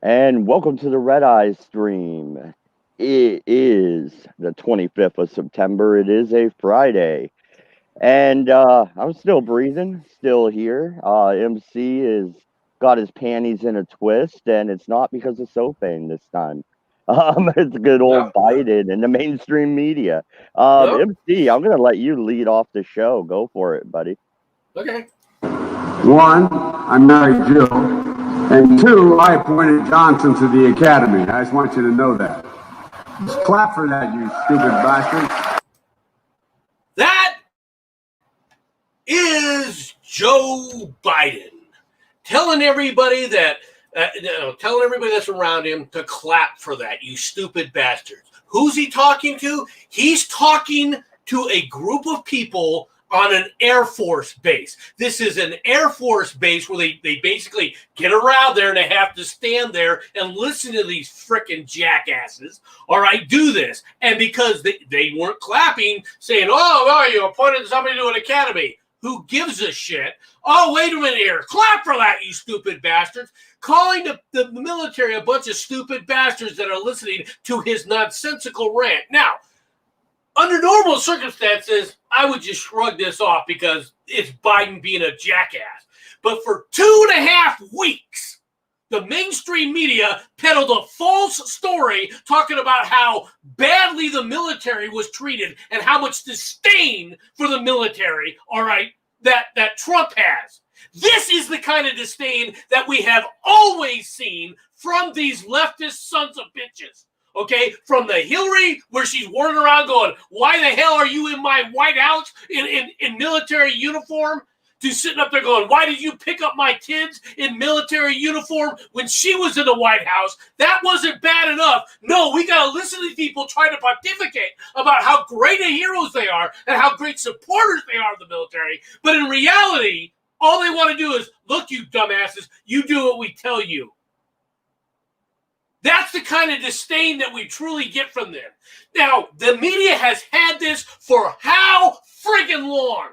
And welcome to the Redeye stream. It is the 25th of September. It is a Friday. And I'm still breathing, still here. MC is got his panties in a twist, and it's not because of Sophane this time. It's good old No, Biden and the mainstream media. no. MC, I'm gonna let you lead off the show. Go for it, buddy. Okay. One, I married Jill. And two, I appointed Johnson to the academy. I just want you to know that. Just clap for that, you stupid bastard. That is Joe Biden telling everybody telling everybody that's around him to clap for that, you stupid bastards. Who's he talking to? He's talking to a group of people on an Air Force base. This is an Air Force base where they basically get around there and they have to stand there and listen to these frickin' jackasses, all right, do this. And because they weren't clapping, saying, oh, you appointed somebody to an academy. Who gives a shit? Oh, wait a minute here. Clap for that, you stupid bastards. Calling the military a bunch of stupid bastards that are listening to his nonsensical rant. Now, under normal circumstances, I would just shrug this off because it's Biden being a jackass. But for 2.5 weeks, the mainstream media peddled a false story talking about how badly the military was treated and how much disdain for the military, all right, that Trump has. This is the kind of disdain that we have always seen from these leftist sons of bitches. Okay, from the Hillary, where she's wandering around going, why the hell are you in my White House in military uniform? To sitting up there going, why did you pick up my kids in military uniform when she was in the White House? That wasn't bad enough. No, we got to listen to people trying to pontificate about how great of heroes they are and how great supporters they are of the military. But in reality, all they want to do is, look, you dumbasses, you do what we tell you. That's the kind of disdain that we truly get from them. Now, the media has had this for how friggin' long?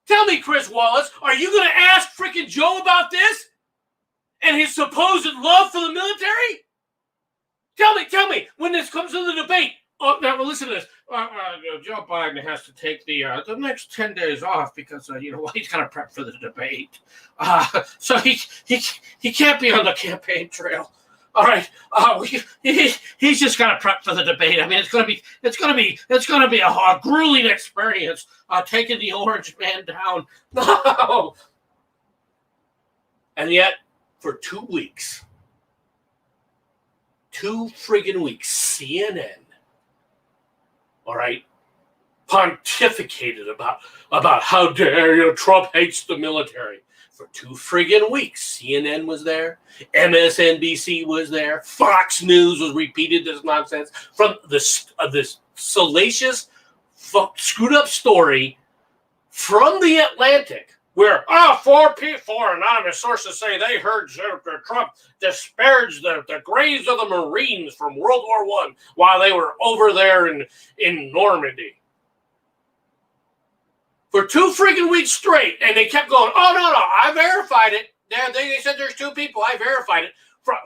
Tell me, Chris Wallace, are you going to ask frickin' Joe about this? And his supposed love for the military? Tell me, when this comes to the debate. Oh, now listen to this. Joe Biden has to take the next 10 days off because he's got to prep for the debate. So he can't be on the campaign trail. All right, he's just got to prep for the debate. I mean, it's gonna be a grueling experience taking the orange man down. No, and yet for 2 weeks, 2 friggin' weeks, CNN, all right, pontificated about how dare you, Trump hates the military. For 2 friggin' weeks, CNN was there, MSNBC was there, Fox News was repeated this nonsense from this salacious, screwed up story from the Atlantic, where four anonymous sources say they heard Trump disparage the graves of the Marines from World War I while they were over there in Normandy. For 2 freaking weeks straight, and they kept going, oh, no, I verified it. They said there's 2 people. I verified it.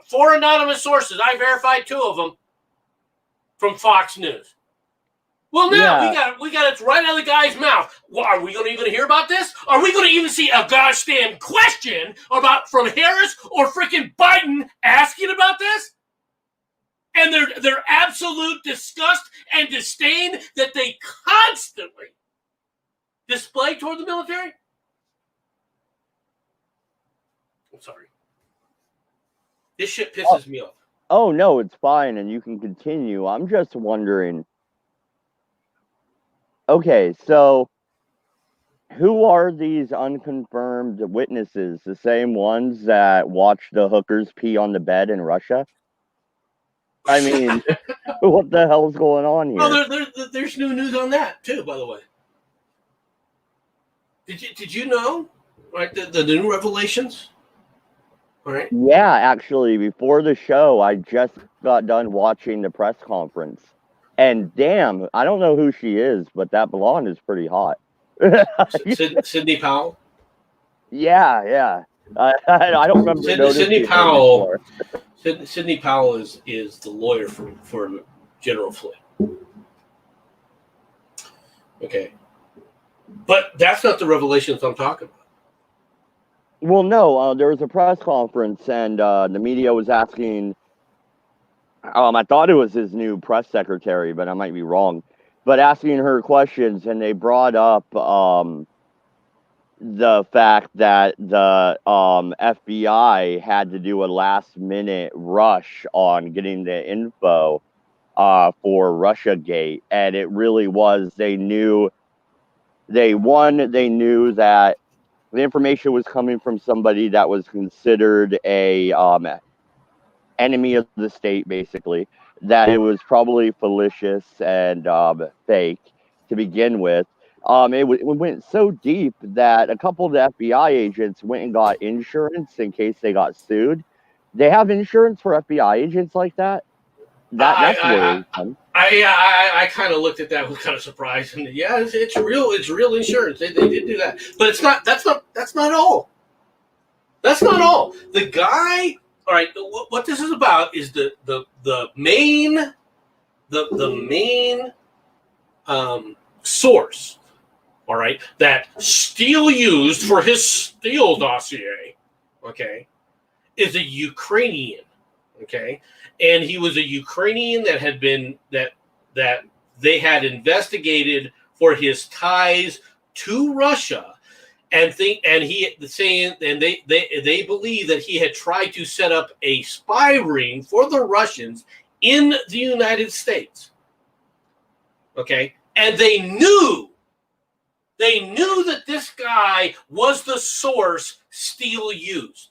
4 anonymous sources. I verified 2 of them from Fox News. Well, now we got it right out of the guy's mouth. Well, are we going to even hear about this? Are we going to even see a gosh damn question from Harris or freaking Biden asking about this? And their absolute disgust and disdain that they constantly display toward the military? I'm sorry. This shit pisses me off. Oh, no, it's fine, and you can continue. I'm just wondering. Okay, so who are these unconfirmed witnesses? The same ones that watched the hookers pee on the bed in Russia? I mean, what the hell's going on here? Oh, there's new news on that, too, by the way. Did you know, right, the new revelations? All right. Yeah, actually, before the show, I just got done watching the press conference. And damn, I don't know who she is, but that blonde is pretty hot. Sidney Powell? Yeah. I don't remember Sidney noticing her Powell. before. Sidney Powell is the lawyer for General Flynn. Okay, but that's not the revelations I'm talking about. Well, no, there was a press conference, and the media was asking. I thought it was his new press secretary, but I might be wrong. But asking her questions, and they brought up the fact that the FBI had to do a last minute rush on getting the info for Russiagate, and it really was they knew they knew that the information was coming from somebody that was considered a enemy of the state, basically, that it was probably fallacious and fake to begin with. It went so deep that a couple of the FBI agents went and got insurance in case they got sued. They have insurance for FBI agents like that. That's worrisome. I kind of looked at that with kind of surprise, and yeah, it's real. It's real insurance. They did do that, but it's not. That's not all. That's not all. The guy. All right. What this is about is the main source. All right. That Steele used for his Steele dossier. Okay, is a Ukrainian. Okay, and he was a Ukrainian that had been that they had investigated for his ties to Russia, and they believe that he had tried to set up a spy ring for the Russians in the United States. Okay, and they knew that this guy was the source Steele used.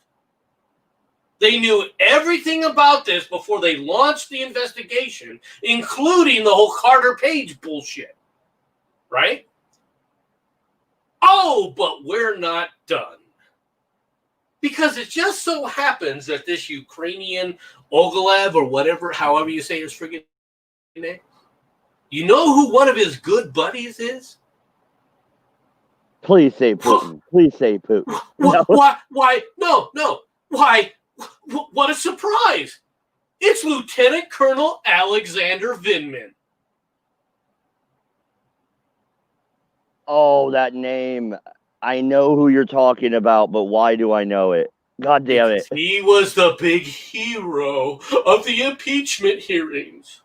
They knew everything about this before they launched the investigation, including the whole Carter Page bullshit. Right? Oh, but we're not done. Because it just so happens that this Ukrainian Ogolev, or whatever, however you say his friggin' name, you know who one of his good buddies is? Please say Putin. Please say Putin. No. Why? No. Why? What a surprise! It's Lieutenant Colonel Alexander Vindman. Oh, that name. I know who you're talking about, but why do I know it? God damn it. He was the big hero of the impeachment hearings.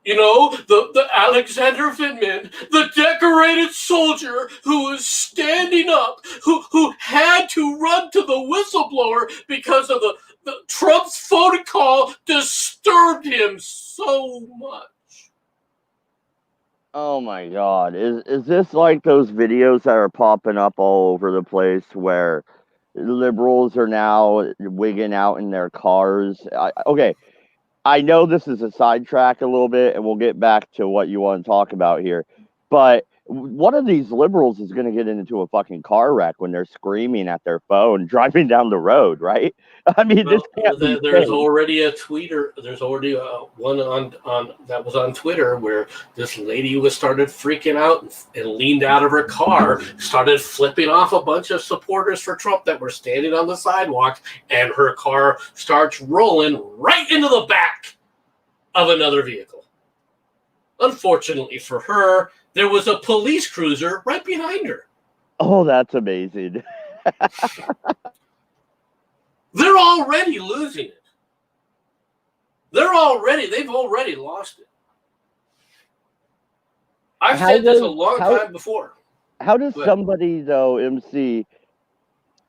You know, the Alexander Vindman, the decorated soldier who was standing up, who had to run to the whistleblower because of the Trump's phone call disturbed him so much. Oh my God. Is this like those videos that are popping up all over the place where liberals are now wigging out in their cars? Okay. I know this is a sidetrack a little bit, and we'll get back to what you want to talk about here. But one of these liberals is going to get into a fucking car wreck when they're screaming at their phone driving down the road, right? I mean, Well, this can't be there's fake. already a tweeter. There's already one on that was on Twitter where this lady was started freaking out and leaned out of her car, started flipping off a bunch of supporters for Trump that were standing on the sidewalk, and her car starts rolling right into the back of another vehicle. Unfortunately for her, there was a police cruiser right behind her. Oh, that's amazing. They're already losing it. They've already lost it. I've said this a long time before. How does somebody, though, MC,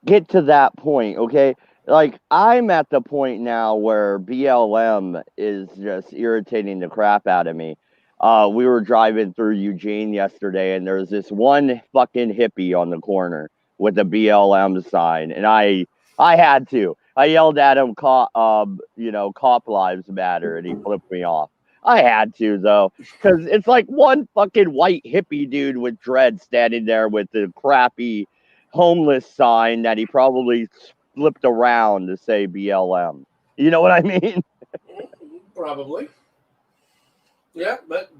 get to that point, okay? Like, I'm at the point now where BLM is just irritating the crap out of me. We were driving through Eugene yesterday, and there was this one fucking hippie on the corner with a BLM sign, and I had to. I yelled at him, cop lives matter, and he flipped me off. I had to, though, because it's like one fucking white hippie dude with dreads standing there with the crappy homeless sign that he probably flipped around to say BLM. You know what I mean? Probably. Yeah, but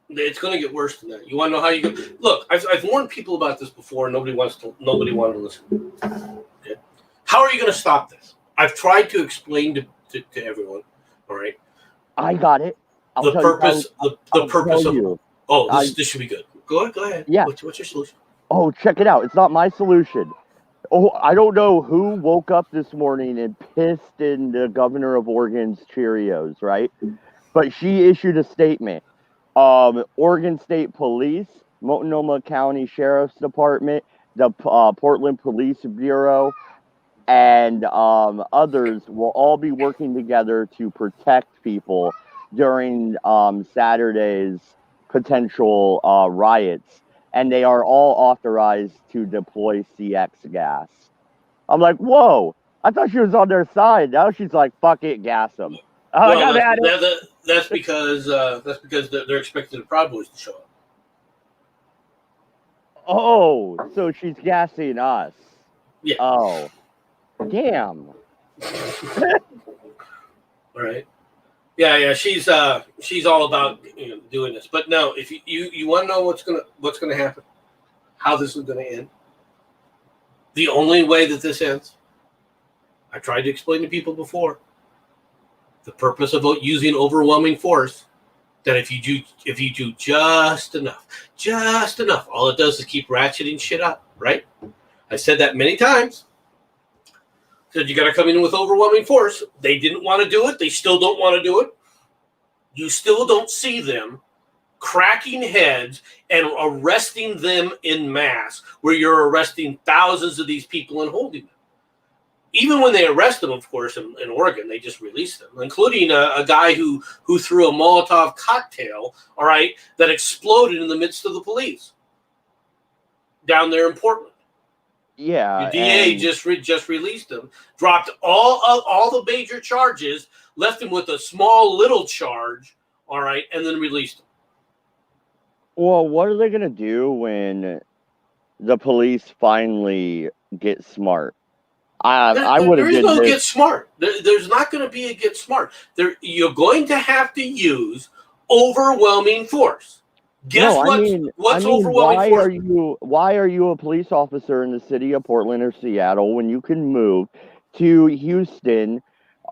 It's going to get worse than that. You want to know how you go? Look, I've warned people about this before, and nobody wanted to listen. Okay? How are you going to stop this? I've tried to explain to everyone. All right. I got it. The purpose of you. This should be good. Go ahead. Yeah. What's your solution? Oh, check it out. It's not my solution. Oh, I don't know who woke up this morning and pissed in the governor of Oregon's Cheerios, right? But she issued a statement. Oregon State Police, Multnomah County Sheriff's Department, the Portland Police Bureau, and others will all be working together to protect people during Saturday's potential riots. And they are all authorized to deploy CX gas. I'm like, whoa, I thought she was on their side. Now she's like, fuck it, gas them. Well, that's because they're expecting the Proud Boys to show up. Oh, so she's gassing us. Yeah. Oh, damn. All right. Yeah. She's all about doing this. But no, if you want to know what's gonna happen, how this is gonna end, the only way that this ends, I tried to explain to people before. The purpose of using overwhelming force, that if you do just enough, all it does is keep ratcheting shit up, right? I said that many times. Said you got to come in with overwhelming force. They didn't want to do it. They still don't want to do it. You still don't see them cracking heads and arresting them in mass, where you're arresting thousands of these people and holding them. Even when they arrest them, of course, in Oregon, they just release them, including a guy who threw a Molotov cocktail, all right, that exploded in the midst of the police down there in Portland. Yeah. The DA just released him, dropped all the major charges, left him with a small little charge, all right, and then released him. Well, what are they going to do when the police finally get smart? I would have. There is no get smart. There's not going to be a get smart. You're going to have to use overwhelming force. Guess what's overwhelming force? Why are you a police officer in the city of Portland or Seattle when you can move to Houston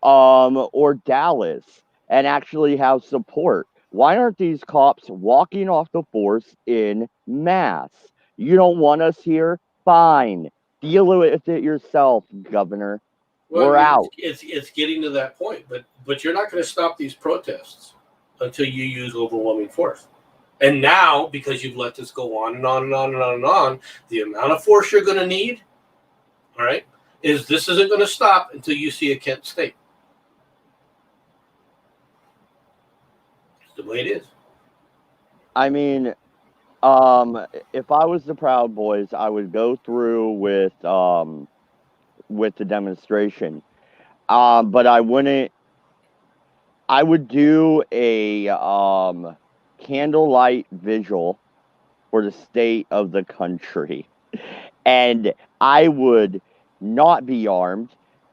or Dallas and actually have support? Why aren't these cops walking off the force in mass? You don't want us here? Fine. Deal with it yourself, Governor. Well, we're out. It's getting to that point, but you're not going to stop these protests until you use overwhelming force. And now, because you've let this go on and on and on and on and on, the amount of force you're going to need, all right, is this isn't going to stop until you see a Kent State. It's the way it is. I mean, if I was the Proud Boys, I would go through with the demonstration, but I wouldn't. I would do a candlelight vigil for the state of the country, and I would not be armed.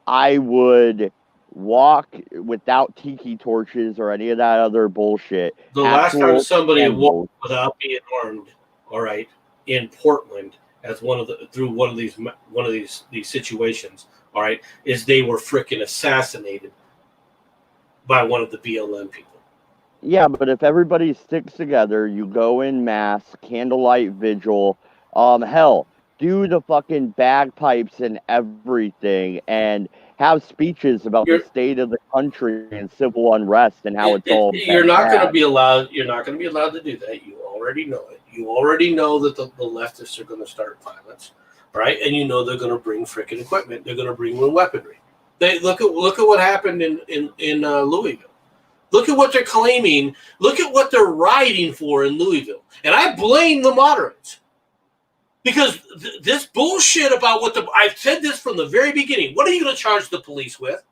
I would walk without tiki torches or any of that other bullshit. The last time somebody walked without being armed, all right, in Portland as through one of these situations, all right, is they were freaking assassinated by one of the BLM people. Yeah, but if everybody sticks together, you go in mass, candlelight vigil, hell, do the fucking bagpipes and everything, and have speeches about the state of the country and civil unrest and how it's all bad. You're not going to be allowed to do that. You already know it. You already know that the leftists are going to start violence, right? And you know they're going to bring freaking equipment. They're going to bring weaponry. They look at what happened in Louisville. Look at what they're claiming. Look at what they're rioting for in Louisville. And I blame the moderates. Because this bullshit about I've said this from the very beginning. What are you going to charge the police with?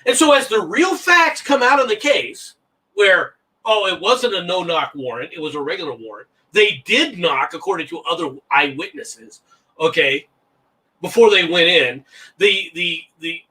And so as the real facts come out in the case, where, it wasn't a no-knock warrant, it was a regular warrant. They did knock, according to other eyewitnesses, okay, before they went in. The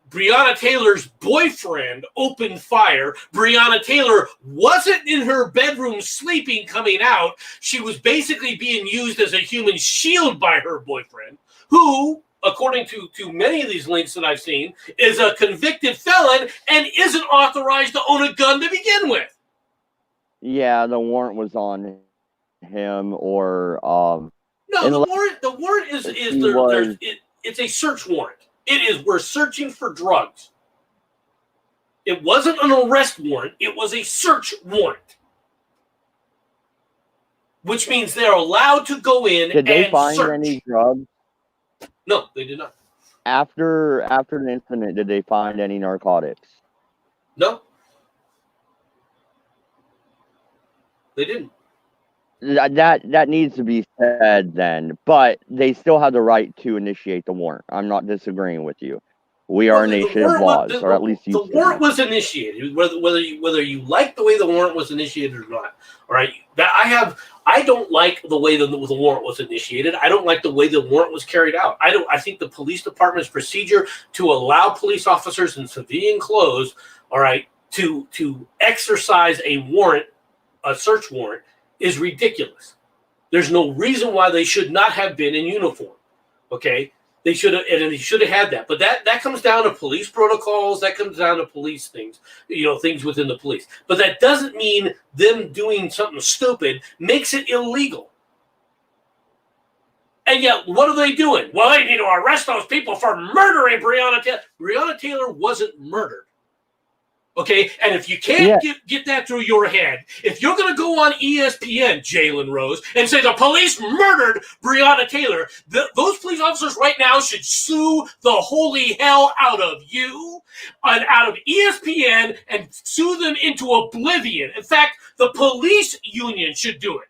Breonna Taylor's boyfriend opened fire. Breonna Taylor wasn't in her bedroom sleeping, coming out. She was basically being used as a human shield by her boyfriend, who, according to many of these links that I've seen, is a convicted felon and isn't authorized to own a gun to begin with. Yeah, the warrant was on him, or no, the warrant is it's a search warrant. We're searching for drugs. It wasn't an arrest warrant. It was a search warrant, which means they're allowed to go in and search. Did they find any drugs? No, they did not. After the incident, did they find any narcotics? No, they didn't. That needs to be said then, but they still have the right to initiate the warrant. I'm not disagreeing with you. We are a nation of laws, or at least the warrant was initiated. Whether you like the way the warrant was initiated or not. All right, I don't like the way the warrant was initiated. I don't like the way the warrant was carried out. I think the police department's procedure to allow police officers in civilian clothes, all right, to exercise a warrant, a search warrant, is ridiculous. There's no reason why they should not have been in uniform. Okay, they should have, and they should have had that. But that comes down to police protocols. That comes down to police things, things within the police. But that doesn't mean them doing something stupid makes it illegal. And yet, what are they doing? Well, they need to arrest those people for murdering Breonna Taylor. Breonna Taylor wasn't murdered. Okay, and if you can't get that through your head, if you're going to go on ESPN, Jalen Rose, and say the police murdered Breonna Taylor, those police officers right now should sue the holy hell out of you and out of ESPN and sue them into oblivion. In fact, the police union should do it.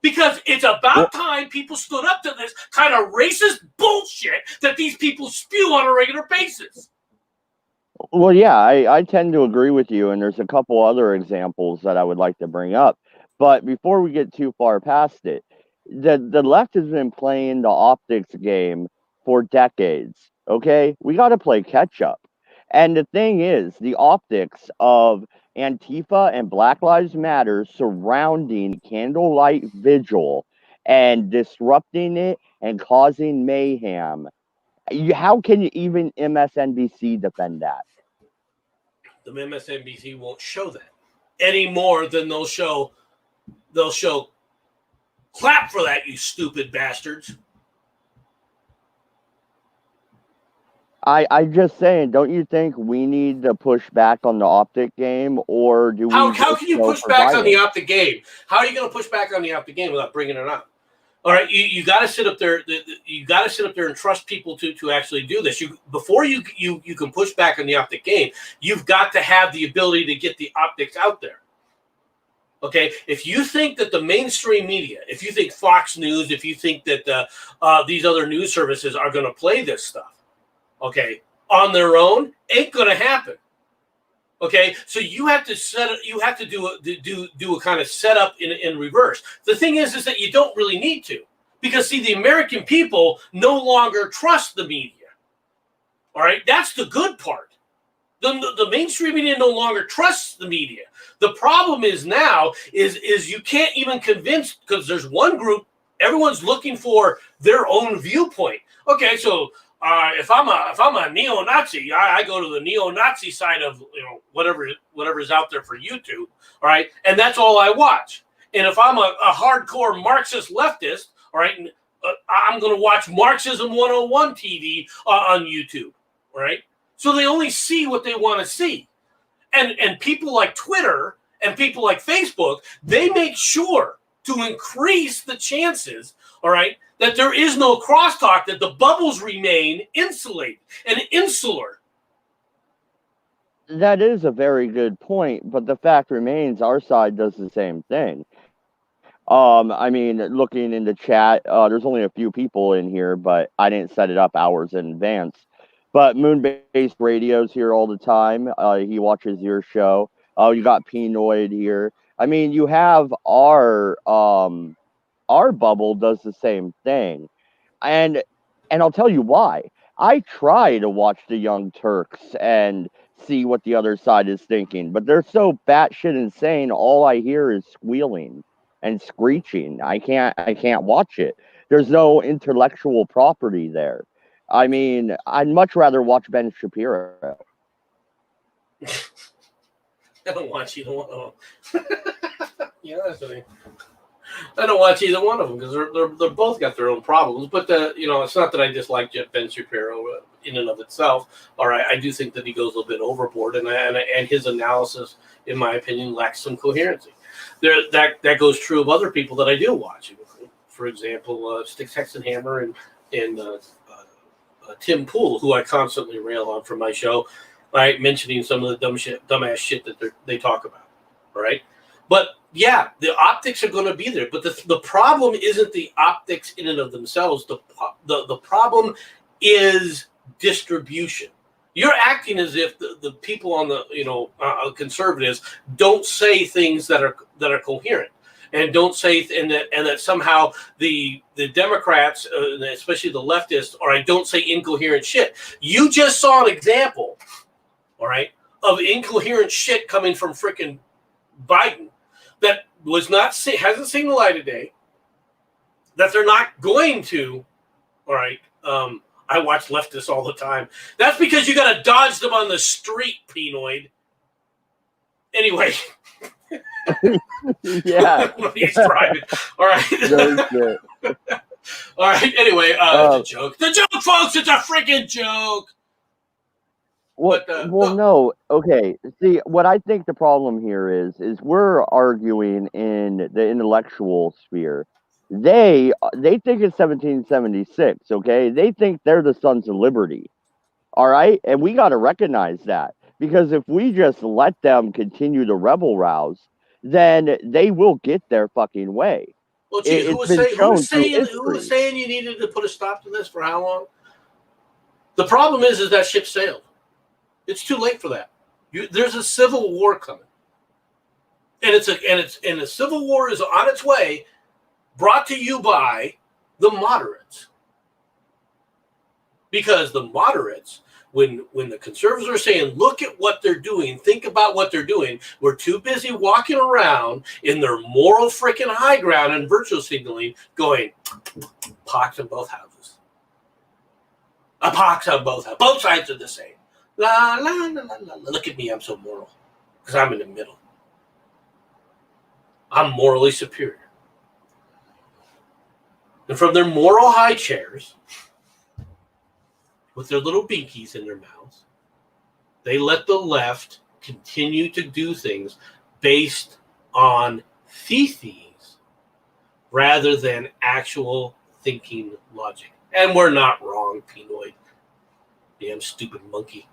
Because it's about time people stood up to this kind of racist bullshit that these people spew on a regular basis. Well, yeah, I tend to agree with you, and there's a couple other examples that I would like to bring up. But before we get too far past it, the left has been playing the optics game for decades, okay? We got to play catch up. And the thing is, the optics of Antifa and Black Lives Matter surrounding candlelight vigil and disrupting it and causing mayhem. How can you even MSNBC defend that? The MSNBC won't show that any more than they'll show clap for that, you stupid bastards. I'm just saying, don't you think we need to push back on the optic game, or do we? How can you push back on the optic game? How are you going to push back on the optic game without bringing it up? All right, you got to sit up there. You got to sit up there and trust people to actually do this. Before you can push back on the optic game, you've got to have the ability to get the optics out there. Okay, if you think that the mainstream media, if you think Fox News, if you think that these other news services are going to play this stuff, okay, on their own, ain't going to happen. Okay, so you have to do a kind of setup in reverse. The thing is that you don't really need to, because see, the American people no longer trust the media. All right, that's the good part. The mainstream media no longer trusts the media. The problem is now is you can't even convince, because there's one group, everyone's looking for their own viewpoint. Okay, so if I'm a neo-Nazi, I go to the neo-Nazi side of whatever is out there for YouTube, all right, and that's all I watch. And if I'm a hardcore Marxist leftist, all right, I'm going to watch Marxism 101 TV on YouTube, all right. So they only see what they want to see, and people like Twitter and people like Facebook, they make sure to increase the chances, all right, that there is no crosstalk, that the bubbles remain insulated and insular. That is a very good point, but the fact remains our side does the same thing. I mean, looking in the chat, there's only a few people in here, but I didn't set it up hours in advance. But Moon-Based Radio's here all the time. He watches your show. You got Pinoid here. I mean, you have our bubble does the same thing. And I'll tell you why. I try to watch the Young Turks and see what the other side is thinking, but they're so batshit insane. All I hear is squealing and screeching. I can't watch it. There's no intellectual property there. I mean, I'd much rather watch Ben Shapiro. I don't watch either one of them. Yeah, that's funny. I don't watch either one of them because they're both got their own problems. But it's not that I dislike Ben Shapiro in and of itself. All right, I do think that he goes a little bit overboard, and his analysis, in my opinion, lacks some coherency. That goes true of other people that I do watch. For example, Sticks Hexenhammer and Tim Pool, who I constantly rail on from my show, right? Mentioning some of the dumbass shit that they talk about, right? But yeah, the optics are going to be there, but the problem isn't the optics in and of themselves. The problem is distribution. You're acting as if the people on the conservatives don't say things that are coherent, and don't say and that somehow the Democrats, especially the leftists, don't say incoherent shit. You just saw an example, all right, of incoherent shit coming from frickin' Biden that hasn't seen the light of day, that they're not going to. All right, I watch leftists all the time. That's because you got to dodge them on the street, Penoid. Anyway. Yeah. He's driving. All right. All right. Anyway, it's a joke. The joke, folks. It's a freaking joke. No. Okay. See, what I think the problem here is we're arguing in the intellectual sphere. They think it's 1776. Okay, they think they're the Sons of Liberty. All right, and we got to recognize that, because if we just let them continue to rebel rouse, then they will get their fucking way. Well, gee, who It's been shown through history. Who was saying you needed to put a stop to this for how long? The problem is that ship sailed. It's too late for that. There's a civil war coming, and the civil war is on its way, brought to you by the moderates, because the moderates, when the conservatives are saying, look at what they're doing, think about what they're doing, we're too busy walking around in their moral freaking high ground and virtue signaling, going, pox on both houses. A pox on both houses. Both sides are the same. La, la, la, la, la. Look at me, I'm so moral. Because I'm in the middle. I'm morally superior. And from their moral high chairs, with their little binkies in their mouths, they let the left continue to do things based on theses rather than actual thinking logic. And we're not wrong, Penoid. Damn stupid monkey.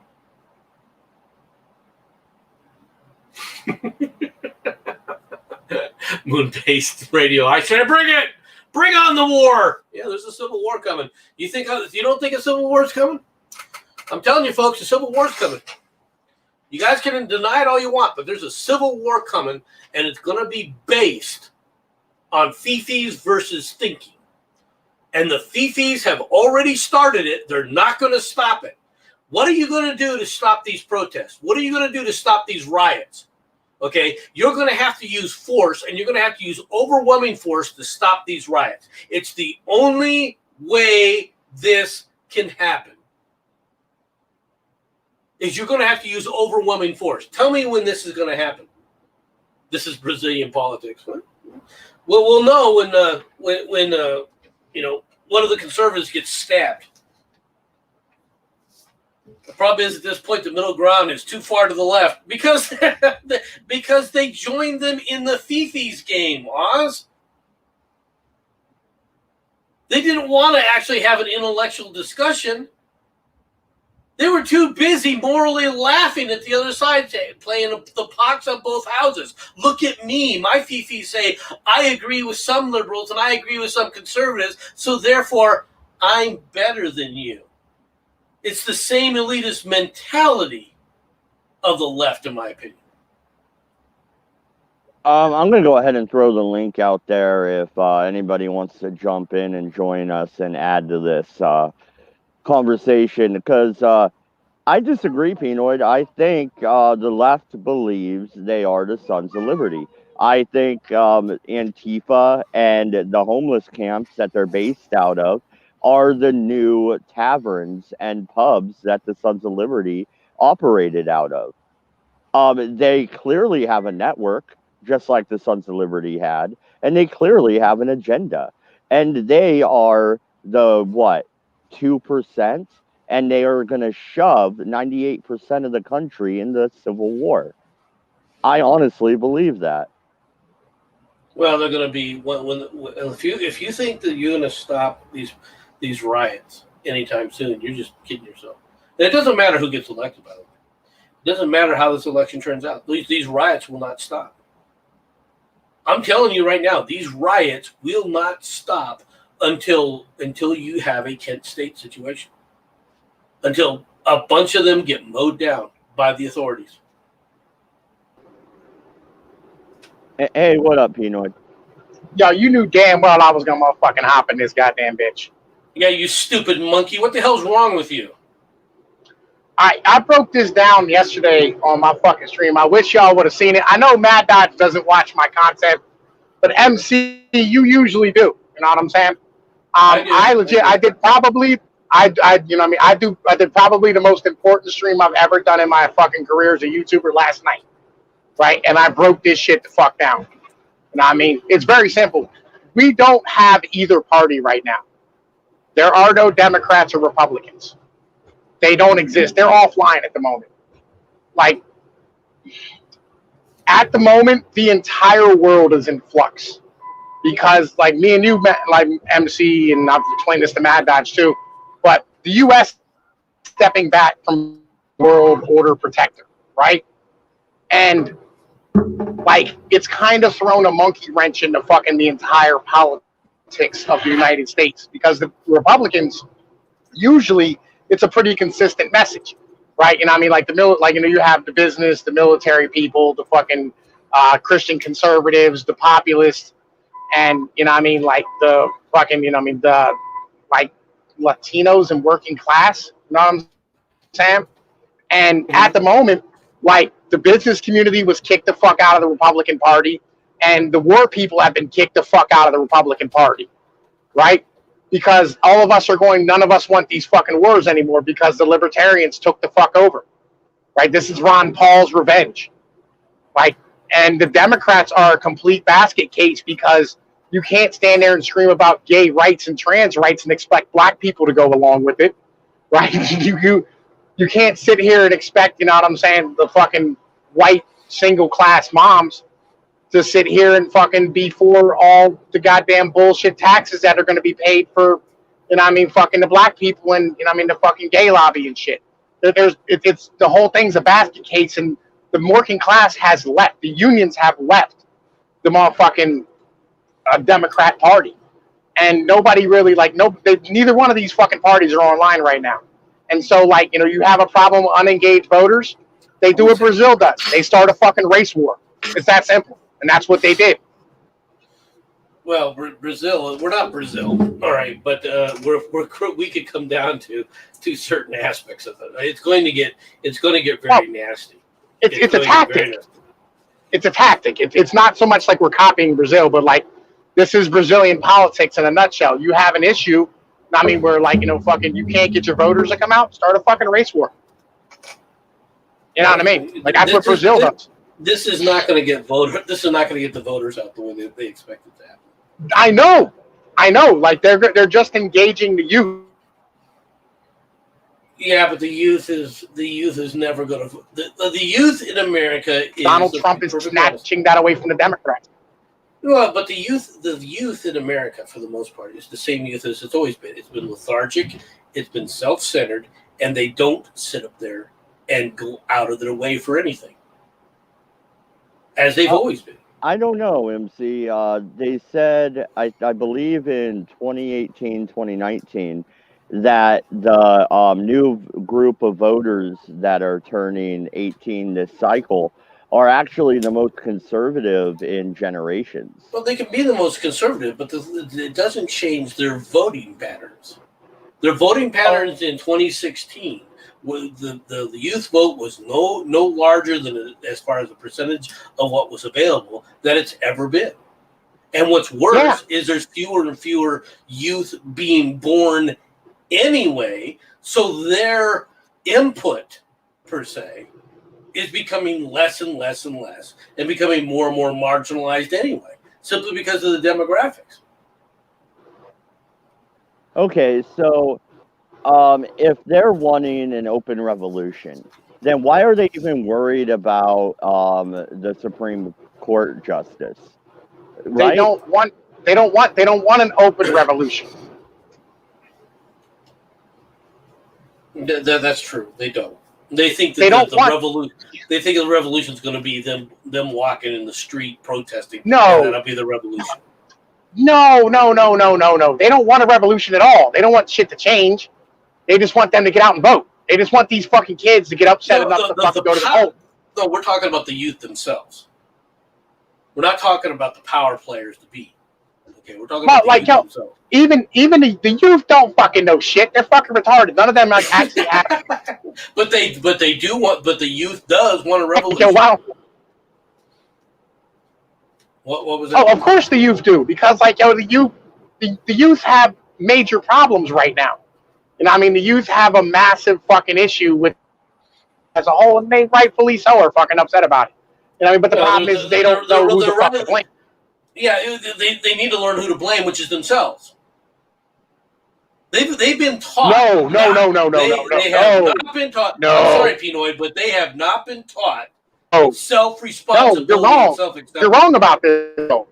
Moon-based radio. I said, bring it! Bring on the war! Yeah, there's a civil war coming. You don't think a civil war is coming? I'm telling you, folks, a civil war is coming. You guys can deny it all you want, but there's a civil war coming, and it's going to be based on theses versus thinking. And the theses have already started it. They're not going to stop it. What are you going to do to stop these protests? What are you going to do to stop these riots? Okay, you're going to have to use force, and you're going to have to use overwhelming force to stop these riots. It's the only way this can happen. Is you're going to have to use overwhelming force. Tell me when this is going to happen. This is Brazilian politics. Huh? Well, we'll know when one of the conservatives gets stabbed. The problem is, at this point, the middle ground is too far to the left because they joined them in the theses game, Oz. They didn't want to actually have an intellectual discussion. They were too busy morally laughing at the other side, playing the pox on both houses. Look at me. My theses say I agree with some liberals and I agree with some conservatives, so therefore I'm better than you. It's the same elitist mentality of the left, in my opinion. I'm going to go ahead and throw the link out there if anybody wants to jump in and join us and add to this conversation because I disagree, Pinoid. I think the left believes they are the Sons of Liberty. I think Antifa and the homeless camps that they're based out of are the new taverns and pubs that the Sons of Liberty operated out of. They clearly have a network, just like the Sons of Liberty had, and they clearly have an agenda. And they are the what, 2%? And they are going to shove 98% of the country into civil war. I honestly believe that. Well, they're going to be if you think that you're going to stop these riots anytime soon, you're just kidding yourself. And it doesn't matter who gets elected, by the way. It doesn't matter how this election turns out. These riots will not stop. I'm telling you right now, these riots will not stop until you have a Kent State situation. Until a bunch of them get mowed down by the authorities. Hey, what up, Pinoid? Yo, you knew damn well I was gonna motherfucking hop in this goddamn bitch. Yeah, you stupid monkey. What the hell's wrong with you? I broke this down yesterday on my fucking stream. I wish y'all would have seen it. I know Mad Dodge doesn't watch my content, but MC, you usually do. You know what I'm saying? I did probably the most important stream I've ever done in my fucking career as a YouTuber last night. Right? And I broke this shit the fuck down. You know what I mean? It's very simple. We don't have either party right now. There are no Democrats or Republicans. They don't exist. They're offline at the moment. Like, at the moment, the entire world is in flux. Because, like, me and you, like, MC, and I've explained this to Mad Dodge, too, but the U.S. stepping back from world order protector, right? And, like, it's kind of thrown a monkey wrench into fucking the entire politics of the United States. Because the Republicans, usually, it's a pretty consistent message, right? You know what I mean? Like, you have the business, the military people, the fucking Christian conservatives, the populists, and, you know what I mean, like, the fucking, you know what I mean, the, like, Latinos and working class, you know what I'm saying? And at the moment, like, the business community was kicked the fuck out of the Republican Party, and the war people have been kicked the fuck out of the Republican Party, right? Because all of us are none of us want these fucking wars anymore because the libertarians took the fuck over, right? This is Ron Paul's revenge, right? And the Democrats are a complete basket case because you can't stand there and scream about gay rights and trans rights and expect black people to go along with it, right? You can't sit here and expect, you know what I'm saying, the fucking white single class moms to sit here and fucking be for all the goddamn bullshit taxes that are going to be paid for, you know what I mean, fucking the black people and, you know what I mean, the fucking gay lobby and shit. It's the whole thing's a basket case, and the working class has left. The unions have left the motherfucking Democrat Party. And nobody really, like, neither one of these fucking parties are online right now. And so, like, you know, you have a problem with unengaged voters, they do what Brazil does. They start a fucking race war. It's that simple. And that's what they did. Well, Brazil, we're not Brazil, all right, but we could come down to certain aspects of it. It's going to get very nasty. It's a tactic. It's a tactic. It's not so much like we're copying Brazil, but like this is Brazilian politics in a nutshell. You have an issue, I mean, where, like, you know, fucking you can't get your voters to come out, start a fucking race war. You know what I mean? Like, that's what Brazil does. This is not going to get the voters out the way they expect it to happen. I know. Like, they're just engaging the youth. Yeah, but the youth is never going to. The youth in America is Donald Trump is snatching that away from the Democrats. Well, but the youth in America, for the most part, is the same youth as it's always been. It's been lethargic, it's been self-centered, and they don't sit up there and go out of their way for anything. As they've always been. I don't know, MC. They said, I believe in 2018, 2019, that the new group of voters that are turning 18 this cycle are actually the most conservative in generations. Well, they can be the most conservative, but it doesn't change their voting patterns. Their voting patterns in 2016, the youth vote was no larger than, as far as the percentage of what was available, that it's ever been. And what's worse is there's fewer and fewer youth being born anyway, so their input, per se, is becoming less and less and less and becoming more and more marginalized anyway, simply because of the demographics. Okay, so if they're wanting an open revolution, then why are they even worried about the Supreme Court justice? Right? They don't want an open revolution. That's true. They don't. They think that They think the revolution is going to be them walking in the street protesting. No, that'll be the revolution. No. They don't want a revolution at all. They don't want shit to change. They just want them to get out and vote. They just want these fucking kids to get upset enough to fucking go to the poll. No, we're talking about the youth themselves. We're not talking about the power players to beat. Okay, we're talking about the youth themselves. Even the youth don't fucking know shit. They're fucking retarded. None of them like actually act. But the youth does want a revolution. Okay, wow. What was that? Oh, of course the youth do, because the youth have major problems right now. I mean, the youth have a massive fucking issue with as a whole, and they rightfully so are fucking upset about it. But the problem is they don't know who to fucking blame. Yeah, they need to learn who to blame, which is themselves. They've been taught. No. They have not been taught. No. I'm sorry, Pinoy, but they have not been taught self-responsibility. No, you're wrong. You're wrong about this. Though.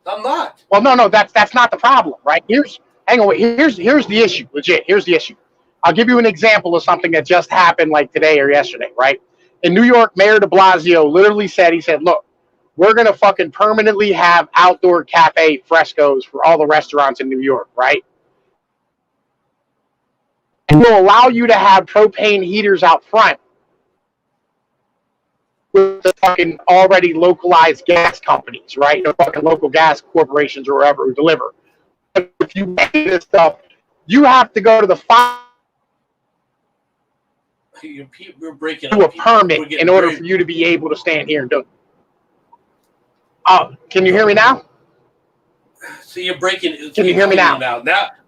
I'm not. Well, no, that's not the problem, right? Here's the issue. Legit, here's the issue. I'll give you an example of something that just happened like today or yesterday, right? In New York, Mayor de Blasio literally said, look, we're going to fucking permanently have outdoor cafe frescoes for all the restaurants in New York, right? And we'll allow you to have propane heaters out front with the fucking already localized gas companies, right? The fucking local gas corporations or wherever who deliver. But if you make this stuff, you have to go to the fire. You're breaking do a permit in order for you to be able to stand here and do it. Can you hear me now? So you're breaking. Can you hear me now?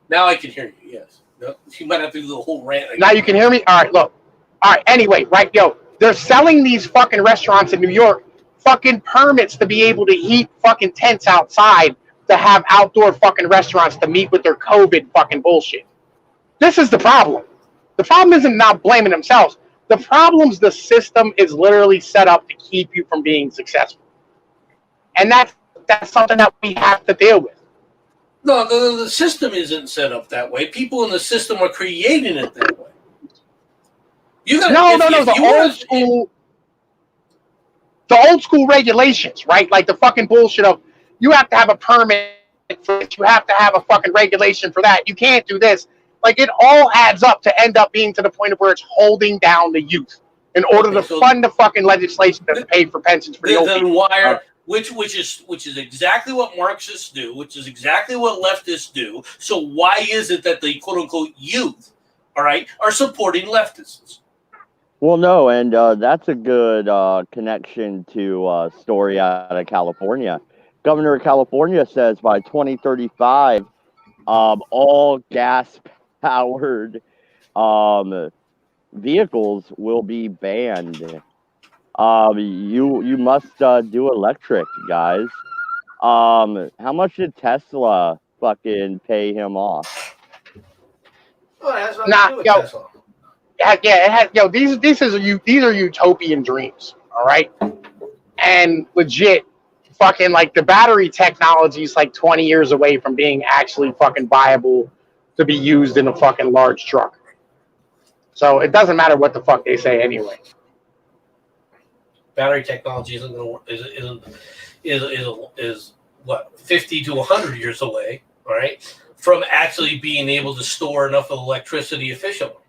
Now I can hear you. Yes. No, you might have to do the whole rant again. Now you can hear me. All right. Look. All right. Anyway, right, they're selling these fucking restaurants in New York fucking permits to be able to heat fucking tents outside to have outdoor fucking restaurants to meet with their COVID fucking bullshit. This is the problem. The problem isn't not blaming themselves. The problem's the system is literally set up to keep you from being successful. And that's something that we have to deal with. No, the system isn't set up that way. People in the system are creating it that way. The old school regulations, right? Like the fucking bullshit of you have to have a permit for it. You have to have a fucking regulation for that. You can't do this. Like it all adds up to end up being to the point of where it's holding down the youth in order to fund the fucking legislation to pay for pensions for the old people. Which is exactly what Marxists do, which is exactly what leftists do. So why is it that the quote unquote youth, all right, are supporting leftists? Well, no, and that's a good connection to a story out of California. Governor of California says by 2035, all gas-powered vehicles will be banned. You must do electric, guys. How much did Tesla fucking pay him off? Oh, it has nothing to do with Tesla. These are utopian dreams, all right? And legit, fucking like the battery technology is like 20 years away from being actually fucking viable to be used in a fucking large truck. So it doesn't matter what the fuck they say anyway. Battery technology isn't going to is what 50 to 100 years away, all right, from actually being able to store enough of electricity efficiently.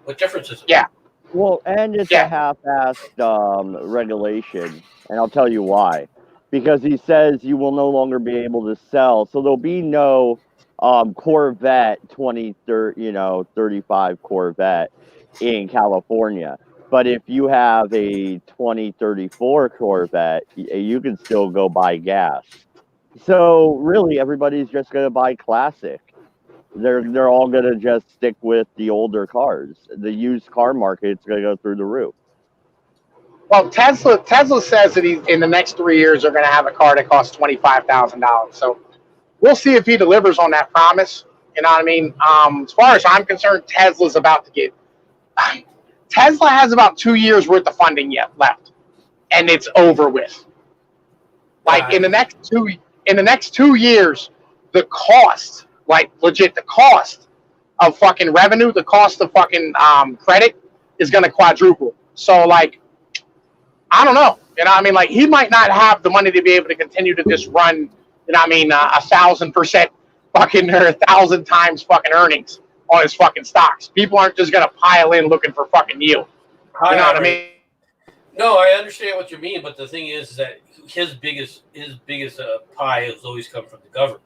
What difference is it? Yeah. Well, and it's a half-assed regulation, and I'll tell you why. Because he says you will no longer be able to sell, so there'll be no Corvette 35 Corvette in California. But if you have a 2034 Corvette, you can still go buy gas. So really, everybody's just going to buy classic. They're all going to just stick with the older cars. The used car market's going to go through the roof. Well, Tesla says that in the next 3 years they're going to have a car that costs $25,000. So we'll see if he delivers on that promise. You know what I mean? As far as I'm concerned, Tesla's about to get. Tesla has about 2 years worth of funding yet left, and it's over with. Like in the next 2 years, the cost, like legit, the cost of fucking revenue, the cost of fucking credit is going to quadruple. So like, I don't know. You know what I mean? Like he might not have the money to be able to continue to just run, you know what I mean, 1,000% fucking or 1,000 times fucking earnings on his fucking stocks. People aren't just going to pile in looking for fucking yield. You know what I mean? No, I understand what you mean, but the thing is that his biggest pie has always come from the government.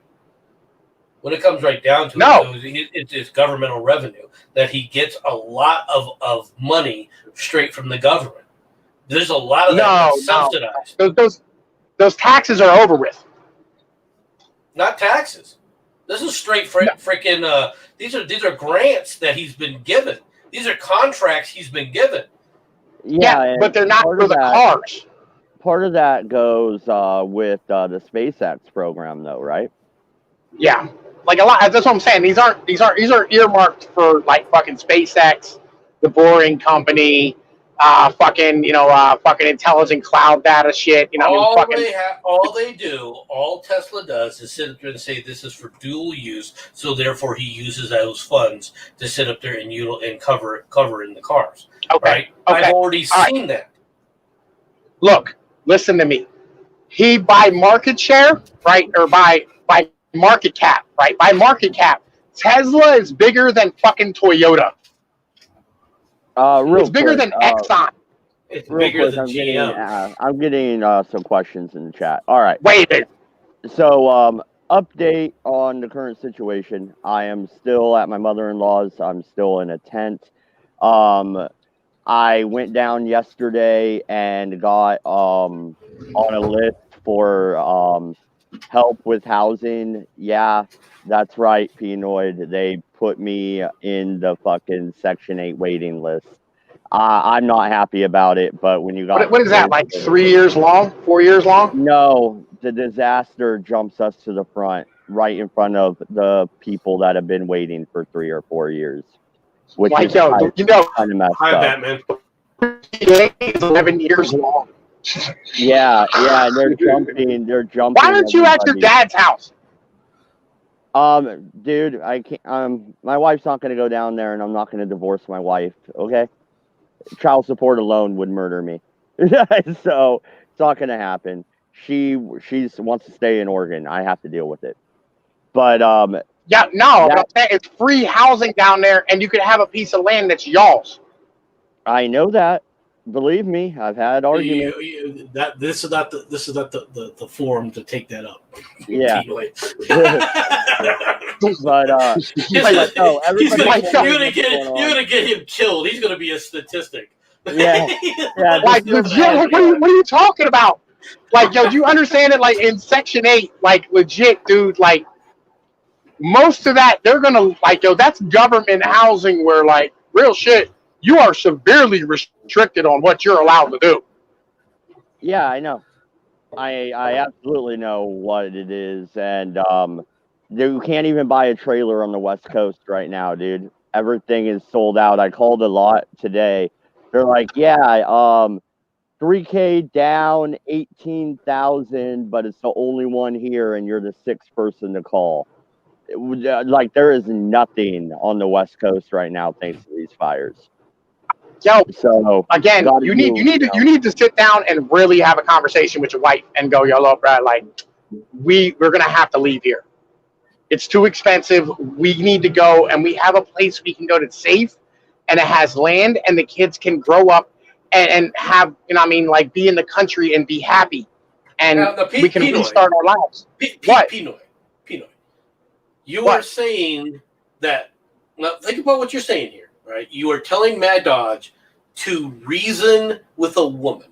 When it comes right down to it, it's governmental revenue that he gets a lot of money straight from the government. There's a lot of that subsidized. Those taxes are over with. Not taxes. This is straight freaking. These are grants that he's been given. These are contracts he's been given. Yeah, but they're not for the cars. Part of that goes with the SpaceX program, though, right? Yeah, like a lot. That's what I'm saying. These aren't earmarked for like fucking SpaceX, the Boring Company, fucking intelligent cloud data shit. You know, all Tesla does is sit up there and say this is for dual use. So therefore, he uses those funds to sit up there and cover in the cars. Okay. Right? Okay. I've already seen that. Look, listen to me. He by market share, right, or by market cap, right? By market cap, Tesla is bigger than fucking Toyota. It's bigger than Exxon. It's bigger than GM. I'm getting some questions in the chat. All right. Wait a minute. So, update on the current situation. I am still at my mother-in-law's. I'm still in a tent. I went down yesterday and got on a list for help with housing. Yeah, that's right, Pinoid. They put me in the fucking Section 8 waiting list. I'm not happy about it, but when you got... What is that, like 3 years long? 4 years long? No, the disaster jumps us to the front, right in front of the people that have been waiting for 3 or 4 years. Which like, is yo, kind of messed Hi, up. Batman. It's 11 years long. Yeah, they're jumping. Why aren't you at your dad's house? Dude, I can't. My wife's not going to go down there, and I'm not going to divorce my wife. Okay, child support alone would murder me. So it's not going to happen. She wants to stay in Oregon. I have to deal with it. But yeah, no, it's free housing down there, and you could have a piece of land that's y'all's. I know that. Believe me, I've had arguments. This is not the forum to take that up. Yeah. But you're gonna get him killed. He's gonna be a statistic. Yeah. Like legit. What are you talking about? Like, yo, do you understand it? Like in Section 8, like legit, dude. Like most of that, they're gonna like, yo, that's government housing where like real shit. You are severely restricted on what you're allowed to do. Yeah, I know. I absolutely know what it is, and you can't even buy a trailer on the West Coast right now, dude. Everything is sold out. I called a lot today. They're like, yeah, $3K down, 18,000, but it's the only one here, and you're the sixth person to call. Like there is nothing on the West Coast right now thanks to these fires. Yo, so again, you need to sit down and really have a conversation with your wife and go, yo, look, bro, like we're gonna have to leave here. It's too expensive. We need to go, and we have a place we can go that's safe, and it has land, and the kids can grow up and have, you know what I mean, like be in the country and be happy, and we can restart our lives. Pinoy. You are saying that. Now, think about what you're saying here, right? You are telling Mad Dodge to reason with a woman.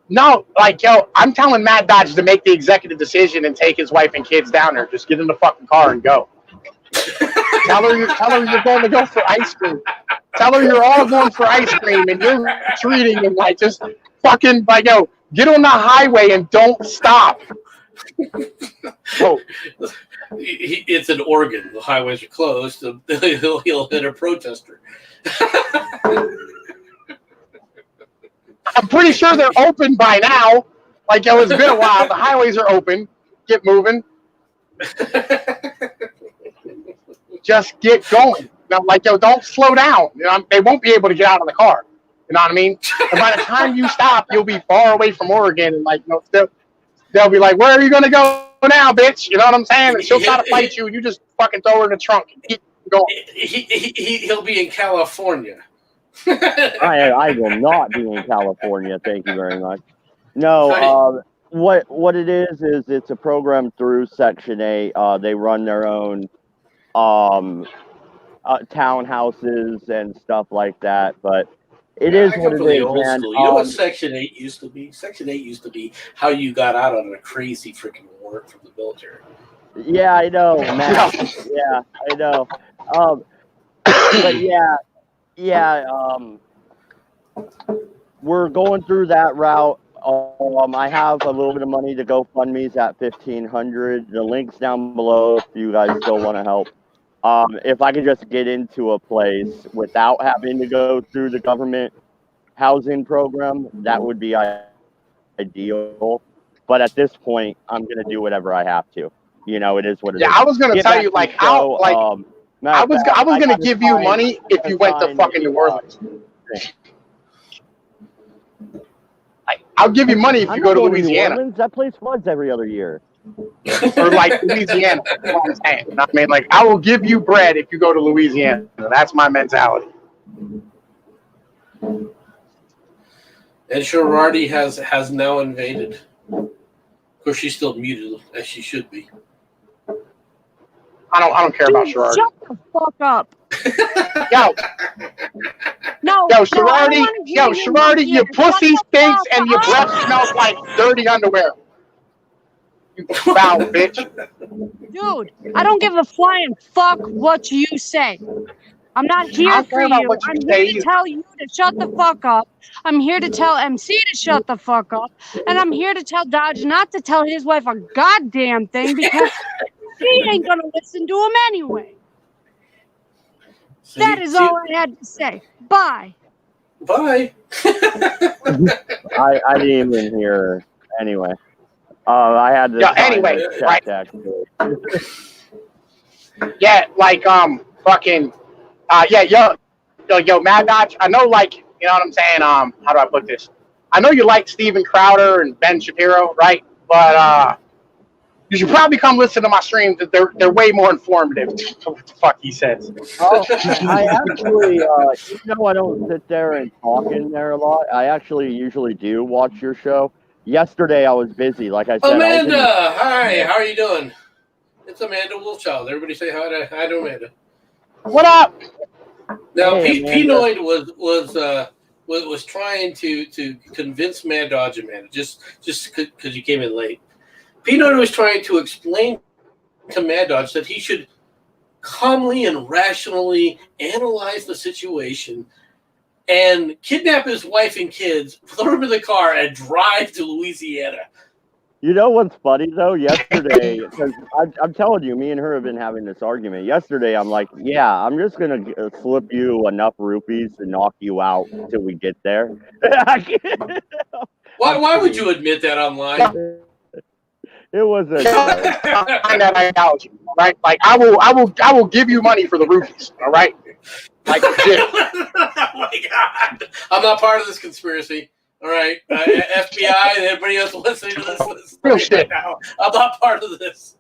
No, like, yo, I'm telling Mad Dodge to make the executive decision and take his wife and kids down there. Just get in the fucking car and go. tell her you're going to go for ice cream. Tell her you're all going for ice cream and you're treating and like just fucking like, yo, get on the highway and don't stop. Oh, it's an Oregon. The highways are closed. So he'll hit a protester. I'm pretty sure they're open by now. Like, yo, it's been a while. The highways are open. Get moving. Just get going. You know, like, yo, don't slow down. You know, they won't be able to get out of the car. You know what I mean? And by the time you stop, you'll be far away from Oregon. And, like, you know, they'll be like, where are you going to go now, bitch? You know what I'm saying? And she'll try to fight you. And you just fucking throw her in the trunk and keep going. He'll be in California. I will not be in California. Thank you very much. No, what it is it's a program through Section 8. They run their own townhouses and stuff like that. But it is what it is, man. You know what Section 8 used to be? Section 8 used to be how you got out on a crazy freaking warrant from the military. Yeah, I know, man. Yeah, I know. But yeah, we're going through that route. I have a little bit of money to GoFundMe's at $1,500. The link's down below if you guys still want to help. If I could just get into a place without having to go through the government housing program, that would be ideal. But at this point, I'm gonna do whatever I have to. You know, it is what it is. Yeah, I was gonna tell you, like, how, like, I was gonna give you money if you went to fucking New Orleans. I'll give you money if you go to Louisiana. New Orleans, that place floods every other year. Or like Louisiana. That's what I'm saying. You know what I mean? Like, I will give you bread if you go to Louisiana. That's my mentality. And Sherardi has now invaded. Of course, she's still muted, as she should be. I don't care about Sherardi. Shut the fuck up. Yo, Sherardi, your pussy stinks and your breath smells like dirty underwear. You foul bitch. Dude, I don't give a flying fuck what you say. I'm not here for you. I'm here to tell you to shut the fuck up. I'm here to tell MC to shut the fuck up. And I'm here to tell Dodge not to tell his wife a goddamn thing because he ain't gonna listen to him anyway. That is all I had to say. Bye. Bye. I didn't even hear anyway. I had to. Yeah. Anyway, right. Yeah, like fucking. Yo, Mad Dodge. I know, like, you know what I'm saying. How do I put this? I know you like Steven Crowder and Ben Shapiro, right? But you should probably come listen to my streams. They're way more informative. What the fuck he says. I actually, I don't sit there and talk in there a lot. I actually usually do watch your show. Yesterday I was busy, like I said. Amanda, hi. How are you doing? It's Amanda Wolfchild. Everybody say hi to Amanda. What up? Now, Pinoid was trying to convince Mad Dodge Amanda just because you came in late. Pinoid was trying to explain to Mad Dodge that he should calmly and rationally analyze the situation and kidnap his wife and kids, throw them in the car, and drive to Louisiana. You know what's funny, though? Yesterday, because I'm telling you, me and her have been having this argument. Yesterday, I'm like, yeah, I'm just going to slip you enough rupees to knock you out until we get there. Why would you admit that online? It was that ideology, right? Like, I will give you money for the rupees, all right? Like, legit. Oh my God. I'm not part of this conspiracy. All right, FBI and everybody else listening to this right now, I'm not part of this.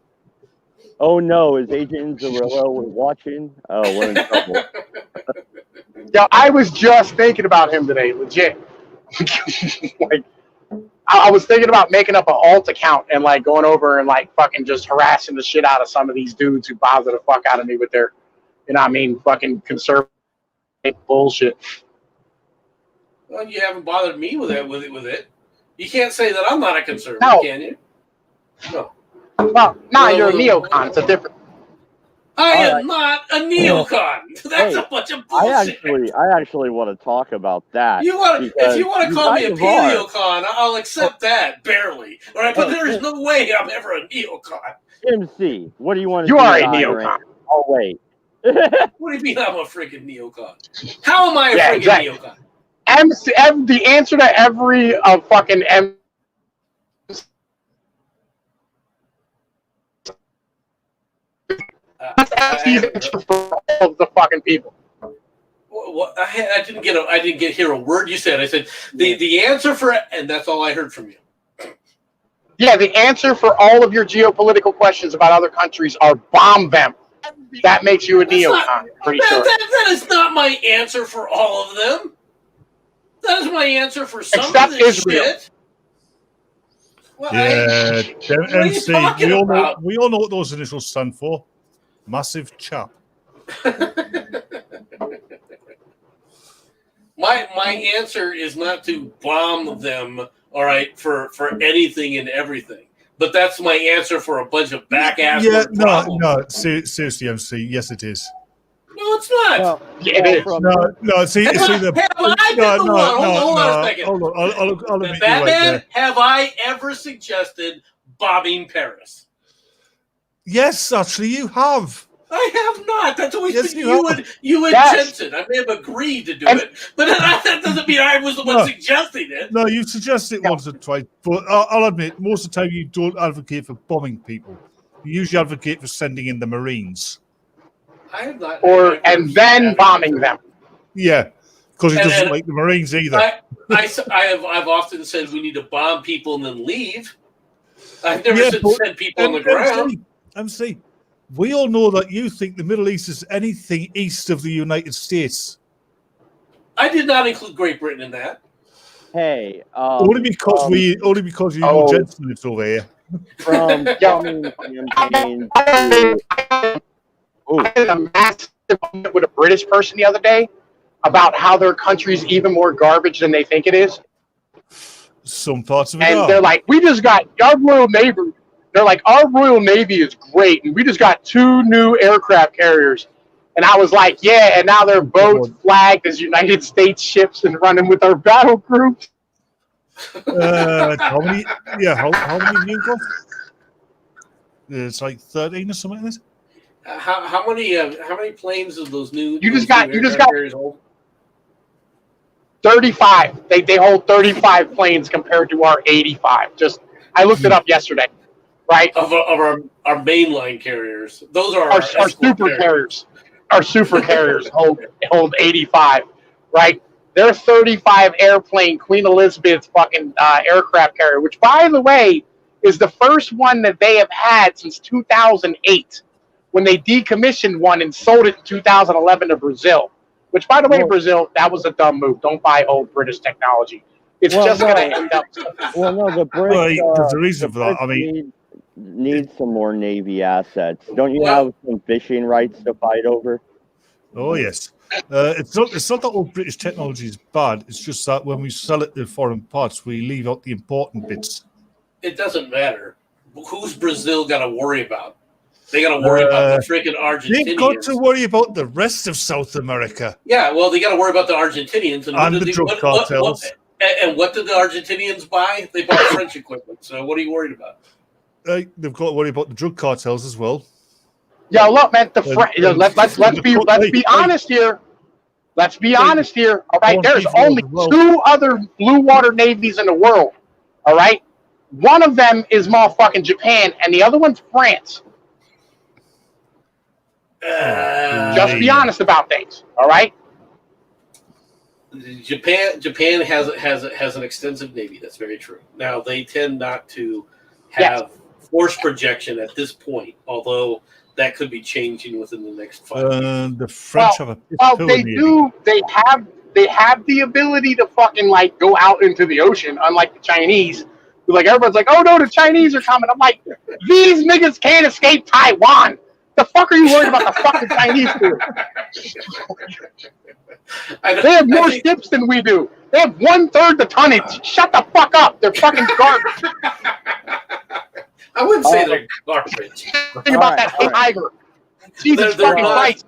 Oh no, is Agent Zarrillo watching? Oh, we're in trouble. Yo, I was just thinking about him today, legit. Like, I was thinking about making up an alt account and like going over and like fucking just harassing the shit out of some of these dudes who bother the fuck out of me with their, you know what I mean, fucking conservative bullshit. Well, you haven't bothered me with it. You can't say that I'm not a conservative, can you? No. Well, you're a neocon. It's a different. I am not a neocon. That's a bunch of bullshit. I actually want to talk about that. If you want to call me a paleocon, I'll accept that, barely. All right, but there is no way I'm ever a neocon. MC, what do you want to do? You are a neocon. Oh, wait. What do you mean I'm a freaking neocon? How am I a freaking neocon? The answer to every fucking for all of the fucking people. Well, I didn't hear a word you said. I said the answer for, and that's all I heard from you. Yeah, the answer for all of your geopolitical questions about other countries are bomb them. That makes you a neocon. Pretty sure. That is not my answer for all of them. That is my answer for some Except of this Israel. shit. Well, MC, we all know what those initials stand for. Massive chap. My answer is not to bomb them, all right, for anything and everything. But that's my answer for a bunch of back-ass. Yeah, no, seriously, MC, yes it is. No, it's not. Well, it is. No, see, Hold on a second. Hold on, I'll admit Batman, right have I ever suggested bombing Paris? Yes, actually, you have. I have not. That's always been you and Yes. Jensen. I may have agreed to do it, but that doesn't mean I was the one suggesting it. No, you suggested it once or twice, but I'll admit, most of the time you don't advocate for bombing people. You usually advocate for sending in the Marines. I have not. And then bombing them. Yeah, because he doesn't like the Marines either. I've often said we need to bomb people and then leave. I've never said send people on the ground. MC, we all know that you think the Middle East is anything east of the United States. I did not include Great Britain in that. Hey, only because you know Jensen lives over here. From bombing campaign to I did a massive argument with a British person the other day about how their country's even more garbage than they think it is. Some parts of it and they're like, we just got our Royal Navy. They're like, our Royal Navy is great, and we just got 2 new aircraft carriers. And I was like, yeah, and now they're both flagged as United States ships and running with our battle groups. How many? Yeah, how many you got? It's like 13 or something like that. How many planes of those new? You just got 35. They hold 35 planes compared to our 85. I looked it up yesterday. Right, of our mainline carriers, those are our super carriers. Our super carriers hold 85, right? They're 35 airplane Queen Elizabeth's fucking aircraft carrier, which, by the way, is the first one that they have had since 2008, when they decommissioned one and sold it in 2011 to Brazil. Which, by the way, Brazil, that was a dumb move. Don't buy old British technology. It's going to end up. Well, no, the British. There's a reason for that. I mean. Need some more Navy assets. Don't you have some fishing rights to fight over? Oh yes. It's not that all British technology is bad. It's just that when we sell it to foreign parts, we leave out the important bits. It doesn't matter. Who's Brazil got to worry about? They got to worry about the freaking Argentinians. They've got to worry about the rest of South America. Yeah, well, they got to worry about the Argentinians and the drug cartels. And what did the Argentinians buy? They bought French equipment. So what are you worried about? They've got to worry about the drug cartels as well. Yeah, look, man. Let's be honest here. Let's be honest here. All right, there's only 2 other blue water navies in the world. All right, one of them is motherfucking Japan, and the other one's France. Just be honest about things. All right. Japan has an extensive navy. That's very true. Now they tend not to have force projection at this point, although that could be changing within the next 5 years. The French have they do. They have the ability to fucking like go out into the ocean, unlike the Chinese. Like everyone's like, oh no, the Chinese are coming. I'm like, these niggas can't escape Taiwan. The fuck are you worried about the fucking Chinese for? They have more ships than we do. They have 1/3 the tonnage. Shut the fuck up. They're fucking garbage. I wouldn't say they're garbage. Think about that tiger. Jesus fucking Christ.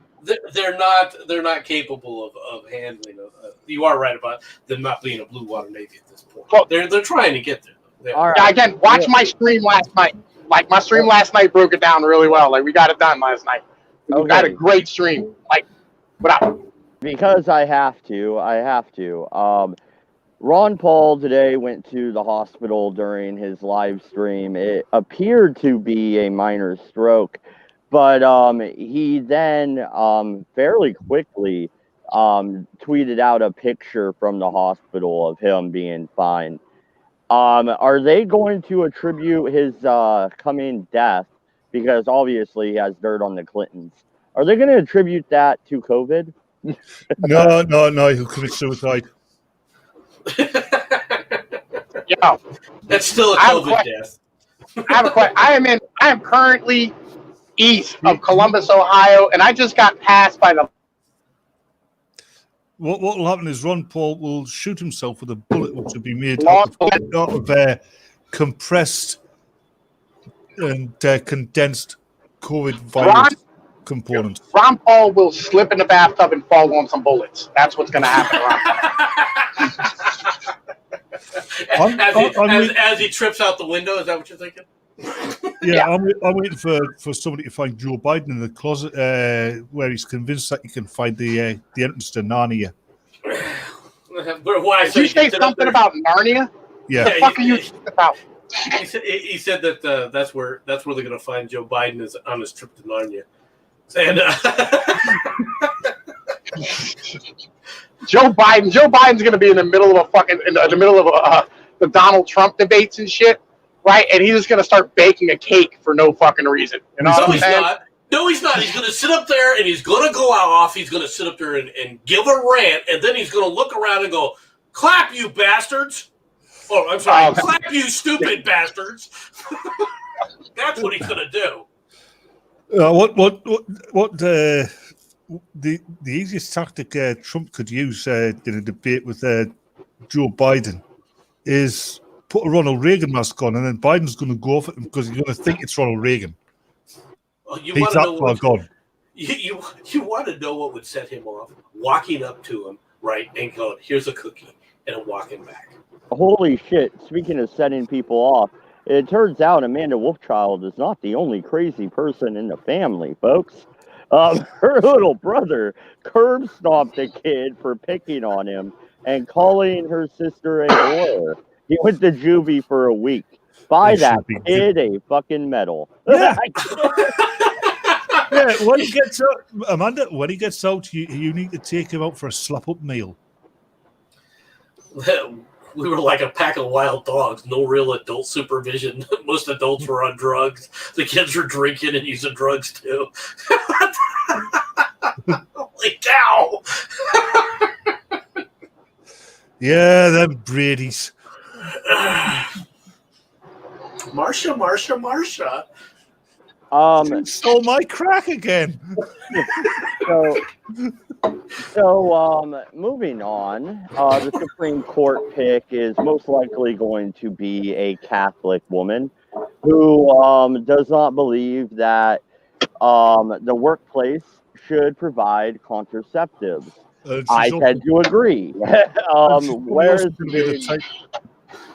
They're not capable of handling. You are right about them not being a blue water navy at this point. Well, they're trying to get there. All right. Yeah, again, watch my stream last night. Like my stream last night broke it down really well. Like we got it done last night. We got a great stream. Like, without. Because I have to. Ron Paul today went to the hospital during his live stream. It appeared to be a minor stroke, but he then fairly quickly tweeted out a picture from the hospital of him being fine. Are they going to attribute his coming death, because obviously he has dirt on the Clintons? Are they going to attribute that to COVID? No, he'll commit suicide. Yeah, that's still a COVID death. I have a question. I am currently east of Columbus, Ohio, and I just got passed by the. What will happen is Ron Paul will shoot himself with a bullet, which will be made out of compressed and condensed COVID virus components. Ron Paul will slip in the bathtub and fall on some bullets. That's what's going to happen. As he trips out the window, is that what you're thinking? Yeah. I'm waiting for somebody to find Joe Biden in the closet where he's convinced that he can find the entrance to Narnia. Did you say something about Narnia? Yeah. What the fuck are you about? He said that that's where they're going to find Joe Biden is on his trip to Narnia. And Joe Biden's going to be in the middle of the Donald Trump debates and shit, right? And he's just going to start baking a cake for no fucking reason. You know what I'm saying? No, he's not. He's going to sit up there and he's going to go off. He's going to sit up there and give a rant, and then he's going to look around and go, "Clap, you bastards!" Oh, I'm sorry, clap, you stupid bastards! That's what he's going to do. What the easiest tactic Trump could use in a debate with Joe Biden is put a Ronald Reagan mask on, and then Biden's going to go off it because he's going to think it's Ronald Reagan. Well, he's that far gone. You want to know what would set him off? Walking up to him, right, and going, "Here's a cookie," and I'm walking back. Holy shit! Speaking of setting people off. It turns out Amanda Wolfchild is not the only crazy person in the family, folks. Her little brother curb stomped a kid for picking on him and calling her sister a whore. He went to juvie for a week. Buy that kid a fucking medal. Yeah. Yeah, when he gets out, Amanda, when he gets out, you need to take him out for a slap-up meal. We were like a pack of wild dogs, no real adult supervision. Most adults were on drugs. The kids were drinking and using drugs too. Holy cow! Yeah, them Brady's. Marsha. She stole my crack again. So, moving on, the Supreme Court pick is most likely going to be a Catholic woman who does not believe that the workplace should provide contraceptives. I tend to agree.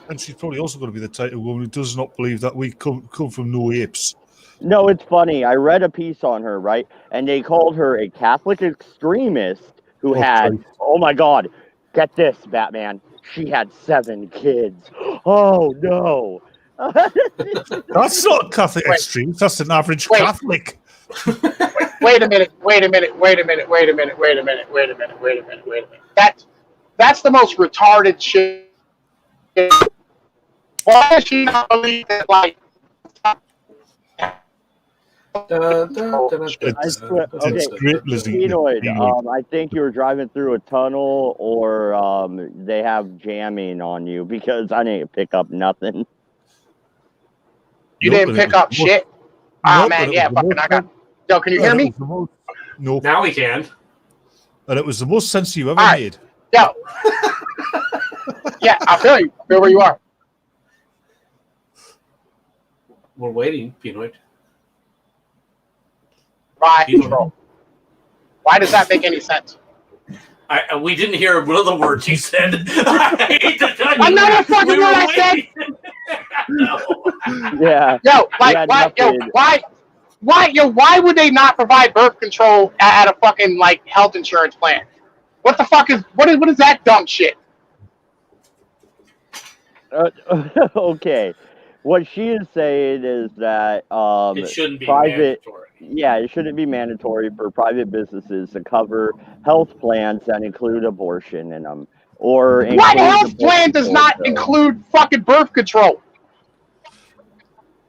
And she's probably also going to be the type of woman who does not believe that we come from no apes. No, it's funny. I read a piece on her, right? And they called her a Catholic extremist who had, oh my God, get this, Batman. She had 7 kids. Oh, no. That's not a Catholic extremist. That's an average Catholic. Wait a minute. That's the most retarded shit. Why does she not believe that, like, I think you were driving through a tunnel or they have jamming on you because I didn't pick up nothing. You didn't pick up shit? Oh, man, yeah, fucking I got... Yo, can you hear me? No. Now we can. And it was the most sense you ever made. Yo. Yeah, I feel you. I feel where you are. We're waiting, Pinoid. Right, control. Why does that make any sense? We didn't hear one of the words you said. I hate to tell you. Another fucking word I said. No. Yeah. Yo, like, why would they not provide birth control at a fucking like health insurance plan? What the fuck is what is that dumb shit? Okay. What she is saying is that it shouldn't be private. mandatory. Yeah, it shouldn't be mandatory for private businesses to cover health plans that include abortion in them. Or what health plan does not include fucking birth control?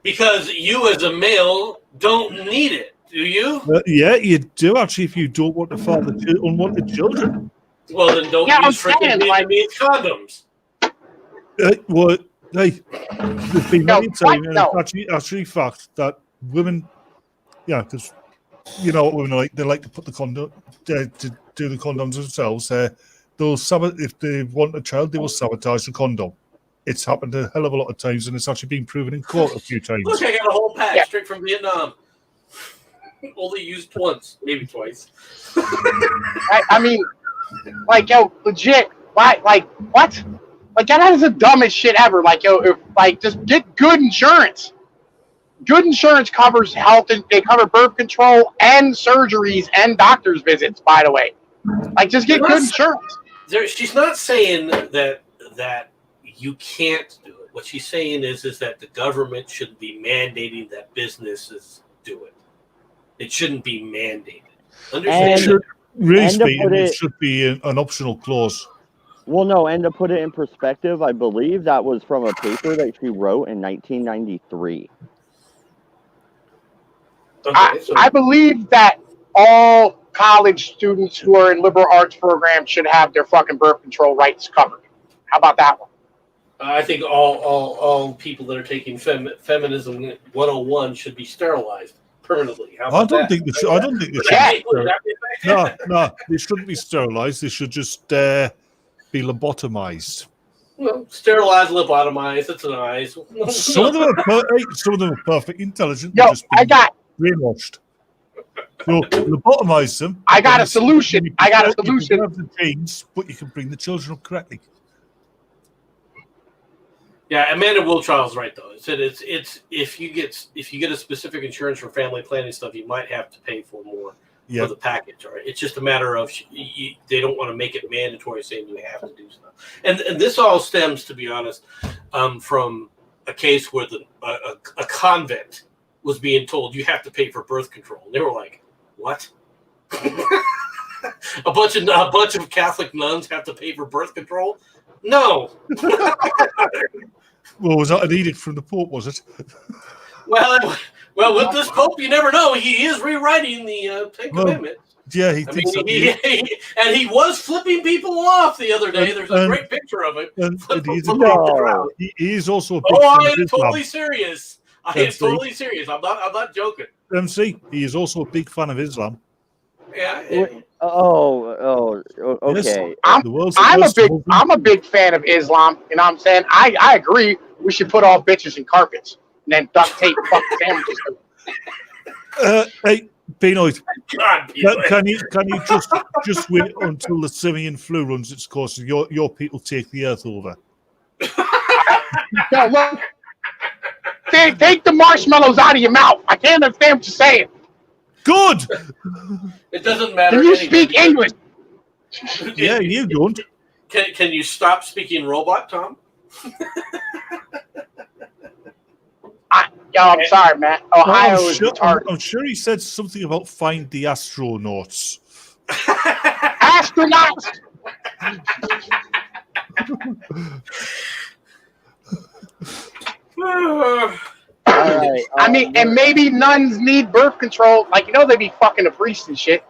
Because you as a male don't need it, do you? Yeah, you do actually if you don't want to father unwanted children. Well, then don't use freaking Vietnamese condoms. Well, there's been many times, and it's actually fact that women, because you know what women are like, they like to put the condom, to do the condoms themselves. If they want a child, they will sabotage the condom. It's happened a hell of a lot of times, and it's actually been proven in court a few times. Look, I got a whole pack straight from Vietnam. Only used once, maybe twice. I mean, like, yo, legit, why, like, what? Like, that is the dumbest shit ever. Like, yo, just get good insurance. Good insurance covers health, and they cover birth control and surgeries and doctor's visits, by the way. Like, just get good insurance. She's not saying that you can't do it. What she's saying is that the government shouldn't be mandating that businesses do it. It shouldn't be mandated. Understand? Really speaking, it should be an optional clause. Well, no, and to put it in perspective, I believe that was from a paper that she wrote in 1993. I believe that all college students who are in liberal arts programs should have their fucking birth control rights covered. How about that one? I think all people that are taking feminism 101 should be sterilized permanently. I don't think they should. No, they shouldn't be sterilized. They should just be lobotomized. Well, sterilized, lobotomized. That's nice. Some of them are perfect, intelligent. Yo, I got brainwashed. So lobotomize them. I got a solution. You can have the genes, but you can bring the children up correctly. Yeah, Amanda Wilchild's right though. It said it's if you get a specific insurance for family planning stuff, you might have to pay for more for the package. All right, it's just a matter of they don't want to make it mandatory, saying you have to do stuff. And this all stems, to be honest, from a case where a convent was being told you have to pay for birth control. And they were like, "What?" a bunch of Catholic nuns have to pay for birth control? No. Well, was that an edict from the Pope, was it? Well, with this Pope, you never know. He is rewriting the Ten Commandments. Yeah, he was flipping people off the other day. There's a great picture of him. He is also a big I am totally serious. I am totally serious. I'm not joking. MC, he is also a big fan of Islam. Yeah. Okay. I'm a big fan of Islam. You know what I'm saying? I agree. We should put all bitches in carpets and then duct tape fucking sandwiches. Hey, Pinoid, can you just wait until the simian flu runs its course and your people take the earth over? No, look. Take the marshmallows out of your mouth. I can't understand what you're saying. Good. It doesn't matter. Can you speak English? Yeah, you don't. Can you stop speaking robot, Tom? I'm sorry, man. Ohio is retarded. I'm sure he said something about find the astronauts. Astronauts. I mean, and maybe nuns need birth control. Like, you know, they be fucking a priest and shit.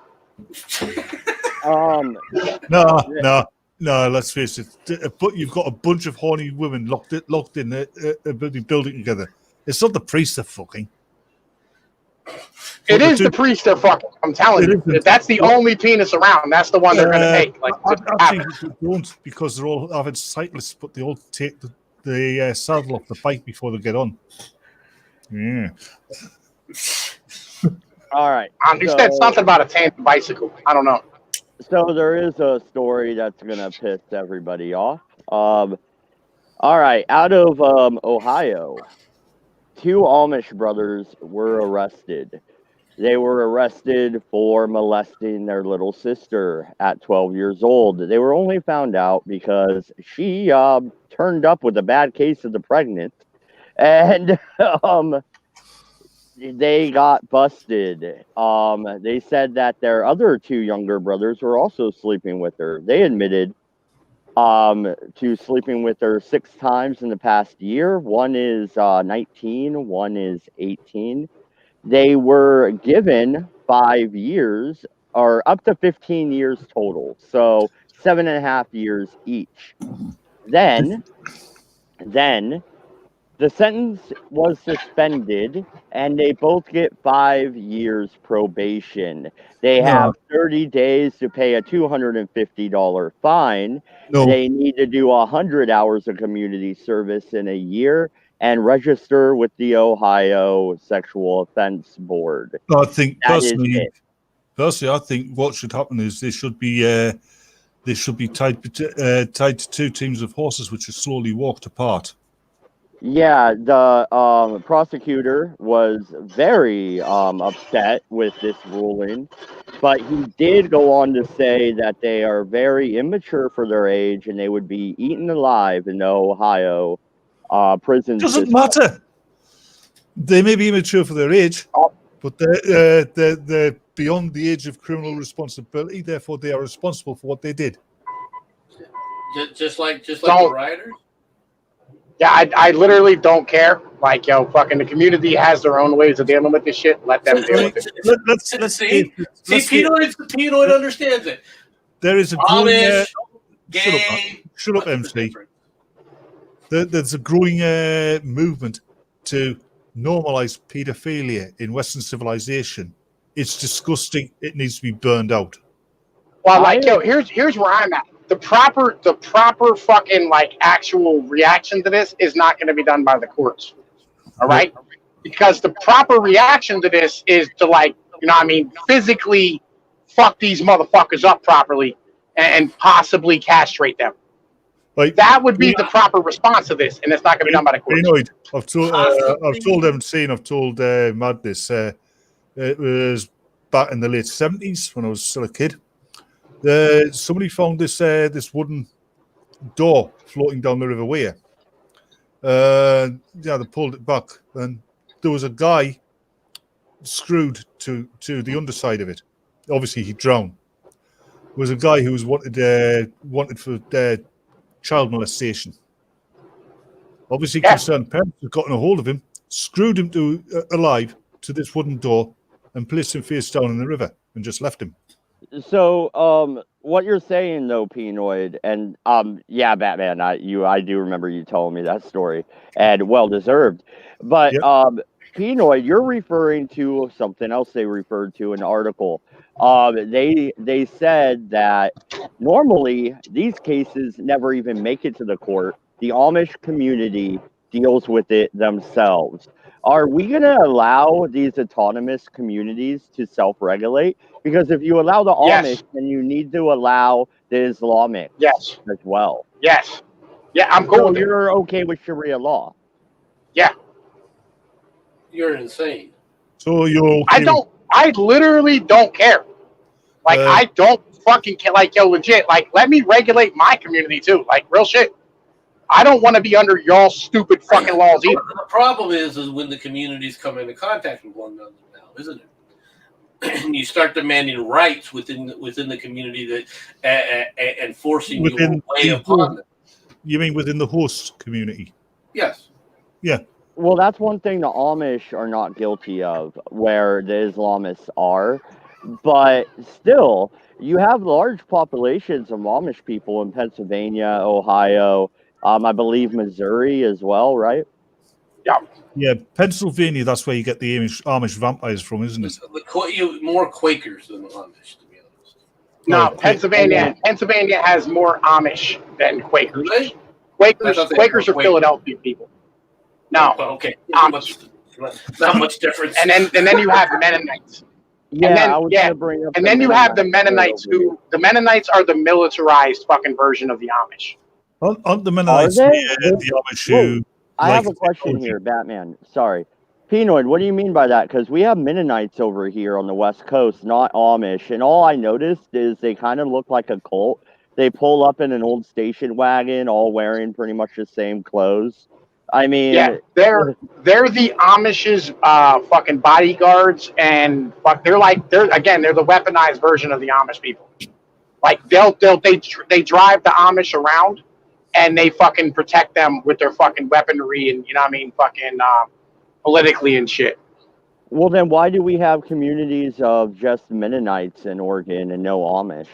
No. Let's face it. But you've got a bunch of horny women locked in a building together. It's not the priest they're fucking. It is the priest they're fucking. I'm telling you. If that's the only penis around, that's the one they're going to take. Like, I think they don't, because they're all avid cyclists, but they all take the saddle off the bike before they get on. Yeah. All right. You said something about a tandem bicycle. I don't know. So there is a story that's going to piss everybody off. All right. Out of Ohio, 2 Amish brothers were arrested. They were arrested for molesting their little sister at 12 years old. They were only found out because she turned up with a bad case of the pregnant, and they got busted. They said that their other 2 younger brothers were also sleeping with her. They admitted to sleeping with her 6 times in the past year. One is 19, one is 18. They were given 5 years or up to 15 years total. So 7.5 years each. Then the sentence was suspended and they both get 5 years probation. They have 30 days to pay a $250 fine. No. They need to do 100 hours of community service in a year and register with the Ohio Sexual Offense Board. I think Personally, I think what should happen is they should be tied to 2 teams of horses which are slowly walked apart. Yeah, the prosecutor was very upset with this ruling, but he did go on to say that they are very immature for their age and they would be eaten alive in the Ohio prison Doesn't system. matter. They may be immature for their age, but they're beyond the age of criminal responsibility. Therefore, they are responsible for what they did. Just like the rioters. Yeah, I literally don't care. Like, fucking the community has their own ways of dealing with this shit. Let them deal with it. Let's see, Penoid understands it. There is a growing shut up, MC. There's a growing movement to normalize pedophilia in Western civilization. It's disgusting. It needs to be burned out. Well, here's where I'm at. The proper fucking actual reaction to this is not going to be done by the courts. All right? Because the proper reaction to this is to physically fuck these motherfuckers up properly and possibly castrate them. That would be the proper response to this, and it's not going to be done by the courts. I've told MC and I've told Mad this. It was back in the late 70s when I was still a kid. Somebody found this wooden door floating down the River Wear. They pulled it back, and there was a guy screwed to the underside of it. Obviously, he drowned. There was a guy who was wanted for child molestation. Obviously, concerned parents had gotten a hold of him, screwed him alive to this wooden door, and placed him face down in the river, and just left him. So, what you're saying though, Penoid, and yeah, Batman, I do remember you telling me that story, and well deserved. But Penoid, you're referring to something else they referred to in the article. They said that normally these cases never even make it to the court. The Amish community deals with it themselves. Are we going to allow these autonomous communities to self-regulate? Because if you allow the Amish, then you need to allow the Islamic as well. Yes. Yeah, I'm cool with it. You're okay with Sharia law? Yeah. You're insane. So you're okay I literally don't care. I don't fucking care. Legit. Let me regulate my community too. Real shit. I don't want to be under y'all stupid fucking laws either. The problem is when the communities come into contact with one another now, isn't it? And you start demanding rights within the community that and forcing your way upon them. You mean within the host community? Yes. Yeah. Well, that's one thing the Amish are not guilty of, where the Islamists are. But still, you have large populations of Amish people in Pennsylvania, Ohio, I believe Missouri as well, right? Yeah. Yeah, Pennsylvania, that's where you get the Amish vampires from, isn't it? More Quakers than the Amish, to be honest. No, Oh, Pennsylvania has more Amish than Quakers. Really? Quakers are Philadelphia people. No. Oh, okay. Amish. Not much difference. And then you have Mennonites. Yeah, I was gonna bring up. And then you have the Mennonites, who the Mennonites are the militarized fucking version of the Amish. Aren't the Mennonites the Amish who? I have a question here, Batman. Sorry. Penoid, what do you mean by that? Because we have Mennonites over here on the West Coast, not Amish. And all I noticed is they kind of look like a cult. They pull up in an old station wagon, all wearing pretty much the same clothes. I mean... Yeah, they're the Amish's fucking bodyguards, and they're the weaponized version of the Amish people. Like, they drive the Amish around, and they fucking protect them with their fucking weaponry and, you know what I mean, fucking politically and shit. Well, then why do we have communities of just Mennonites in Oregon and no Amish?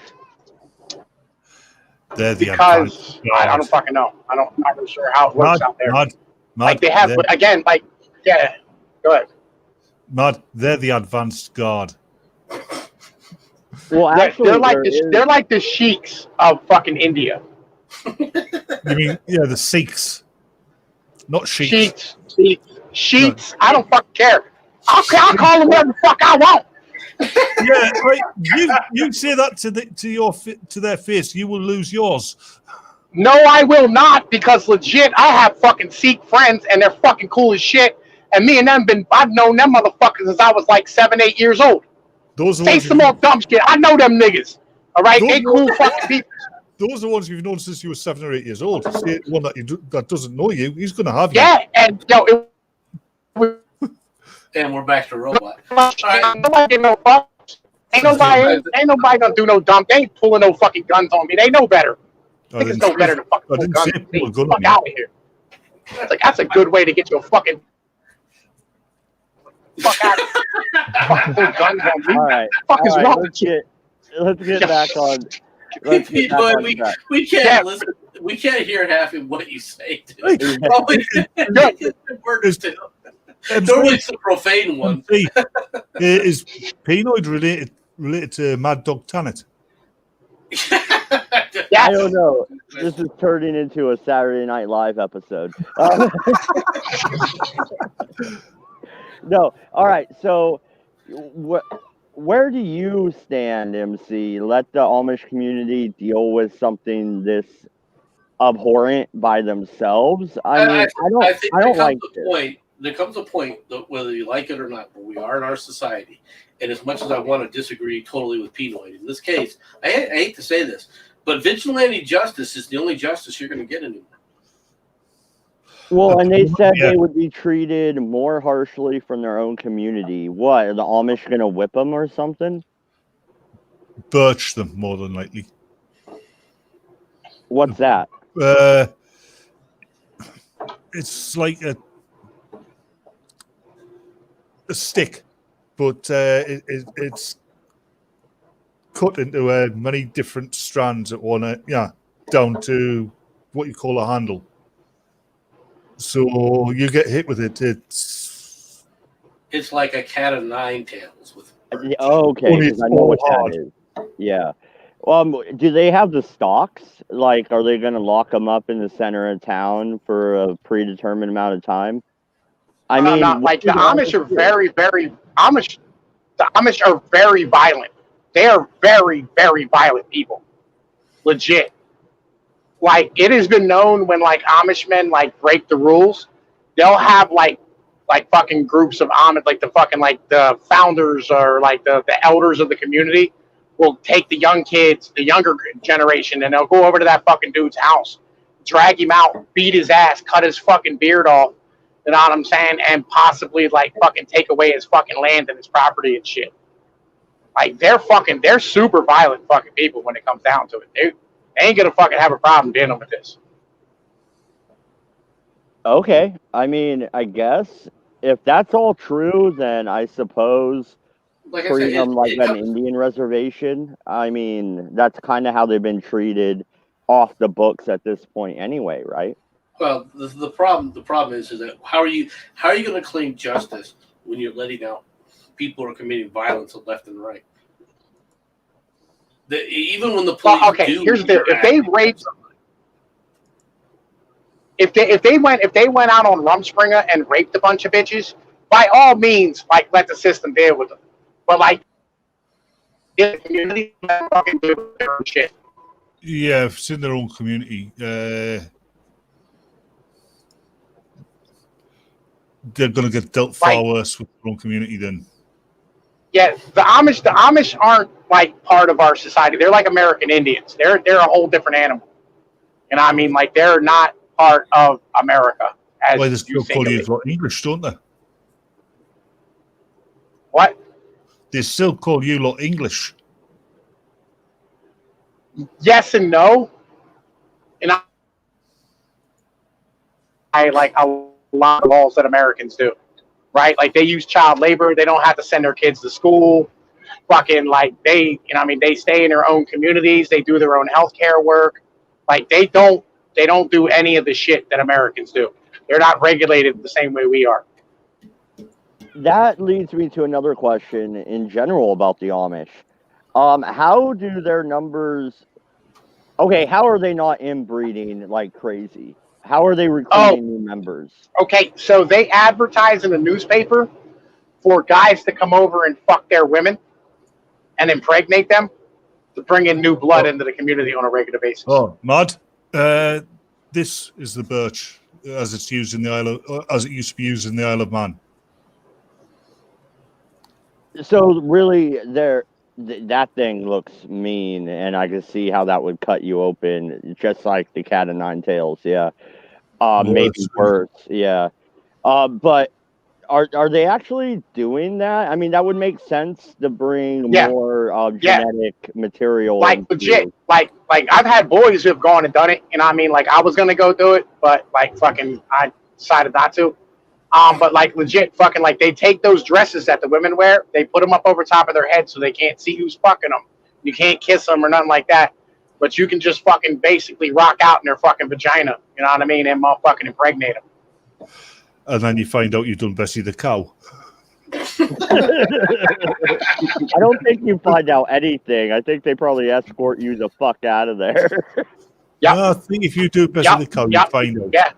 Because I don't fucking know. I'm not really sure how it works out there. Like they have, again, like, yeah, go ahead. They're the advanced guard. Well, actually, they're like the sheiks of fucking India. You mean, yeah, the Sikhs, not sheiks. Sheiks. I don't fucking care. I'll call them whatever the fuck I want. Yeah, right. You say that to their face, you will lose yours. No, I will not, because legit, I have fucking Sikh friends, and they're fucking cool as shit. And me and them I've known them motherfuckers since I was like 7, 8 years old. Say some more dumb shit. I know them niggas. All right, they cool fucking people. Those are the ones you've known since you were 7 or 8 years old. See, the one that doesn't know you, he's going to have you. Yeah, and and we're back to robot. Nobody no fucks. Ain't nobody gonna do no dumb. They ain't pulling no fucking guns on me. They know better. Niggas know better than fucking pull guns. Fuck out of here. That's a good way to get you a fucking fuck out. Fucking pull guns on me. All right. Fuck is wrong with you? Let's get back on. We can't listen. We can't hear half of what you say. Normally it's the profane one. Is Penoid related to Mad Dog Tannet? I don't know. This is turning into a Saturday Night Live episode. No. All right. So, where do you stand, MC? Let the Amish community deal with something this abhorrent by themselves? I don't like this. There comes a point that whether you like it or not, but we are in our society. And as much as I want to disagree totally with Penoid, in this case, I hate to say this, but vigilante justice is the only justice you're going to get anymore. Well, and they said they would be treated more harshly from their own community. What, are the Amish going to whip them or something? Birch them, more than likely. What's that? It's like a stick, but it's cut into many different strands at one, down to what you call a handle. So you get hit with it. It's like a cat of nine tails. Okay, I know what that is. Yeah. Do they have the stocks? Like, are they going to lock them up in the center of town for a predetermined amount of time? I mean, like the Amish are very, very The Amish are very violent. They are very, very violent people. Legit. Like, it has been known when, like, Amish men, like, break the rules, they'll have, like fucking groups of Amish, like, the fucking, like, the founders or, like, the elders of the community will take the young kids, the younger generation, and they'll go over to that fucking dude's house, drag him out, beat his ass, cut his fucking beard off, you know what I'm saying, and possibly, like, fucking take away his fucking land and his property and shit. Like, they're super violent fucking people when it comes down to it. They ain't gonna fucking have a problem dealing with this. Okay. I mean, I guess if that's all true, then I suppose treating them like an Indian reservation. I mean, that's kind of how they've been treated off the books at this point anyway, right? Well, the problem is that how are you going to claim justice when you're letting out people who are committing violence left and right? Even when the police here's the deal. If they raped, if they went out on Rumspringa and raped a bunch of bitches, by all means, like, let the system deal with them. But like, the community fucking do their own shit. Yeah, if it's in their own community, they're going to get dealt far worse with their own community then. Yeah, the Amish aren't like part of our society. They're like American Indians. They're a whole different animal. And I mean, like, they're not part of America. As Why, they still call you English, don't they? What? They still call you lot English. Yes and no. And I like a lot of laws that Americans do. Right? Like, they use child labor. They don't have to send their kids to school. Fucking, like, they stay in their own communities. They do their own healthcare work. Like, they don't do any of the shit that Americans do. They're not regulated the same way we are. That leads me to another question in general about the Amish. How do their numbers... Okay, how are they not inbreeding like crazy? How are they recruiting new members? Okay, so they advertise in the newspaper for guys to come over and fuck their women and impregnate them to bring in new blood into the community on a regular basis. Oh, Mud, this is the birch as it's used in as it used to be used in the Isle of Man. So really, that thing looks mean, and I can see how that would cut you open, just like the cat of nine tails. Yeah, maybe worse. Yeah, but are they actually doing that? I mean, that would make sense to bring more genetic material. Like, legit. Like I've had boys who have gone and done it, and I mean, like, I was gonna go do it, but like, fucking, I decided not to. But like, legit, fucking, like, they take those dresses that the women wear, they put them up over top of their head so they can't see who's fucking them. You can't kiss them or nothing like that, but you can just fucking basically rock out in their fucking vagina, you know what I mean, and motherfucking impregnate them. And then you find out you've done Bessie the cow. I don't think you find out anything. I think they probably escort you the fuck out of there. Yeah, I think if you do Bessie the cow, you find out. Yeah.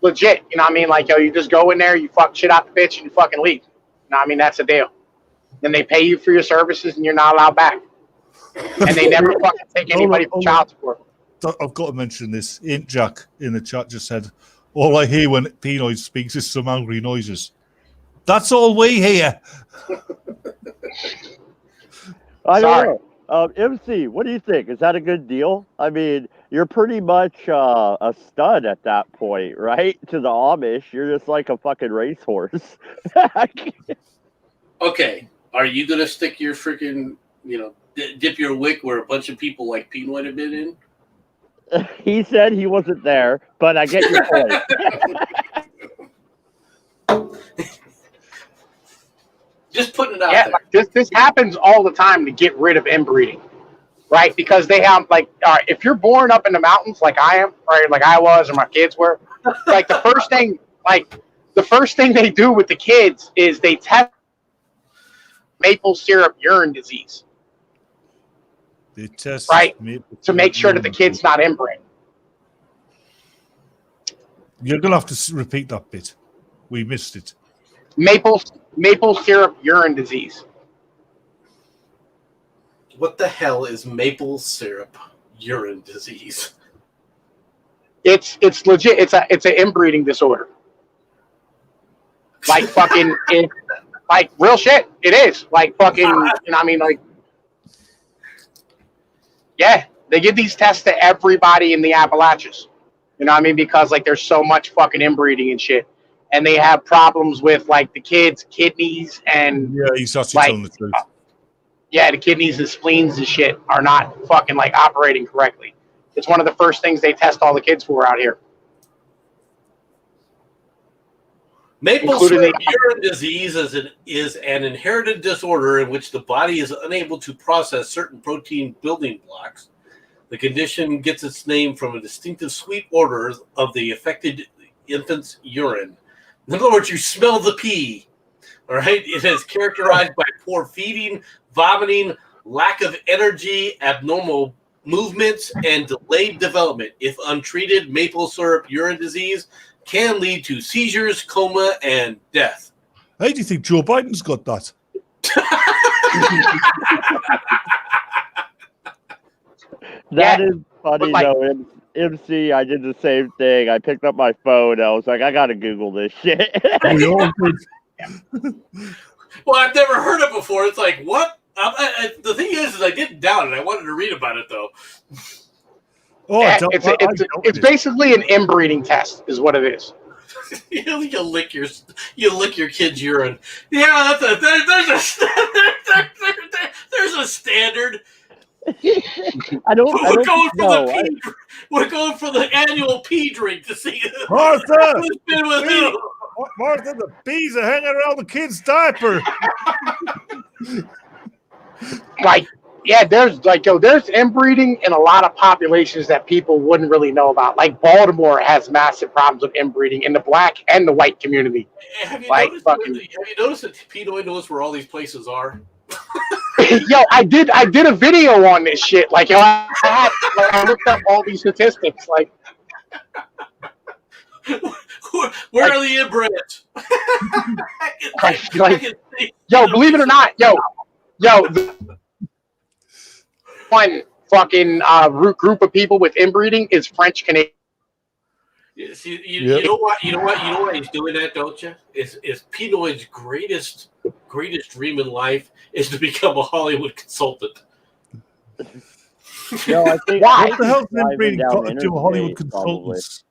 Legit, you know what I mean? Like, yo, you just go in there, you fuck shit out the bitch, and you fucking leave. You know what I mean? That's the deal. Then they pay you for your services, and you're not allowed back. And they never fucking take anybody for child support. I've got to mention this. Ain't Jack in the chat just said, all I hear when Pinoy speaks is some angry noises. That's all we hear. I don't know. MC, what do you think? Is that a good deal? I mean, you're pretty much a stud at that point, right? To the Amish, you're just like a fucking racehorse. Okay, are you gonna stick your freaking, dip your wick where a bunch of people like Pinoy have been in? He said he wasn't there, but I get your point. Just putting it out there. Like, this happens all the time to get rid of inbreeding, right? Because they have, like, if you're born up in the mountains like I am, right, like I was or my kids were, like, the first thing they do with the kids is they test maple syrup urine disease. They test to make sure that the kid's not inbred. You're gonna have to repeat that bit. We missed it. Maple syrup urine disease. What the hell is maple syrup urine disease? It's legit. It's an inbreeding disorder. Like, fucking, like, real shit. It is. Like, fucking, you know what I mean? Like, yeah, they give these tests to everybody in the Appalachians. You know what I mean? Because, like, there's so much fucking inbreeding and shit. And they have problems with, like, the kids' kidneys and... Yeah, he's actually telling the truth. Yeah, the kidneys and spleens and shit are not fucking, like, operating correctly. It's one of the first things they test all the kids for out here. Maple syrup urine disease is an inherited disorder in which the body is unable to process certain protein building blocks The condition gets its name from a distinctive sweet odor of the affected infant's urine. In other words, you smell the pee. All right? It is characterized by poor feeding, vomiting, lack of energy, abnormal movements, and delayed development. If untreated, maple syrup urine disease can lead to seizures, coma, and death. How do you think Joe Biden's got that? That is funny, though. MC, I did the same thing. I picked up my phone. I was like, I got to Google this shit. We all did. Well, I've never heard it before. It's like, what? The thing is I didn't doubt it. I wanted to read about it, though. Oh, yeah, it's basically an inbreeding test, is what it is. you lick your kid's urine. Yeah, there's a standard. We're going for the annual pee drink to see Martha. who's been with who. Martha, the bees are hanging around the kid's diaper. There's inbreeding in a lot of populations that people wouldn't really know about. Like Baltimore has massive problems with inbreeding in the black and the white community. Have you noticed that Pinoy knows where all these places are? Yo, I did a video on this shit. I looked up all these statistics. Where are the inbreds? Yo, believe it or not, one fucking group of people with inbreeding is French Canadian. You know why he's doing that, don't you? Is Pinoy's greatest dream in life is to become a Hollywood consultant. I think why? What the hell is inbreeding to Hollywood consultants?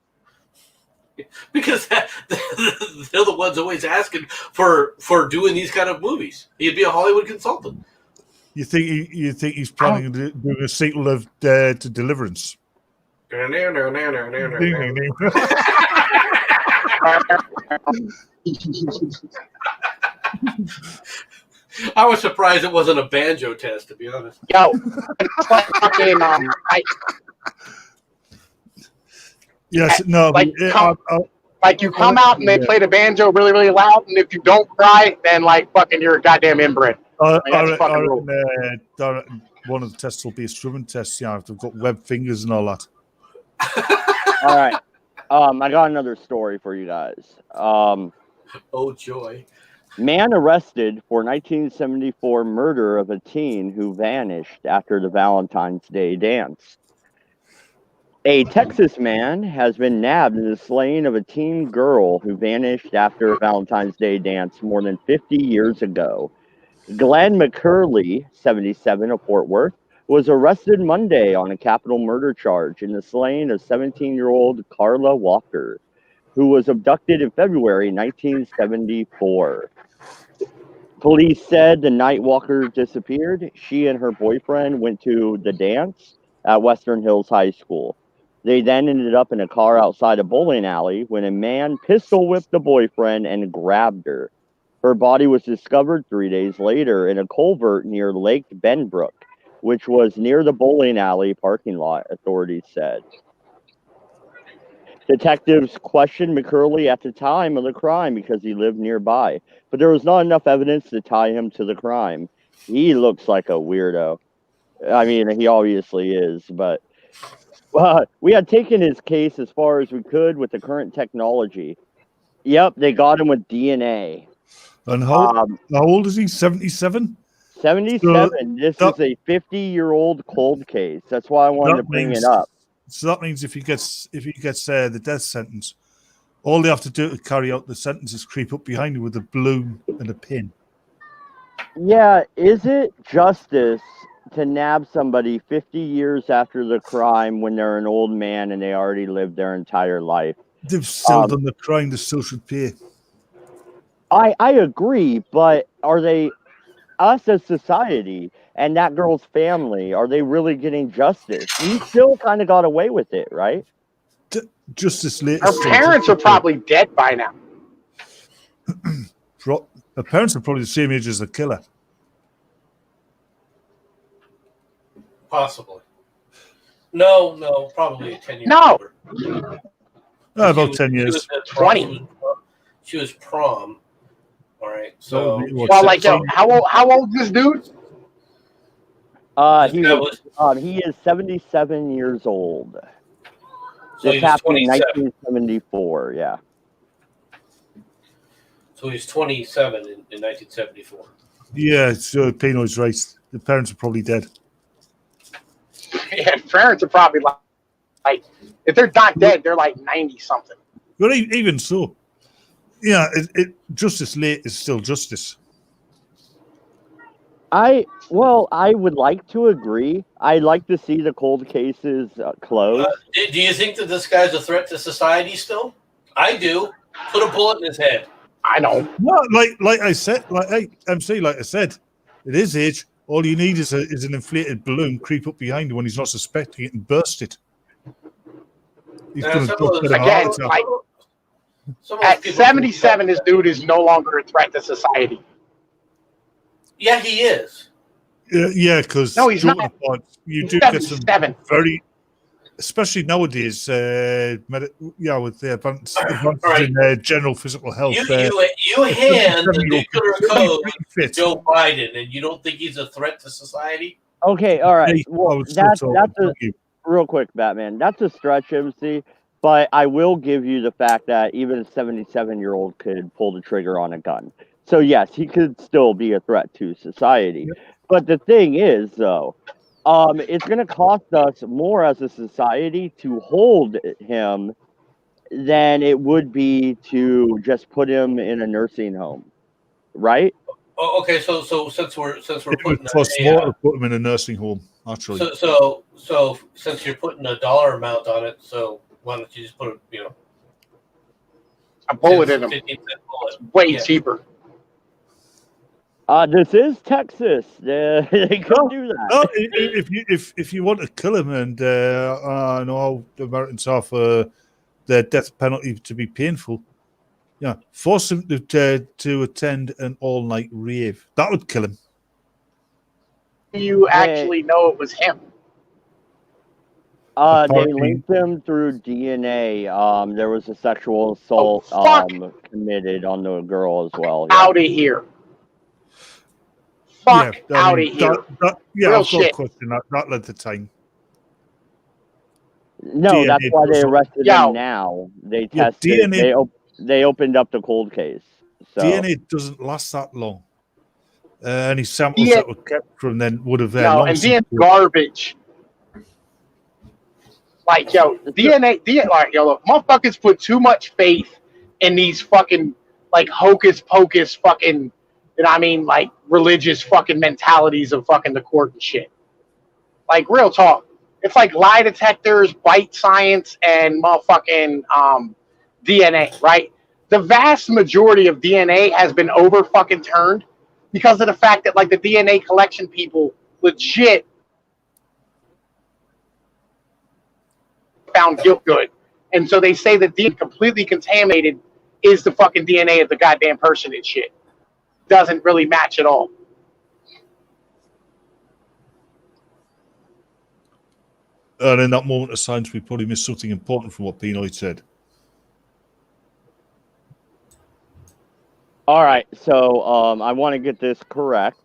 Because they're the ones always asking for doing these kind of movies. He'd be a Hollywood consultant. You think he's planning to do a sequel of to Deliverance? I was surprised it wasn't a banjo test, to be honest. Yo, yes, no. You come out and they play the banjo really, really loud, and if you don't cry, then you're a goddamn inbred. One of the tests will be a strumming test. They've got web fingers and all that. All right. I got another story for you guys. Oh, joy. Man arrested for 1974 murder of a teen who vanished after the Valentine's Day dance. A Texas man has been nabbed in the slaying of a teen girl who vanished after a Valentine's Day dance more than 50 years ago. Glenn McCurley, 77, of Fort Worth, was arrested Monday on a capital murder charge in the slaying of 17-year-old Carla Walker, who was abducted in February 1974. Police said the night Walker disappeared, she and her boyfriend went to the dance at Western Hills High School. They then ended up in a car outside a bowling alley when a man pistol whipped the boyfriend and grabbed her. Her body was discovered 3 days later in a culvert near Lake Benbrook, which was near the bowling alley parking lot, authorities said. Detectives questioned McCurley at the time of the crime because he lived nearby, but there was not enough evidence to tie him to the crime. He looks like a weirdo. I mean, he obviously is, but we had taken his case as far as we could with the current technology. Yep, they got him with DNA. And how old is he? 77? 77. This is a 50-year-old cold case. That's why I wanted to bring it up. So that means if he gets the death sentence, all they have to do to carry out the sentence is creep up behind you with a balloon and a pin. Yeah, is it justice to nab somebody 50 years after the crime when they're an old man and they already lived their entire life? They've still done the crime, the social pay. I agree, but are they, us as society and that girl's family, are they really getting justice? He still kind of got away with it, right? Justice later. Her parents are probably dead by now. Her parents are probably the same age as the killer. Possibly. No, probably 10 years No. older. About 10 years. 20. She was prom. All right. That would So be, what, Well, like, yo, 16? how old is this dude? He is 77 years old. So This he was happened in 27. 1974. Yeah. So he was 27 in 1974. Yeah, so Pino's right. The parents are probably dead. Yeah, parents are probably like, if they're not dead, they're like 90 something. But even so, yeah, justice late is still justice. I would like to agree. I'd like to see the cold cases closed. Do you think that this guy's a threat to society still? I do. Put a bullet in his head. I know. No, like I said, like I said, it is age. All you need is an inflated balloon creep up behind you when he's not suspecting it and burst it. He's going to again, like, at 77, this dude is no longer a threat to society. Yeah, he is. Yeah, because no, he's not. You do get some very, especially nowadays. With the advances in general physical health. You hand the nuclear code to Joe Biden, and you don't think he's a threat to society? Okay, all right. Well, that's real quick, Batman. That's a stretch, MC. But I will give you the fact that even a 77-year-old could pull the trigger on a gun. So yes, he could still be a threat to society. Yep. But the thing is, though, it's going to cost us more as a society to hold him than it would be to just put him in a nursing home, right? Oh, okay. So since we're putting more to put him in a nursing home, actually. So since you're putting a dollar amount on it, so why don't you just put a bullet in him? It's way cheaper. This is Texas. They could do that. No, if you want to kill him, and I know the Americans offer the death penalty to be painful, yeah, force him to attend an all-night rave. That would kill him. You actually know it was him. They linked him through DNA. There was a sexual assault committed on the girl as well. Yeah. Out of here. Fuck out of here. Real shit. Question that led to time. No, DNA that's why they arrested him now. They tested. DNA, they opened up the cold case. So. DNA doesn't last that long. Any samples that were kept from then would have. No, and DNA garbage. Like, yo, DNA, like, yo, look, motherfuckers put too much faith in these fucking, like, hocus pocus fucking, you know what I mean, like, religious fucking mentalities of fucking the court and shit. Like, real talk. It's like lie detectors, bite science, and motherfucking DNA, right? The vast majority of DNA has been over fucking turned because of the fact that, like, the DNA collection people legit found guilt good. And so they say that DNA completely contaminated is the fucking DNA of the goddamn person and shit. Doesn't really match at all. And in that moment of silence, we probably missed something important from what Pinoy said. All right, so I want to get this correct.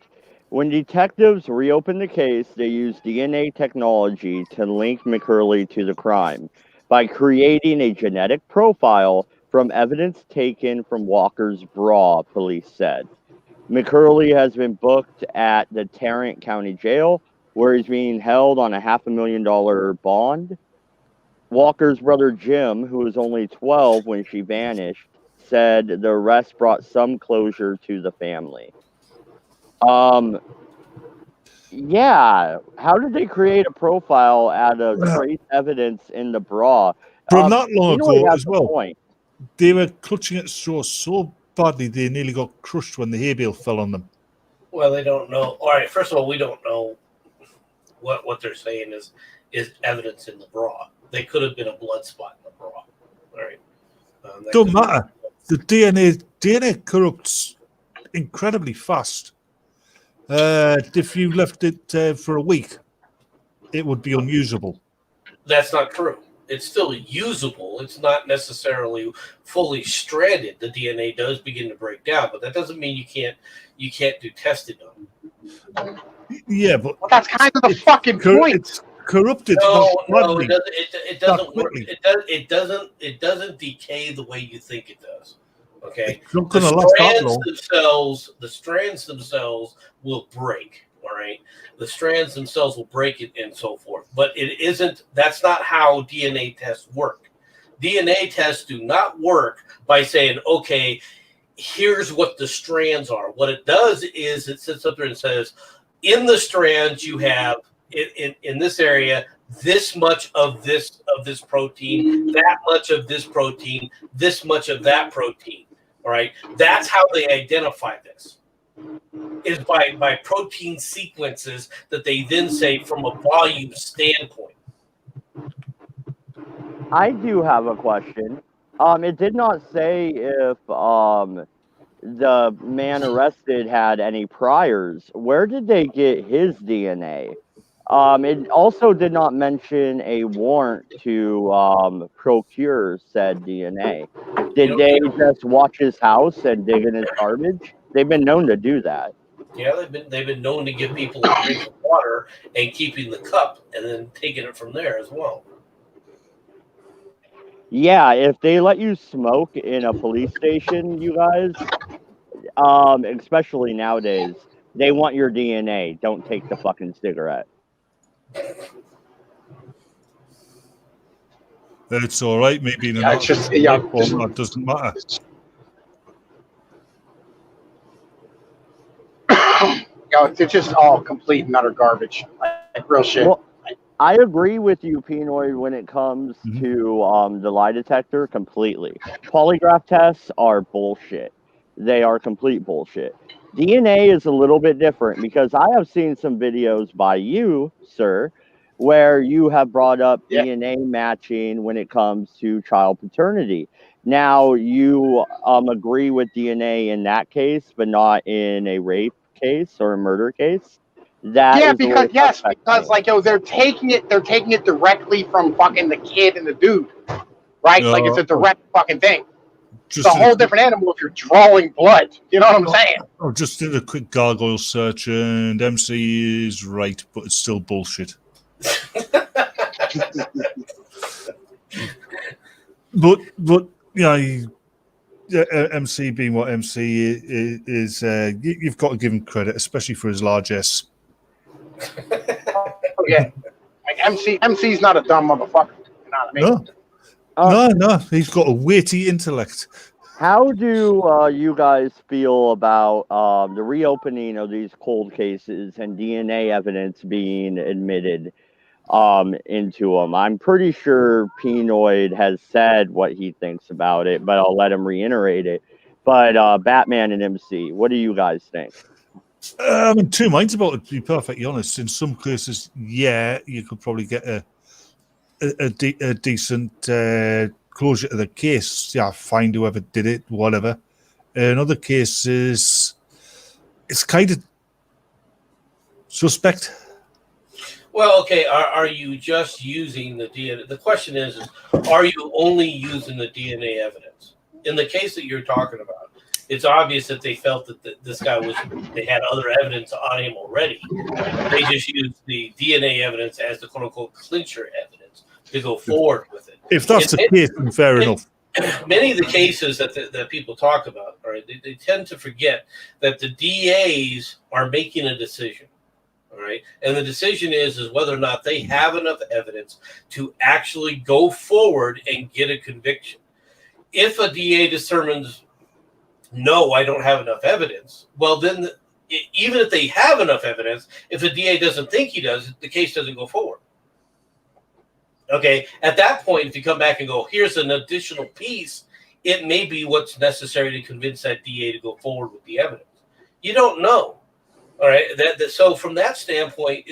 When detectives reopened the case, they used DNA technology to link McCurley to the crime by creating a genetic profile from evidence taken from Walker's bra, police said. McCurley has been booked at the Tarrant County Jail, where he's being held on a $500,000 bond. Walker's brother Jim, who was only 12 when she vanished, said the arrest brought some closure to the family. Yeah. How did they create a profile out of trace evidence in the bra? From not long ago as well. Point. They were clutching at straws so badly they nearly got crushed when the hay bale fell on them. Well, they don't know. All right, first of all, we don't know what they're saying is evidence in the bra. They could have been a blood spot in the bra. All right. Don't matter. The DNA corrupts incredibly fast. If you left it for a week, it would be unusable. That's not true. It's still usable. It's not necessarily fully stranded. The DNA does begin to break down, but that doesn't mean you can't do testing on it. Yeah, but Well, that's kind of the fucking point. It's corrupted. No, badly. it doesn't. It doesn't work. It doesn't decay the way you think it does. Okay, the strands themselves will break. All right, the strands themselves will break it and so forth. But it isn't. That's not how DNA tests work. DNA tests do not work by saying, okay, here's what the strands are. What it does is it sits up there and says, in the strands you have in this area this much of this protein, that much of this protein, this much of that protein. All right, that's how they identify this. Is by protein sequences that they then say from a volume standpoint. I do have a question. It did not say if the man arrested had any priors. Where did they get his DNA? It also did not mention a warrant to procure said DNA. Did they just watch his house and dig in his garbage? They've been known to do that. Yeah, they've been known to give people a drink of water and keeping the cup and then taking it from there as well. Yeah, if they let you smoke in a police station, you guys, especially nowadays, they want your DNA. Don't take the fucking cigarette. It's all right. Maybe in It doesn't matter. It's just all complete and utter garbage. Like real shit. Well, I agree with you, Pinoy, when it comes to the lie detector completely. Polygraph tests are bullshit. They are complete bullshit. DNA is a little bit different because I have seen some videos by you, sir, where you have brought up DNA matching when it comes to child paternity. Now, you agree with DNA in that case, but not in a rape case or a murder case? Because like they're taking it directly from fucking the kid and the dude, right? Like it's a direct fucking thing. It's a whole different animal if you're drawing blood. You know what I'm saying? I just did a quick gargoyle search and MC is right, but it's still bullshit. but MC being what MC is, you've got to give him credit, especially for his largesse. Oh, yeah, like MC's not a dumb motherfucker. You know what I mean? No, he's got a witty intellect. How do you guys feel about the reopening of these cold cases and DNA evidence being admitted into them? I'm pretty sure Pinoid has said what he thinks about it, but I'll let him reiterate it. But Batman and MC, what do you guys think? I'm in two minds about it, to be perfectly honest. In some cases, yeah, you could probably get a decent closure to the case. Yeah, find whoever did it, whatever. In other cases, it's kind of suspect. Well, okay, are you just using the DNA? The question is are you only using the DNA evidence? In the case that you're talking about, it's obvious that they felt that this guy they had other evidence on him already. They just used the DNA evidence as the quote-unquote clincher evidence to go forward with it. If that's the case, then fair enough. Many of the cases that people talk about, all right, they tend to forget that the DAs are making a decision. All right. And the decision is whether or not they have enough evidence to actually go forward and get a conviction. If a DA determines, no, I don't have enough evidence, well, then even if they have enough evidence, if the DA doesn't think he does, the case doesn't go forward. Okay. At that point, if you come back and go, here's an additional piece, it may be what's necessary to convince that DA to go forward with the evidence. You don't know. All right. So from that standpoint,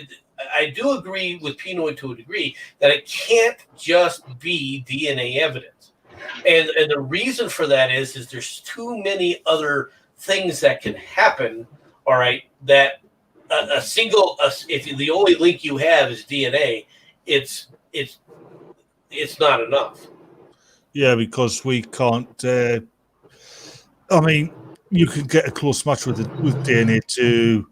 I do agree with Pinoy to a degree that it can't just be DNA evidence. And the reason for that is there's too many other things that can happen. All right. That if the only link you have is DNA, it's it's not enough. Yeah, because we can't. I mean, you could get a close match with DNA to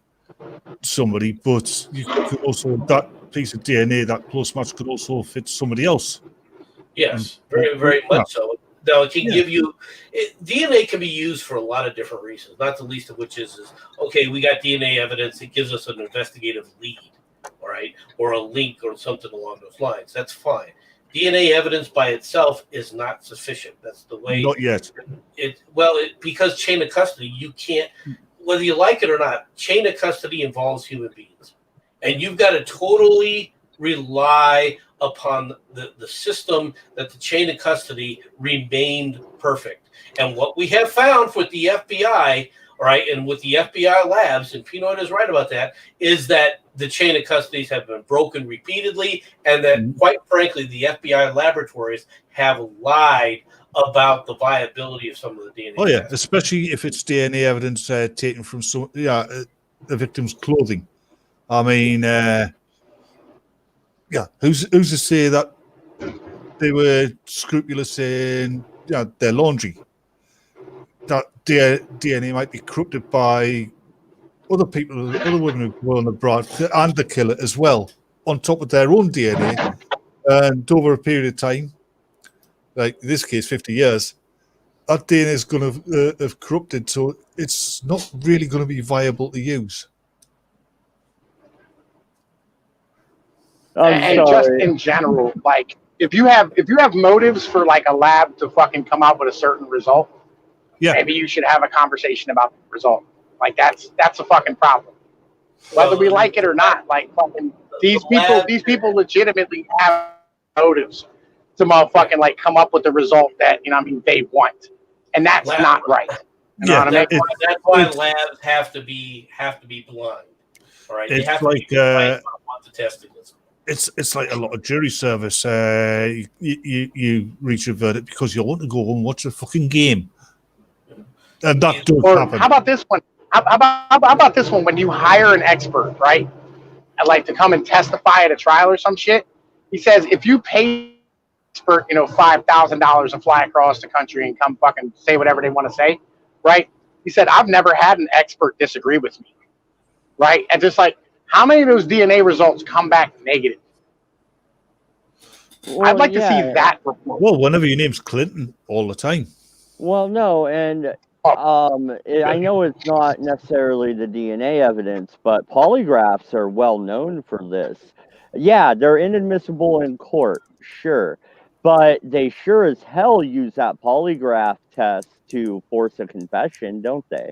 somebody, but you could also that piece of DNA, that close match, could also fit somebody else. Yes, very, very much so. Now, it can give you DNA can be used for a lot of different reasons, not the least of which is okay, we got DNA evidence. It gives us an investigative lead, all right, or a link or something along those lines. That's fine. DNA evidence by itself is not sufficient. That's the way. Not yet. Because chain of custody, you can't, whether you like it or not, chain of custody involves human beings, and you've got to totally rely upon the system that the chain of custody remained perfect. And what we have found with the FBI, all right, and with the FBI labs, and Pinoy is right about that, is that the chain of custodies have been broken repeatedly, and that, quite frankly, the FBI laboratories have lied about the viability of some of the DNA. Oh yeah, especially if it's DNA evidence taken from the victim's clothing. I mean, who's to say that they were scrupulous in their laundry? That their DNA might be corrupted by other people, other women who were on the broad, and the killer as well, on top of their own DNA. And over a period of time, like in this case, 50 years, that DNA is going to have corrupted, so it's not really going to be viable to use. And just in general, like if you have motives for like a lab to fucking come out with a certain result, maybe you should have a conversation about the result. Like that's a fucking problem. Whether we like it or not, like fucking these people legitimately have motives to motherfucking like come up with the result that they want, and that's not right. You know what I mean? That's why labs have to be blind. All right, it's they have like to be blind about the testing. It's like a lot of jury service. You reach a verdict because you want to go and watch a fucking game, and that does happen. How about this one? How about this one? When you hire an expert, right, and like to come and testify at a trial or some shit, he says if you pay an expert, $5,000 to fly across the country and come fucking say whatever they want to say, right? He said I've never had an expert disagree with me, right? And just like, how many of those DNA results come back negative? Well, I'd like to see that report. Well, whenever your name's Clinton, all the time. Well, no, and I know it's not necessarily the DNA evidence, but polygraphs are well known for this. Yeah, they're inadmissible in court, sure, but they sure as hell use that polygraph test to force a confession, don't they?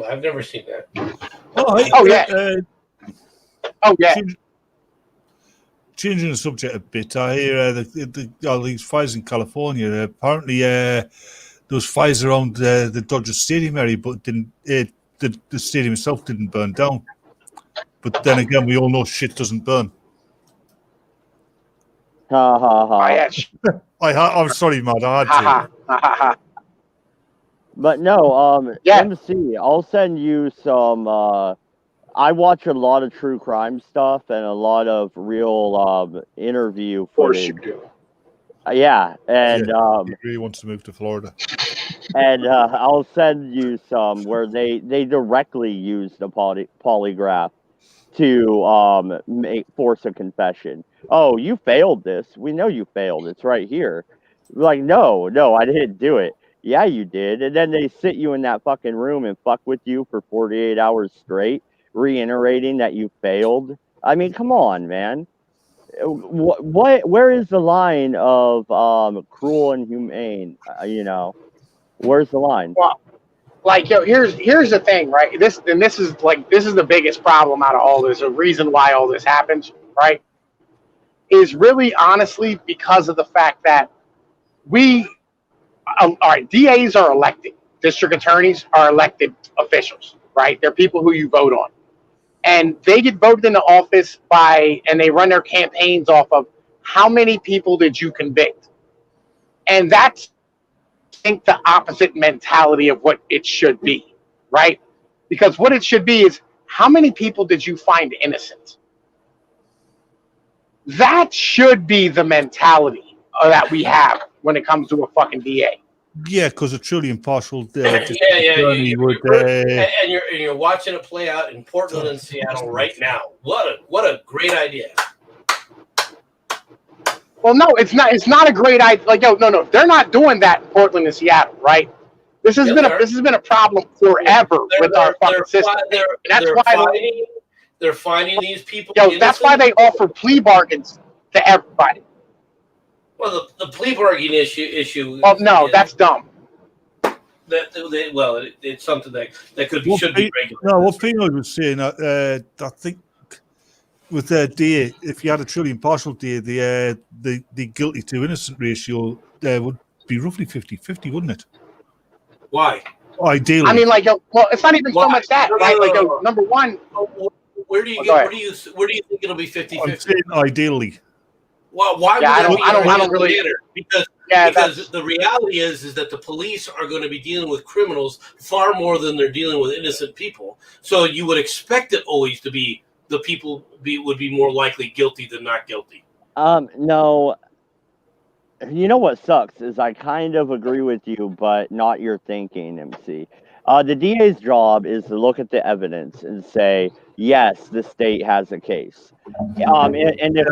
I've never seen that. Oh yeah. Changing the subject a bit, I hear these fires in California. Apparently, those fires around the Dodger Stadium area, but the stadium itself didn't burn down. But then again, we all know shit doesn't burn. Ha ha ha. I'm sorry, Matt. I had to. But no, MC, I'll send you some. I watch a lot of true crime stuff and a lot of real interview footage. Of course you do. Yeah, and he really wants to move to Florida. And I'll send you some where they directly use the polygraph to force a confession. Oh, you failed this. We know you failed. It's right here. Like, no, I didn't do it. Yeah, you did. And then they sit you in that fucking room and fuck with you for 48 hours straight, reiterating that you failed. I mean, come on, man. Where is the line of cruel and humane? Where's the line? Well, like, here's the thing, right? This is the biggest problem out of all this. The reason why all this happens, right, is really honestly because of the fact that all right, DAs are elected, district attorneys are elected officials, right? They're people who you vote on. And they get voted into office and they run their campaigns off of how many people did you convict? And that's, I think, the opposite mentality of what it should be, right? Because what it should be is how many people did you find innocent? That should be the mentality that we have when it comes to a fucking DA. Yeah, because a truly impartial yeah. would. And you're watching it play out in Portland and Seattle right now. What a great idea. Well, no, it's not. It's not a great idea. Like, no, they're not doing that in Portland and Seattle, right? This has been a problem forever with our fucking system. They're finding these people. That's why they offer plea bargains to everybody. Well, the plea bargain issue. Oh no, that's dumb. It's something that should be regular. No, what Pino was saying, I think with the DA, if you had a truly impartial DA, the guilty to innocent ratio would be roughly 50-50, wouldn't it? Why? Ideally. I mean, it's not even so much that, right? Number one. Where do you think it'll be 50-50? I'm saying ideally. Well, why would I don't really matter? Because the reality is that the police are going to be dealing with criminals far more than they're dealing with innocent people. So you would expect it always to be the people would be more likely guilty than not guilty. No. You know what sucks is I kind of agree with you, but not your thinking, MC. The DA's job is to look at the evidence and say, yes, the state has a case. And if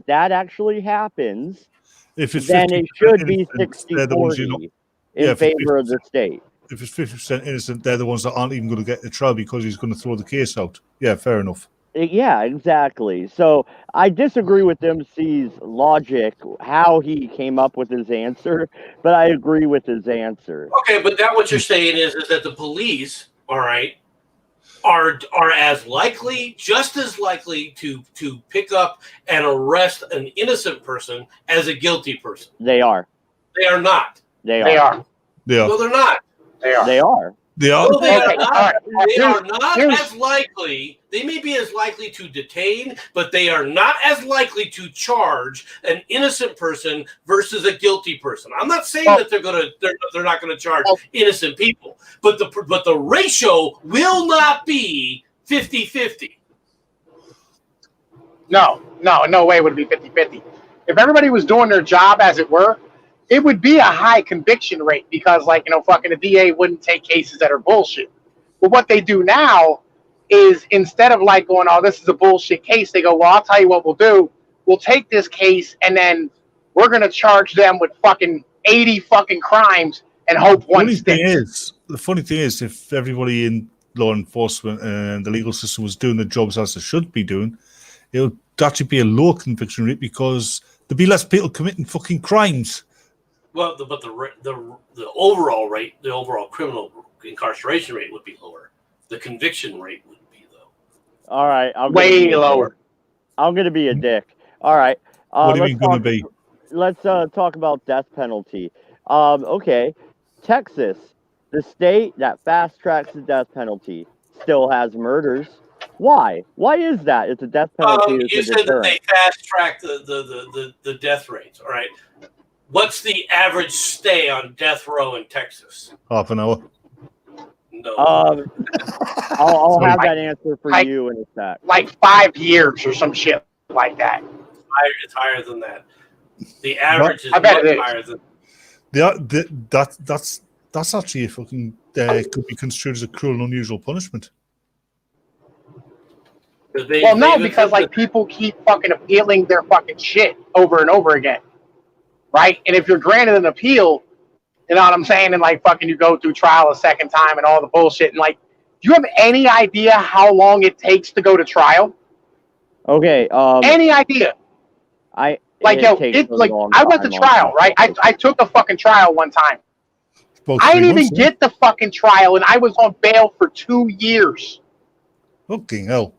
that actually happens, then it should be 60-40 in favor of the state. If it's 50% innocent, they're the ones that aren't even going to get the trial because he's going to throw the case out. Yeah, fair enough. Yeah, exactly. So I disagree with MC's logic, how he came up with his answer, but I agree with his answer. Okay, but that what you're saying is that the police, all right, are as likely, just as likely to pick up and arrest an innocent person as a guilty person. They are. They are not. They are. No, they're not. They are. They are. They are. No, they are not. They Here's- are not as likely. They may be as likely to detain, but they are not as likely to charge an innocent person versus a guilty person. I'm not saying that they're not going to charge innocent people, but the ratio will not be 50-50. No way would it be 50-50. If everybody was doing their job as it were, it would be a high conviction rate because, fucking the DA wouldn't take cases that are bullshit. But what they do now is instead of going, oh, this is a bullshit case, they go, well, I'll tell you what we'll do. We'll take this case and then we're going to charge them with fucking 80 fucking crimes and hope one sticks. The funny thing is, if everybody in law enforcement and the legal system was doing the jobs as they should be doing, it would actually be a low conviction rate because there'd be less people committing fucking crimes. Well, but the overall rate, the overall criminal incarceration rate would be lower. The conviction rate would be low. All right, way lower. I'm going to be a dick. All right. What are you going to be? Let's talk about death penalty. Okay, Texas, the state that fast tracks the death penalty, still has murders. Why? Why is that? It's a death penalty. You said that they fast track the death rates. All right. What's the average stay on death row in Texas? Half an hour. No. I'll have that answer for you in a sec. Like 5 years or some shit like that. It's higher than that. The average is I bet it is. higher than. That's actually a fucking could be construed as a cruel and unusual punishment. Because people keep fucking appealing their fucking shit over and over again. Right? And if you're granted an appeal, you know what I'm saying? And fucking you go through trial a second time and all the bullshit. And do you have any idea how long it takes to go to trial? Okay. Any idea? I went to trial, right? I took a fucking trial one time. I didn't even get the fucking trial and I was on bail for 2 years. Fucking hell.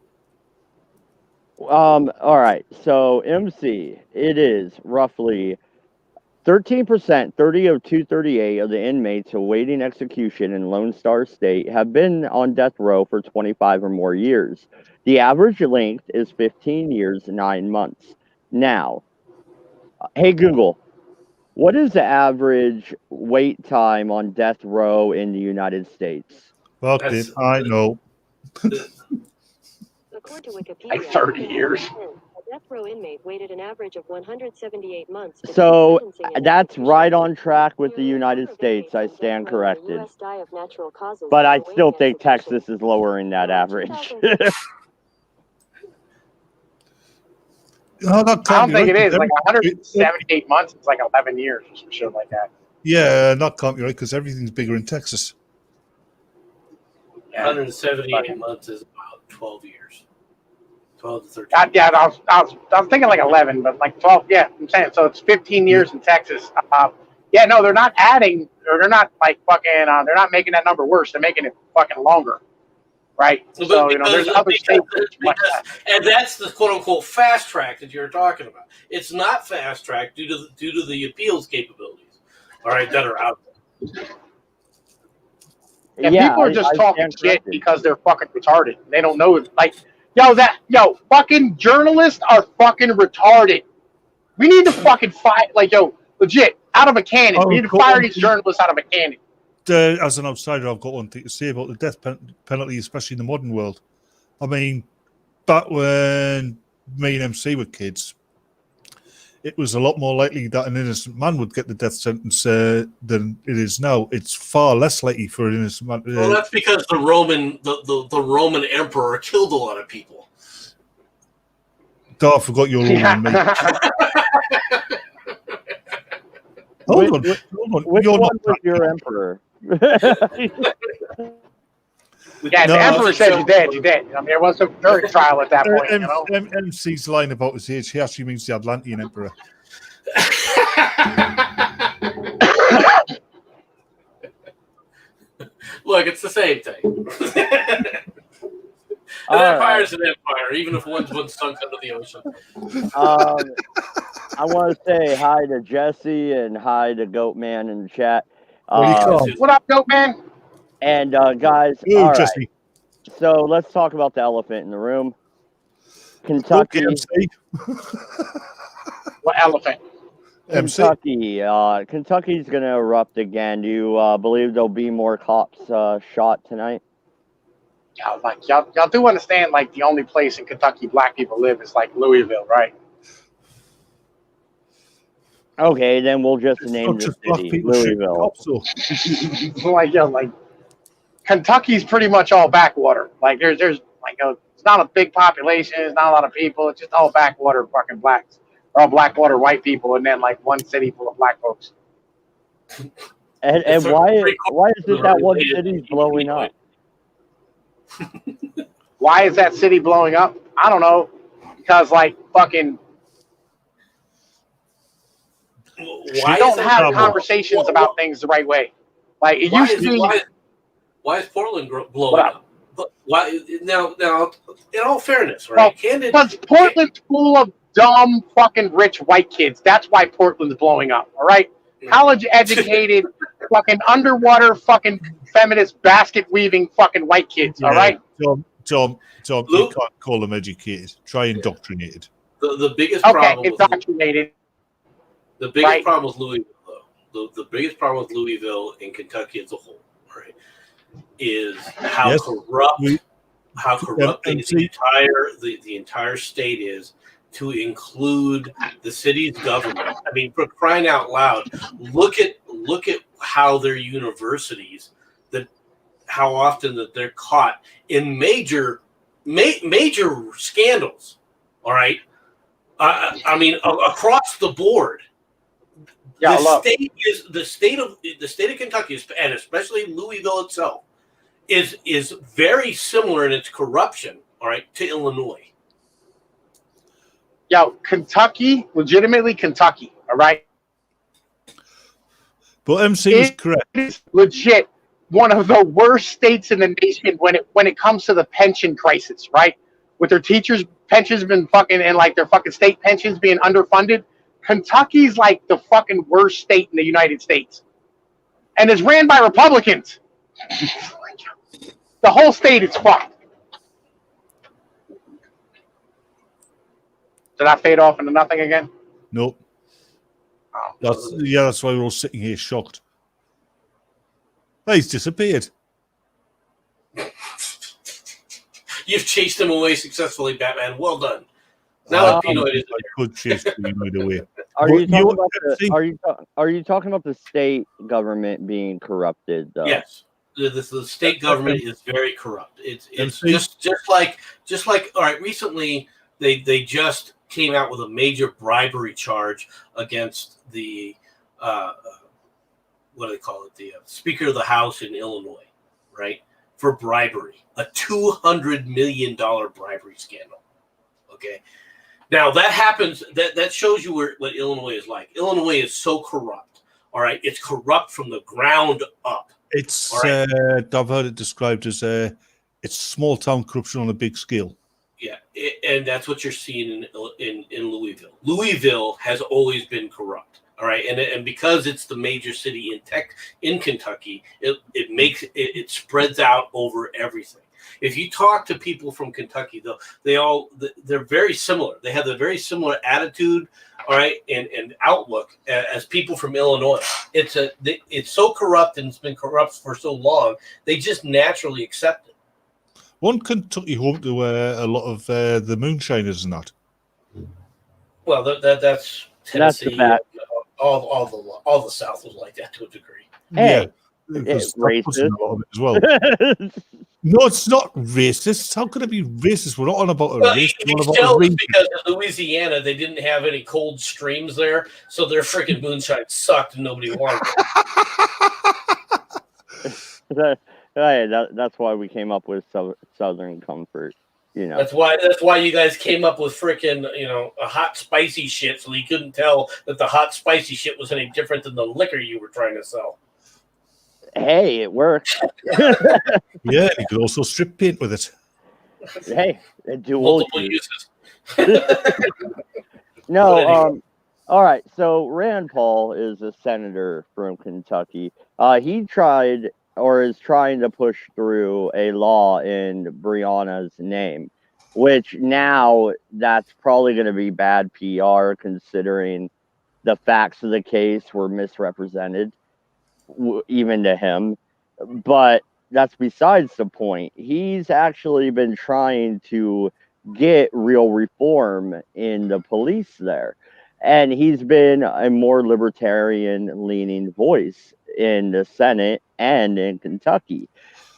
All right. So MC, it is roughly 13%, 30 of 238 of the inmates awaiting execution in Lone Star State have been on death row for 25 or more years. The average length is 15 years, 9 months. Now, hey Google, what is the average wait time on death row in the United States? Fuck it, I know. Like 30 years. death row inmate waited an average of 178 months. So that's right on track with the United States. I stand corrected. But I still think Texas is lowering that average. I don't think it is. Like 178 months is like 11 years or some shit like that. Yeah, not can't be right because everything's bigger in Texas. 178 months is about 12 years. 12 to 13. Yeah, I was thinking like 11, but like 12. Yeah, I'm saying so. It's 15 years in Texas. Yeah, no, they're not adding, or they're not like fucking. They're not making that number worse. They're making it fucking longer, right? So there's other states. And that's the quote unquote fast track that you're talking about. It's not fast track due to the appeals capabilities. All right, that are out there. And people are just talking shit because they're fucking retarded. They don't know, like, fucking journalists are fucking retarded. We need to fucking fight, like, legit, out of a cannon. We need to fire these journalists out of a cannon. As an outsider, I've got one thing to say about the death penalty, especially in the modern world. I mean, back when me and MC were kids, it was a lot more likely that an innocent man would get the death sentence than it is now. It's far less likely for an innocent man. Well, that's because the Roman emperor killed a lot of people. I forgot your Roman mate. Hold on. Which one was your emperor? Yeah, the emperor said you're dead. You're dead. I mean, it was a jury trial at that point. MC's line about his age, he actually means the Atlantean emperor. Look, it's the same thing. An empire's an empire, even if one's sunk under the ocean. I want to say hi to Jesse and hi to Goatman in the chat. What up, Goatman? And guys, all right. So let's talk about the elephant in the room. Kentucky. What elephant? Kentucky. Kentucky's going to erupt again. Do you believe there'll be more cops shot tonight? Yeah, like y'all do understand, like the only place in Kentucky black people live is like Louisville, right? Okay, then we'll just name the city Louisville. like Kentucky's pretty much all backwater. Like there's like it's not a big population, it's not a lot of people, it's just all backwater fucking blacks. Or all backwater white people, and then like one city full of black folks. And why is it that one city's blowing up? Why is that city blowing up? I don't know. Because like fucking we don't have conversations about things the right way. Like it used to be. Why is Portland blowing up? But why now? In all fairness, right? Because Portland's full of dumb, fucking rich white kids. That's why Portland's blowing up. All right, college-educated, fucking underwater, fucking feminist, basket-weaving, fucking white kids. All right. Tom, you can't call them educated. Try indoctrinated. The biggest problem. Indoctrinated. The biggest problem with Louisville, though, the biggest problem with Louisville and Kentucky as a whole, right, is how corrupt the entire state is, to include the city's government. I mean, for crying out loud, look at how their universities, how often that they're caught in major scandals. All right, I mean across the board. Yeah, the state of Kentucky, and especially Louisville itself, is very similar in its corruption. All right, to Illinois. Kentucky, legitimately Kentucky. All right. But MC is correct. It's legit one of the worst states in the nation when it comes to the pension crisis. Right, with their teachers' pensions been fucking and like their fucking state pensions being underfunded. Kentucky's like the fucking worst state in the United States. And it's ran by Republicans. The whole state is fucked. Did I fade off into nothing again? Nope. Oh. That's why we're all sitting here shocked. He's disappeared. You've chased him away successfully, Batman. Well done. Now that Pinoid is I could chase Pinoid away. Are But you talking you- about see- are you talking about the state government being corrupted though? yes, the state government is very corrupt. It's MC? just like all right. Recently, they just came out with a major bribery charge against the what do they call it? The Speaker of the House in Illinois, right? For bribery, a $200 million bribery scandal. Okay. Now that happens. That shows you what Illinois is like. Illinois is so corrupt. All right, it's corrupt from the ground up. It's right. I've heard it described as it's small town corruption on a big scale. Yeah, and that's what you're seeing in Louisville. Louisville has always been corrupt. All right, and because it's the major city in Kentucky, it spreads out over everything. If you talk to people from Kentucky, they're very similar. They have a very similar attitude, all right, and outlook as people from Illinois. It's so corrupt and it's been corrupt for so long. They just naturally accept it. One Kentucky home to a lot of the moonshiners and that. Well, that's Tennessee. the bad. All the South was like that to a degree. Hey, because it's that puts in racist. a lot of it as well. No, it's not racist. How could it be racist? We're not on about a Well, race. you We're on can about tell a race. because in Louisiana they didn't have any cold streams there, so their freaking moonshine sucked and nobody wanted it. That's why we came up with Southern Comfort. You know, That's why you guys came up with freaking a hot spicy shit, so you couldn't tell that the hot spicy shit was any different than the liquor you were trying to sell. hey, it works. Yeah, you could also strip paint with it. Hey, dual Multiple use. uses. No, But anyway. all right. So Rand Paul is a senator from Kentucky. He tried or is trying to push through a law in Breonna's name, which now that's probably going to be bad PR considering the facts of the case were misrepresented, even to him. But that's besides the point. He's actually been trying to get real reform in the police there. And he's been a more libertarian leaning voice in the Senate and in Kentucky.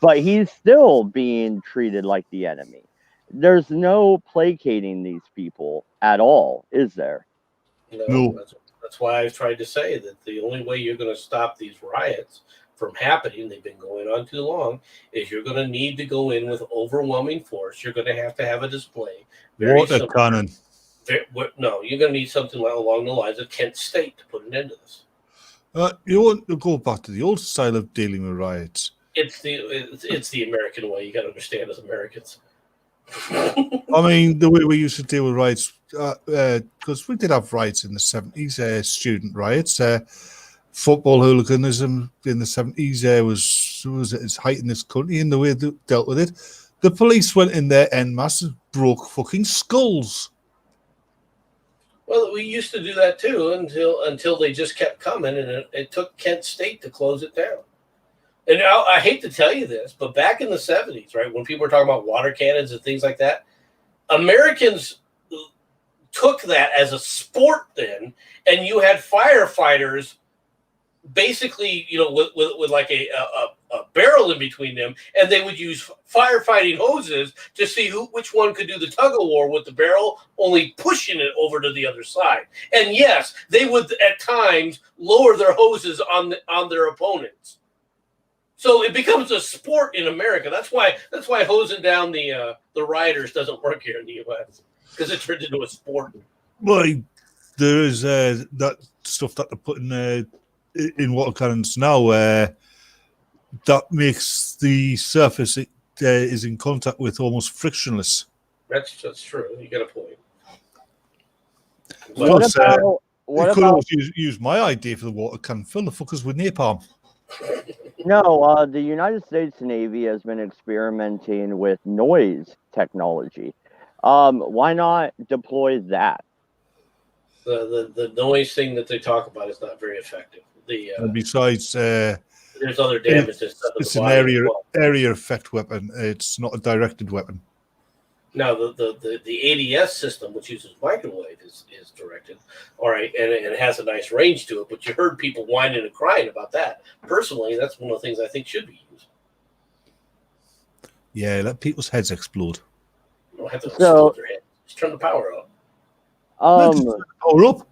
But he's still being treated like the enemy. There's no placating these people at all, is there? No. That's why I've tried to say that the only way you're going to stop these riots from happening, they've been going on too long, is you're going to need to go in with overwhelming force. You're going to have a display. Water cannon. No, you're going to need something along the lines of Kent State to put an end to this. You want to go back to the old style of dealing with riots. It's the American way. You got to understand as Americans. I mean, the way we used to deal with riots, because we did have riots in the 70s, student riots. Football hooliganism in the 70s was at its height in this country, and the way they dealt with it. The police went in there en masse and broke fucking skulls. Well, we used to do that too until they just kept coming, and it took Kent State to close it down. And I hate to tell you this, but back in the 70s, right, when people were talking about water cannons and things like that, Americans took that as a sport then, and you had firefighters basically, with like a barrel in between them, and they would use firefighting hoses to see which one could do the tug of war with the barrel, only pushing it over to the other side. And yes, they would at times lower their hoses on their opponents. So it becomes a sport in America. That's why hosing down the rioters doesn't work here in the U.S. because it turned into a sport. Well, there is that stuff that they're putting in water cannons now that makes the surface it is in contact with almost frictionless. That's true. You got a point. Plus, you could always use my idea for the water cannon. Fill the fuckers with napalm. No, the United States Navy has been experimenting with noise technology. Why not deploy that? The noise thing that they talk about is not very effective. And besides, there's other damages. It's an area effect weapon. It's not a directed weapon. Now the ADS system, which uses microwave, is directed. All right, and it has a nice range to it. But you heard people whining and crying about that. Personally, that's one of the things I think should be used. Yeah, let people's heads explode. You don't have to So, explode their head. Just turn the power up. Power up.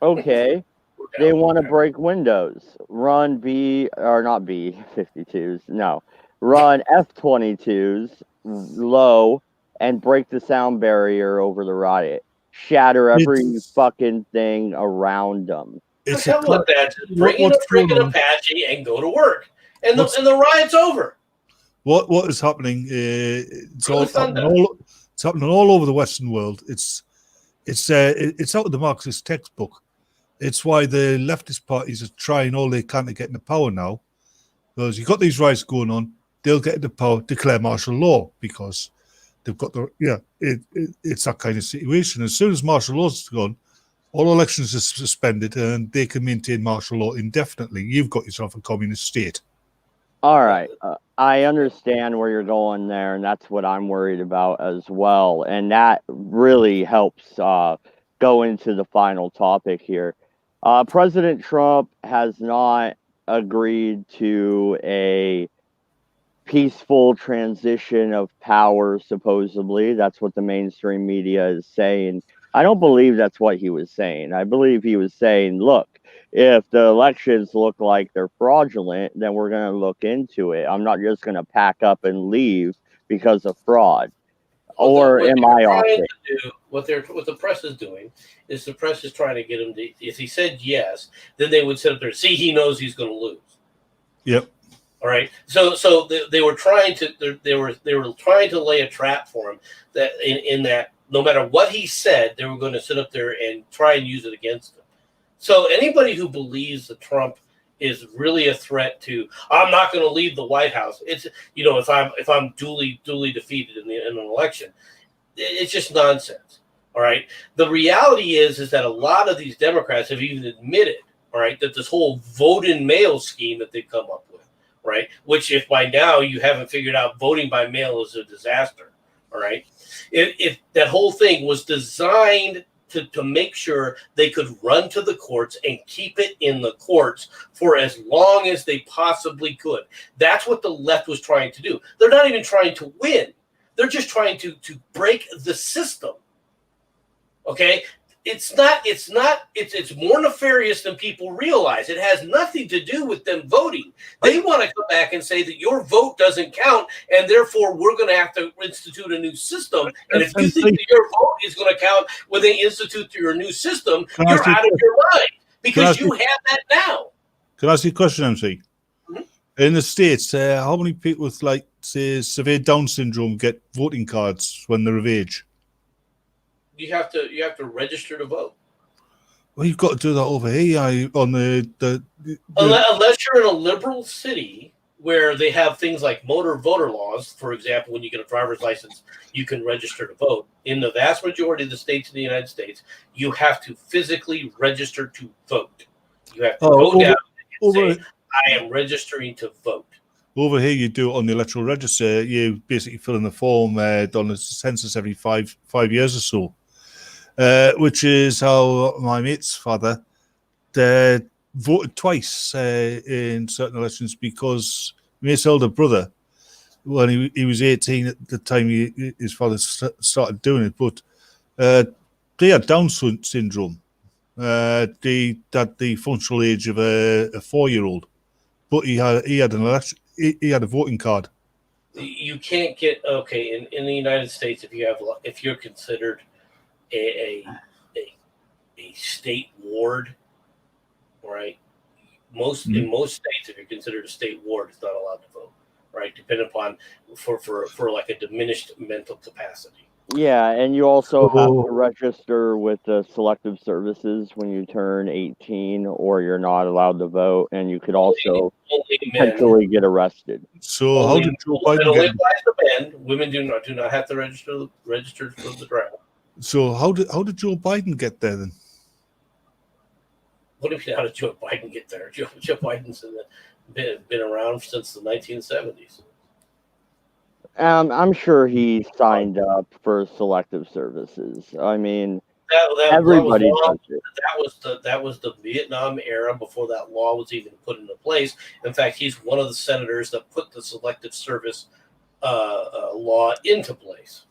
Okay. Or They down. want to break Windows. Run not B-52s. No. Run F-22s low and break the sound barrier over the riot. Shatter every fucking thing around them. It's hell with that. Just bring in a freaking Apache and go to work. And the riot's over. What is happening? It's happening all over the Western world. It's out of the Marxist textbook. It's why the leftist parties are trying all they can to get into power now. Because you've got these riots going on, they'll get into power, declare martial law because they've got it's that kind of situation. As soon as martial law's gone, all elections are suspended and they can maintain martial law indefinitely. You've got yourself a communist state. All right. I understand where you're going there, and that's what I'm worried about as well. And that really helps go into the final topic here. President Trump has not agreed to a peaceful transition of power, supposedly. That's what the mainstream media is saying. I don't believe that's what he was saying. I believe he was saying, look, if the elections look like they're fraudulent, then we're going to look into it. I'm not just going to pack up and leave because of fraud. Or am I off it? What the press is doing is the press is trying to get him to. If he said yes, then they would sit up there. See, he knows he's going to lose. Yep. All right. So they were trying to they were trying to lay a trap for him that in that no matter what he said, they were going to sit up there and try and use it against him. So anybody who believes that Trump is really a threat to, I'm not going to leave the White House. It's if I'm duly defeated in an election, it's just nonsense. All right. The reality is that a lot of these Democrats have even admitted, all right, that this whole vote in mail scheme that they've come up with, right, which if by now you haven't figured out voting by mail is a disaster. All right. If that whole thing was designed to make sure they could run to the courts and keep it in the courts for as long as they possibly could. That's what the left was trying to do. They're not even trying to win. They're just trying to break the system. Okay? It's more nefarious than people realize. It has nothing to do with them voting. They want to come back and say that your vote doesn't count, and therefore we're going to have to institute a new system. And if you think that your vote is going to count when they institute your new system, you're out of your mind because you have that now. Can I ask you a question, MC? Mm-hmm. In the States, how many people with, like, say, severe Down syndrome get voting cards when they're of age? You have to register to vote. Well, you've got to do that over here on unless you're in a liberal city where they have things like motor voter laws. For example, when you get a driver's license, you can register to vote. In the vast majority of the states in the United States, you have to physically register to vote. You have to go down and say, I am registering to vote. Over here, you do it on the electoral register. You basically fill in the form on the census every five years or so. Which is how my mate's father voted twice in certain elections because my mate's elder brother, when he was 18 at the time his father started doing it, but they had Down syndrome. They had the functional age of a 4-year-old, but he had a voting card. You can't get in the United States if you're considered a state ward, right? In most states, if you're considered a state ward, it's not allowed to vote, right? Depending upon for like a diminished mental capacity. Yeah, and you also have to register with the selective services when you turn 18, or you're not allowed to vote, and you could also potentially get arrested. So how did Joe Biden it only applies to men? Women do not have to register for the draft. So how did Joe Biden get there then? What do you mean, how did Joe Biden get there? Joe Biden's been around since the 1970s. I'm sure he signed up for selective services. I mean, That was everybody law. does it. That was the Vietnam era before that law was even put into place. In fact, he's one of the senators that put the selective service law into place.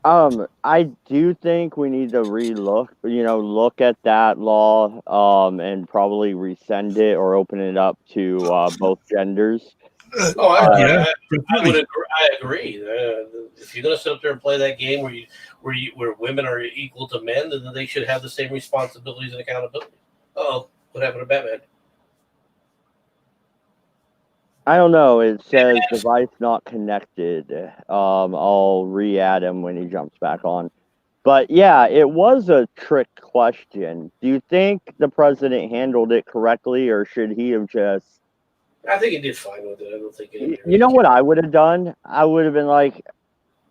I do think we need to look at that law, and probably resend it or open it up to both genders. Oh, Yeah, I would agree. I agree. If you're going to sit up there and play that game where women are equal to men, then they should have the same responsibilities and accountability. Oh, what happened to Batman? I don't know. It says device not connected. I'll re-add him when he jumps back on. But yeah, it was a trick question. Do you think the president handled it correctly, or should he have just? I think he did fine with it. I don't think anybody You know what I would have done? I would have been like,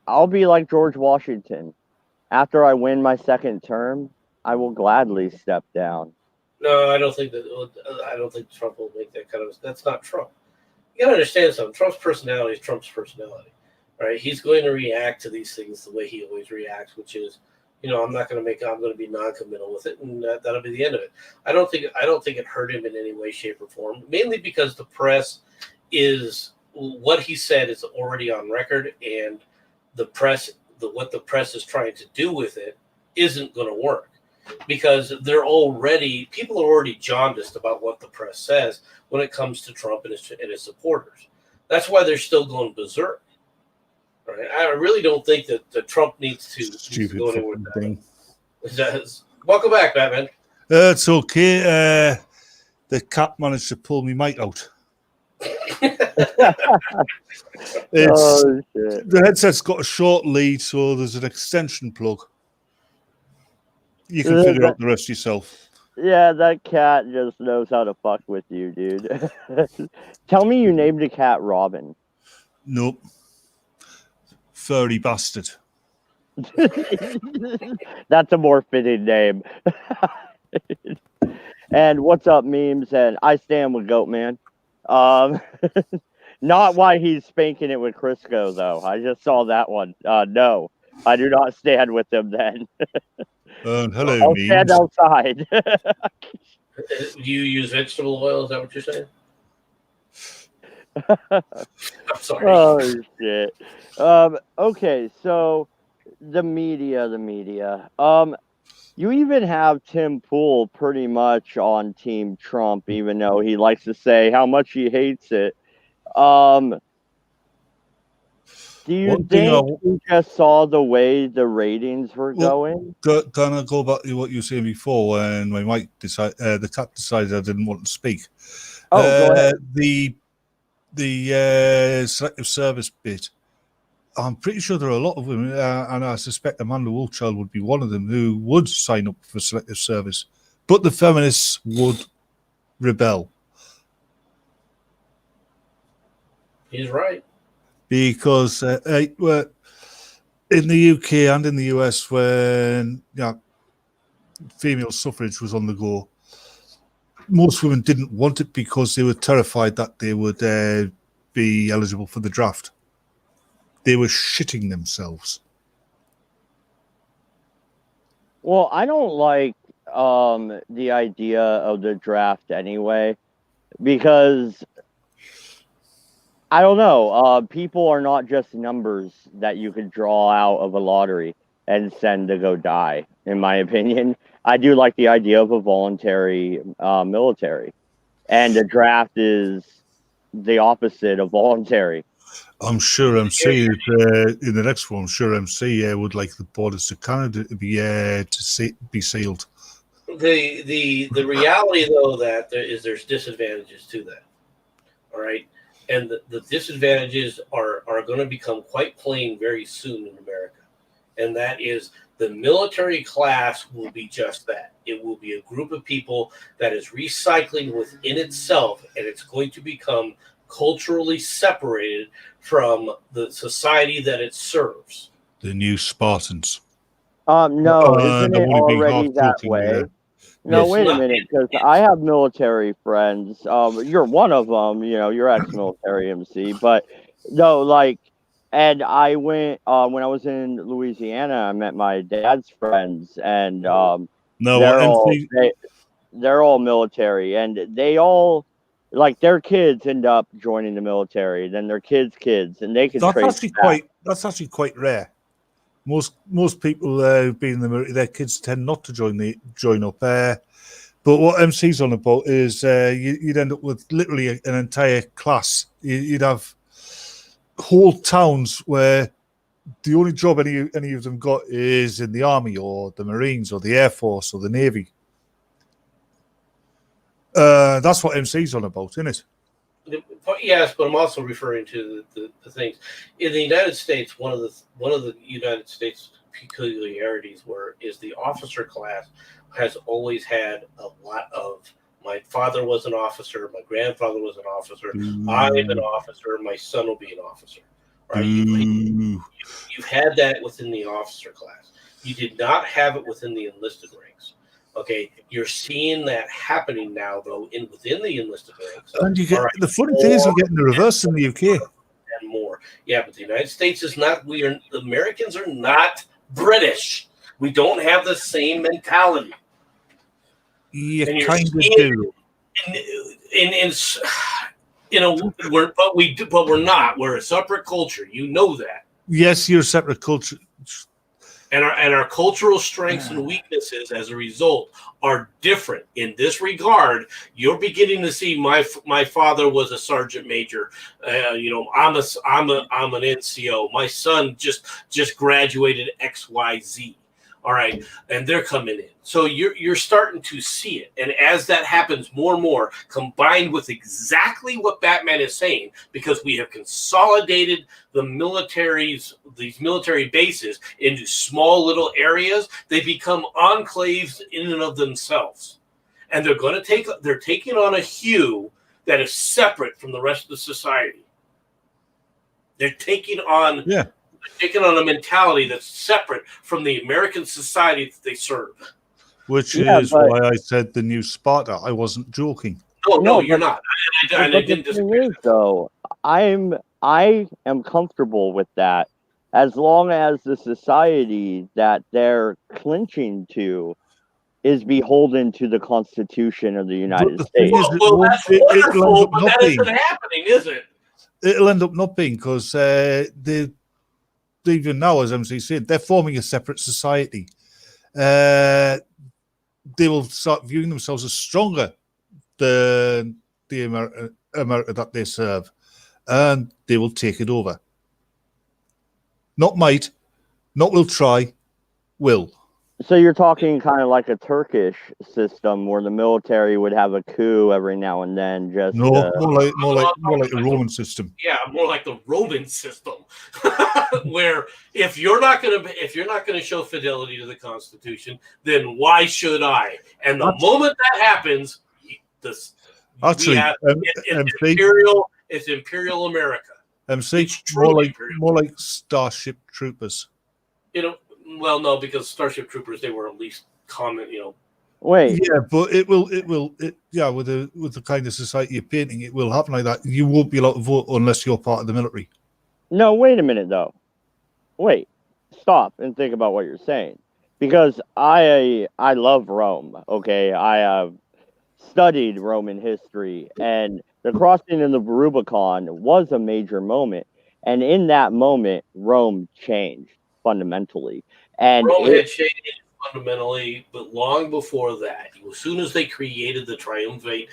I'll be like George Washington. After I win my second term, I will gladly step down. No, I don't think that. I don't think Trump will make that kind of. That's not Trump. You gotta understand something. Trump's personality is Trump's personality, right? He's going to react to these things the way he always reacts, which is, I'm not going to I'm going to be non-committal with it, and that'll be the end of it. I don't think it hurt him in any way, shape, or form. Mainly because the press is what he said is already on record, and the press, what the press is trying to do with it, isn't going to work. Because people are already jaundiced about what the press says when it comes to Trump and his supporters. That's why they're still going berserk. Right? I really don't think that Trump needs to go anywhere with that. Welcome back, Batman. It's okay. The cat managed to pull me mic out. The headset's got a short lead, so there's an extension plug. You can figure out the rest yourself. Yeah, that cat just knows how to fuck with you, dude. Tell me you named a cat Robin. Nope. Furry bastard. That's a more fitting name. And what's up, memes? And I stand with Goatman. Not why he's spanking it with Crisco, though. I just saw that one. No, I do not stand with him then. Hello, I'll memes. stand outside. Do you use vegetable oil? Is that what you're saying? I'm sorry. Oh, shit. Okay, so the media. You even have Tim Pool pretty much on Team Trump, even though he likes to say how much he hates it. Do you think you just saw the way the ratings were going? Can I go back to what you were saying before when my mic the cat decided I didn't want to speak? Oh, go ahead. The selective service bit. I'm pretty sure there are a lot of women, and I suspect Amanda Wolfchild would be one of them, who would sign up for selective service, but the feminists would rebel. He's right. Because in the UK and in the US, when female suffrage was on the go, most women didn't want it because they were terrified that they would be eligible for the draft. They were shitting themselves. Well, I don't like the idea of the draft anyway, because I don't know. People are not just numbers that you could draw out of a lottery and send to go die, in my opinion. I do like the idea of a voluntary military. And the draft is the opposite of voluntary. I'm sure MC in the next one. I'm sure MC would like the borders to Canada to be sealed. The reality, though, that there's disadvantages to that. All right, and the disadvantages are going to become quite plain very soon in America, and that is the military class will be just that. It will be a group of people that is recycling within itself, and it's going to become culturally separated from the society that it serves. The new Spartans. No, isn't it already that way? No, Yes. wait a not. minute, because I have military friends. You're one of them. You're ex-military MC, but no, like, and I went when I was in Louisiana. I met my dad's friends, and No, they're all MC. they're all military, and they all like their kids end up joining the military, then their kids, and they can trace back. That's actually quite rare. Most people who've been in the military, their kids tend not to join up. But what MC's on about is you'd end up with literally an entire class. You'd have whole towns where the only job any of them got is in the army or the Marines or the Air Force or the Navy. That's what MC's on about, isn't it? Yes, but I'm also referring to the things in the United States. One of the United States peculiarities is the officer class has always had a lot of. My father was an officer. My grandfather was an officer. I'm an officer. My son will be an officer. Right? You've had that within the officer class. You did not have it within the enlisted ranks. Okay, you're seeing that happening now, though, within the enlisted ranks. And you get the funny thing is, we're getting the reverse in the UK and more. Yeah, but the United States is not. The Americans are not British. We don't have the same mentality. You kind of do. But we're not. We're a separate culture. You know that. Yes, you're a separate culture. And our cultural strengths and weaknesses as a result are different in this regard. You're beginning to see my father was a sergeant major. I'm an NCO. My son just graduated XYZ. All right, and they're coming in. So you're starting to see it. And as that happens more and more, combined with exactly what Batman is saying, because we have consolidated these military bases into small little areas, they become enclaves in and of themselves. And they're taking on a hue that is separate from the rest of the society. They're taking on a mentality that's separate from the American society that they serve. Which is why I said the new Sparta. I wasn't joking. No, you're not. I didn't disagree. Though, I am comfortable with that as long as the society that they're clinching to is beholden to the Constitution of the United States. That's wonderful, but that isn't happening, is it? It'll end up not being because even now, as MC said, they're forming a separate society. They will start viewing themselves as stronger than the America that they serve, and they will take it over. Not might, not will try, will. So you're talking kind of like a Turkish system where the military would have a coup every now and then. Just more like a Roman system. Yeah, more like the Roman system, where if you're not gonna show fidelity to the Constitution, then why should I? And the moment that happens, it's imperial America. MC, more like Starship Troopers. Well, no, because Starship Troopers, they were at least common, Wait. Yeah, but it will with the kind of society you're painting, it will happen like that. You won't be allowed to vote unless you're part of the military. No, wait a minute though. Wait, stop and think about what you're saying, because I love Rome. Okay, I have studied Roman history, and the crossing of the Rubicon was a major moment, and in that moment, Rome changed fundamentally. And Rome had changed fundamentally, but long before that, as soon as they created the triumvirate,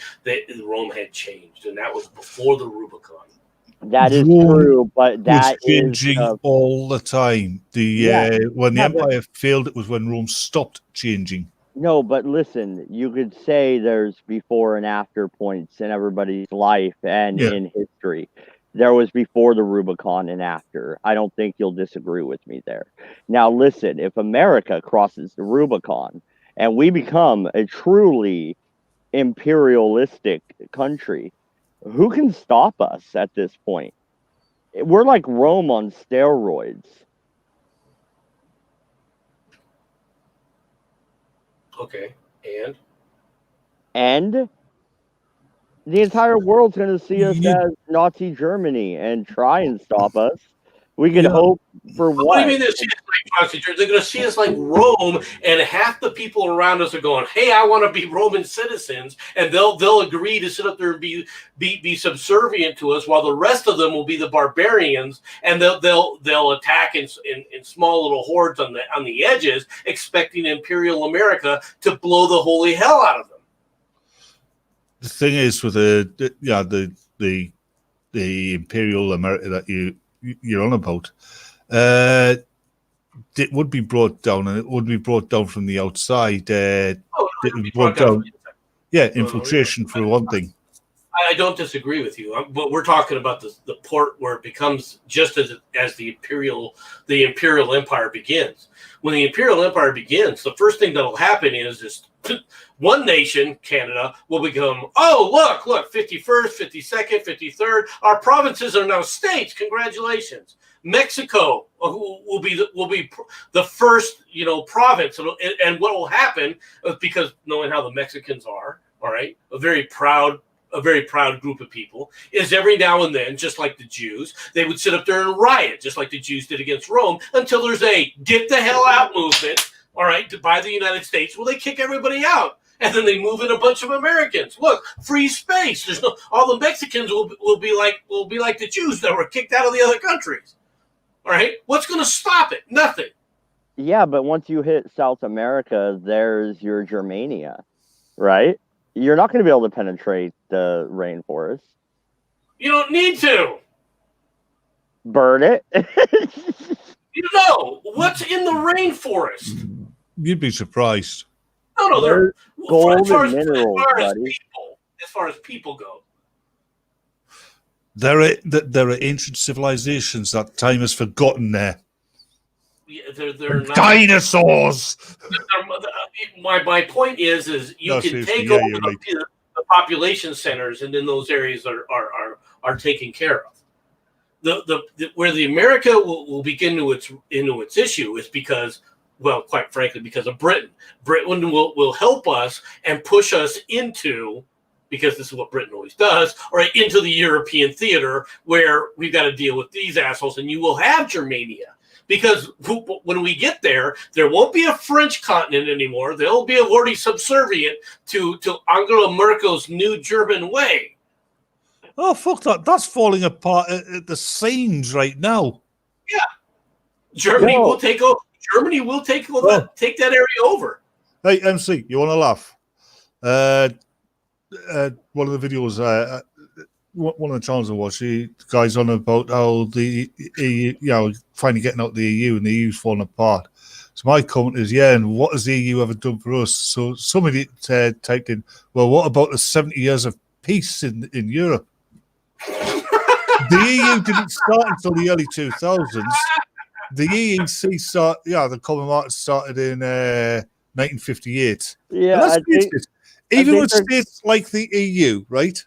Rome had changed, and that was before the Rubicon. That is true, but that is changing all the time. When the empire failed, it was when Rome stopped changing. No, but listen, you could say there's before and after points in everybody's life and in history. There was before the Rubicon and after. I don't think you'll disagree with me there. Now, listen, if America crosses the Rubicon and we become a truly imperialistic country, who can stop us at this point? We're like Rome on steroids. Okay. And the entire world's going to see us as Nazi Germany and try and stop us. We can hope for what? What do you mean they're see us like Nazi Germany? They're going to see us like Rome, and half the people around us are going, "Hey, I want to be Roman citizens," and they'll agree to sit up there and be subservient to us, while the rest of them will be the barbarians, and they'll attack in small little hordes on the edges, expecting Imperial America to blow the holy hell out of them. The thing is with the Imperial America that you're on about, it would be brought down, and it would be brought down from the outside. It would be brought down. Infiltration for one thing. I don't disagree with you, but we're talking about the port where it becomes just as the Imperial Empire begins. When the Imperial Empire begins, the first thing that'll happen is one nation, Canada, will become, oh, look, 51st, 52nd, 53rd. Our provinces are now states. Congratulations. Mexico will be the first, province. And what will happen, because knowing how the Mexicans are, all right, a very proud group of people, is every now and then, just like the Jews, they would sit up there and riot, just like the Jews did against Rome, until there's a get the hell out movement, all right, by the United States, where they kick everybody out. And then they move in a bunch of Americans. Look, free space. There's all the Mexicans will be like the Jews that were kicked out of the other countries. All right, what's going to stop it? Nothing. Yeah, but once you hit South America, there's your Germania, right? You're not going to be able to penetrate the rainforest. You don't need to. Burn it. What's in the rainforest? You'd be surprised. No, they're gold as far and minerals, buddy. As far as people go. There are ancient civilizations that time has forgotten there. Yeah, they're not dinosaurs. My point is you can take over the population centers, and then those areas are taken care of. Where the America will begin into its issue is because, well, quite frankly, because of Britain. Britain will help us and push us into, because this is what Britain always does, or into the European theater, where we've got to deal with these assholes, and you will have Germania. Because when we get there won't be a French continent anymore. They'll be already subservient to Angela Merkel's new German way. Oh, fuck that. That's falling apart at the seams right now. Yeah. Germany will take over. Germany will take that area over. Hey, MC, you want to laugh? One of the videos, one of the channels I watch, the guy's on about how the EU, finally getting out of the EU, and the EU's falling apart. So my comment is, and what has the EU ever done for us? So somebody typed in, well, what about the 70 years of peace in Europe? The EU didn't start until the early 2000s. The EEC the Common Market started in 1958. Yeah, even with states like the EU, right?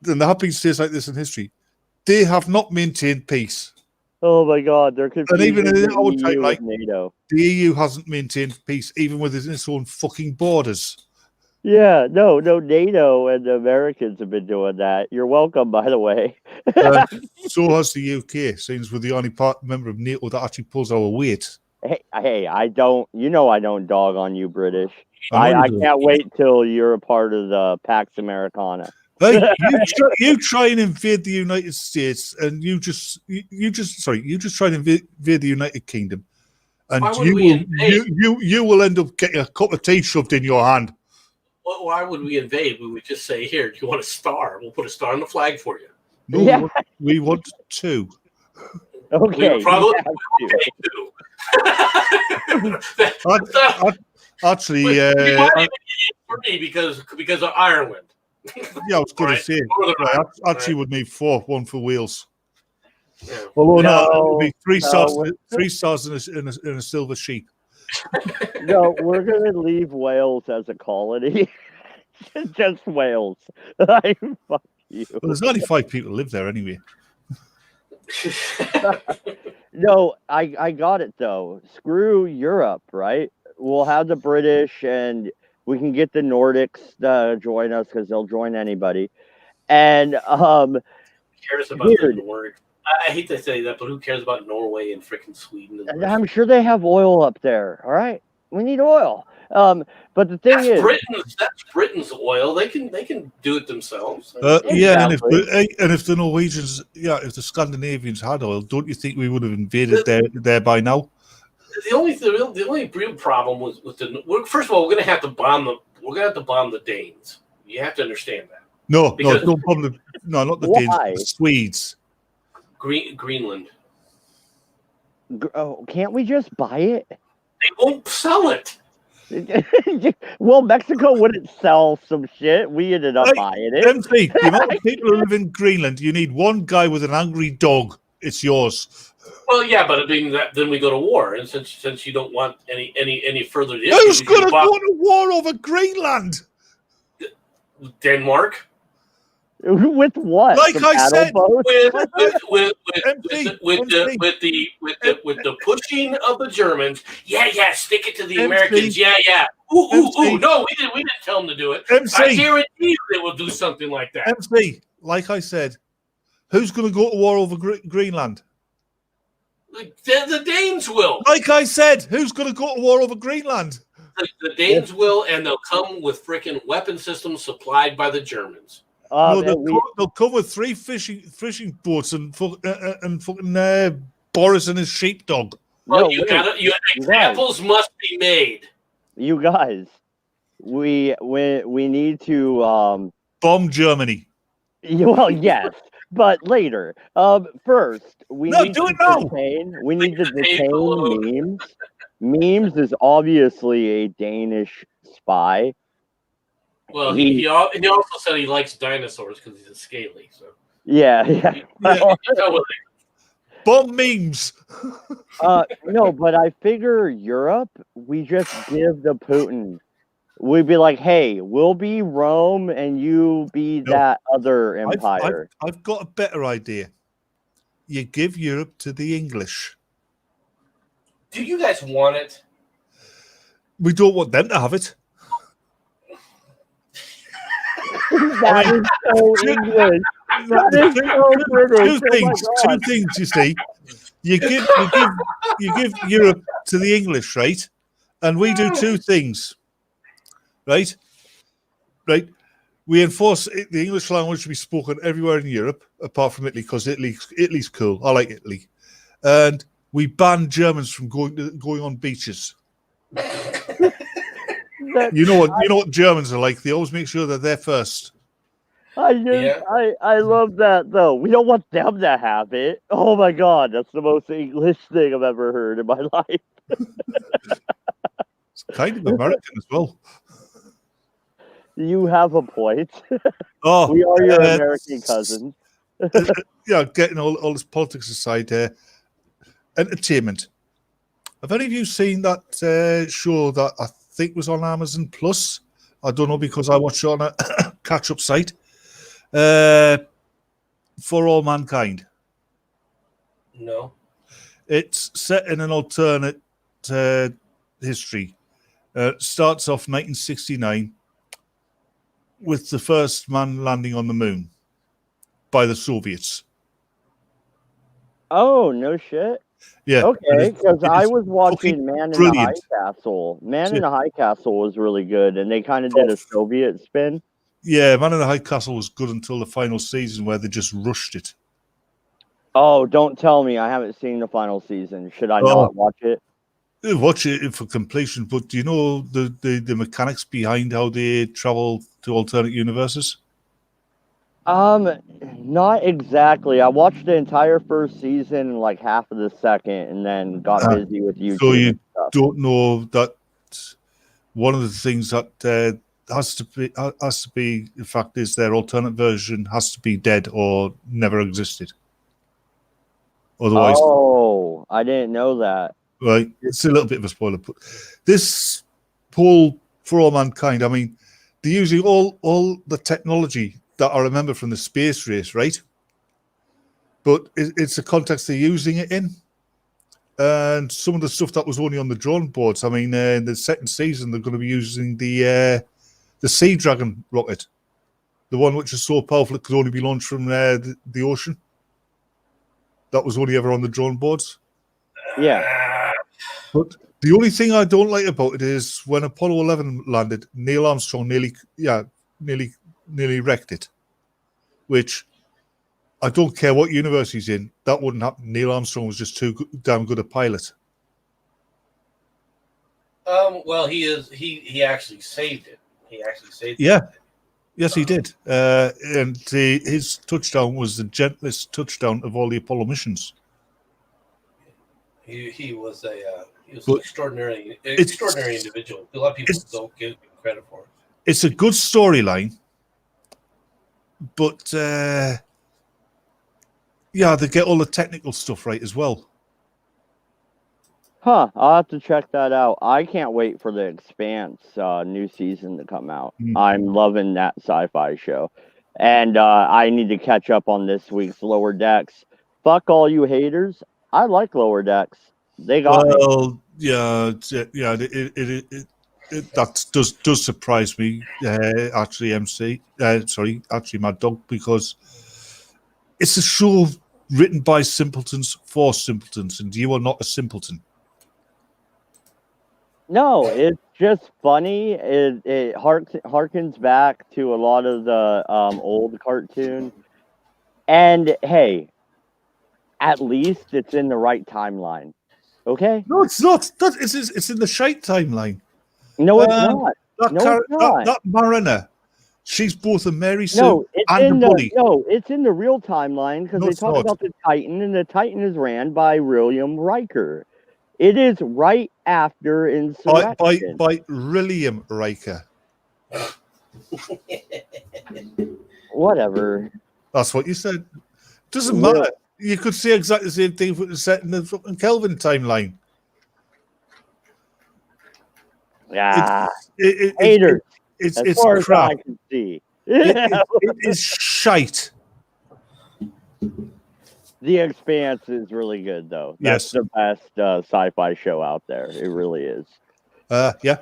And there have been states like this in history, they have not maintained peace. Oh my God, they're confusing. And even in the old time, like NATO, the EU hasn't maintained peace, even with its own fucking borders. Yeah, no, NATO and the Americans have been doing that. You're welcome, by the way. So has the UK, since we're the only member of NATO that actually pulls our weight. Hey, I don't dog on you, British. I can't wait till you're a part of the Pax Americana. Hey, you try and invade the United States, and you just try and invade the United Kingdom, and you will end up getting a cup of tea shoved in your hand. Well, why would we invade? We would just say, "Here, do you want a star? We'll put a star on the flag for you." No, we want two. Okay, we probably two. Actually, because of Ireland. Yeah, I was going to say. Right, actually, would need four, one for Wales. Yeah. Although no, it would be three stars in a silver sheep. No, we're going to leave Wales as a colony. Just Wales. Fuck you. Well, there's only 5 people live there anyway. No, I got it though. Screw Europe, right? we'll have the British, and we can get the Nordics to join us because they'll join anybody. And Who cares about the dude, Nordic? I hate to say that, but who cares about Norway and freaking Sweden? And the rest I'm of sure they have oil up there. All right, we need oil. But the thing is, that's Britain's oil. They can do it themselves. Yeah, exactly. and if the Norwegians, if the Scandinavians had oil, don't you think we would have invaded there by now? The only real problem with the first of all, we're going to have to bomb the Danes. You have to understand that. No, don't bomb the not the Danes, the Swedes. Greenland. Oh, can't we just buy it? They won't sell it. Well, Mexico wouldn't sell some shit. We ended up buying it. MC, the amount of people who live in Greenland, you need one guy with an angry dog. It's yours. Well, yeah, but I mean, then we go to war, and since you don't want any further issues, who's going to go to war over Greenland? Denmark. With what? Like I said, with the pushing of the Germans. Yeah, stick it to the Americans. Yeah. Ooh. No, we didn't tell them to do it. I guarantee you they will do something like that. MC, like I said, who's going to go to war over Greenland? The Danes will. Like I said, who's going to go to war over Greenland? The Danes will, and they'll come with freaking weapon systems supplied by the Germans. They'll come with 3 fishing boats and fucking Boris and his sheepdog. Well, examples must be made. You guys, we need to bomb Germany. Well, yes, but later. First, we need to detain memes. Memes is obviously a Danish spy. Well, he also said he likes dinosaurs because he's a scaly. So yeah. Bomb memes. No, but I figure Europe, we just give to Putin. We'd be like, hey, we'll be Rome and you be that other empire. I've got a better idea. You give Europe to the English. Do you guys want it? We don't want them to have it. That is so English. Two things. You see, you give Europe to the English, right? And we do 2 things, right? We enforce the English language to be spoken everywhere in Europe, apart from Italy, because Italy's cool. I like Italy, and we ban Germans from going on beaches. You know what Germans are like. They always make sure that they're first. I love that though. We don't want them to have it. Oh my god, that's the most English thing I've ever heard in my life. It's kind of American as well. You have a point. Oh, we are your American cousins. Getting all this politics aside, entertainment. Have any of you seen that show that I think was on Amazon Plus? I don't know because I watched it on a catch-up site. For All Mankind. No. It's set in an alternate history. Starts off 1969 with the first man landing on the moon by the Soviets. Oh, no shit. Yeah. Okay, because I was watching Man in the High Castle. Man in the High Castle was really good, and they kind of did a Soviet spin. Yeah, Man in the High Castle was good until the final season where they just rushed it. Oh, don't tell me. I haven't seen the final season. Should I not watch it? Watch it for completion, but do you know the mechanics behind how they travel to alternate universes? Not exactly. I watched the entire first season, like half of the second, and then got busy with YouTube. So you don't know that one of the things that has to be in fact is their alternate version has to be dead or never existed. Otherwise, I didn't know that. Right, it's a little bit of a spoiler, but this whole For All Mankind, I mean, they're using all the technology that I remember from the space race, right? But it's the context they're using it in. and some of the stuff that was only on the drawing boards. I mean, in the second season, they're going to be using the Sea Dragon rocket, the one which is so powerful it could only be launched from the ocean. That was only ever on the drawing boards. Yeah. But the only thing I don't like about it is when Apollo 11 landed, Neil Armstrong nearly wrecked it. Which I don't care what universe he's in, that wouldn't happen. Neil Armstrong was just too damn good a pilot. Well, he actually saved it. He actually saved it. Yeah. Yes, he did. And his touchdown was the gentlest touchdown of all the Apollo missions. He was an extraordinary individual. A lot of people don't give him credit for it. It's a good storyline, but they get all the technical stuff right as well. Huh, I'll have to check that out. I can't wait for the Expanse new season to come out. I'm loving that sci-fi show. And I need to catch up on this week's Lower Decks. Fuck all you haters. I like Lower Decks. They got me. That does surprise me, actually, Mad Dog, because it's a show written by simpletons for simpletons, and you are not a simpleton. No, it's just funny. It harkens back to a lot of the old cartoon. And hey, at least it's in the right timeline. Okay? No, it's not. It's in the shite timeline. No, it's not. That Mariner, she's both a Mary Sue No, it's and a bully. No, it's in the real timeline because they talk about the Titan, and the Titan is ran by William Riker. It is right after Insurrection. By William Riker. Whatever. That's what you said. Doesn't matter. You could say exactly the same thing if it was set in the fucking Kelvin timeline. Yeah. Haters. It's far crap. as I can see. It is shite. The Expanse is really good, though. That's the best sci-fi show out there. It really is. Yeah.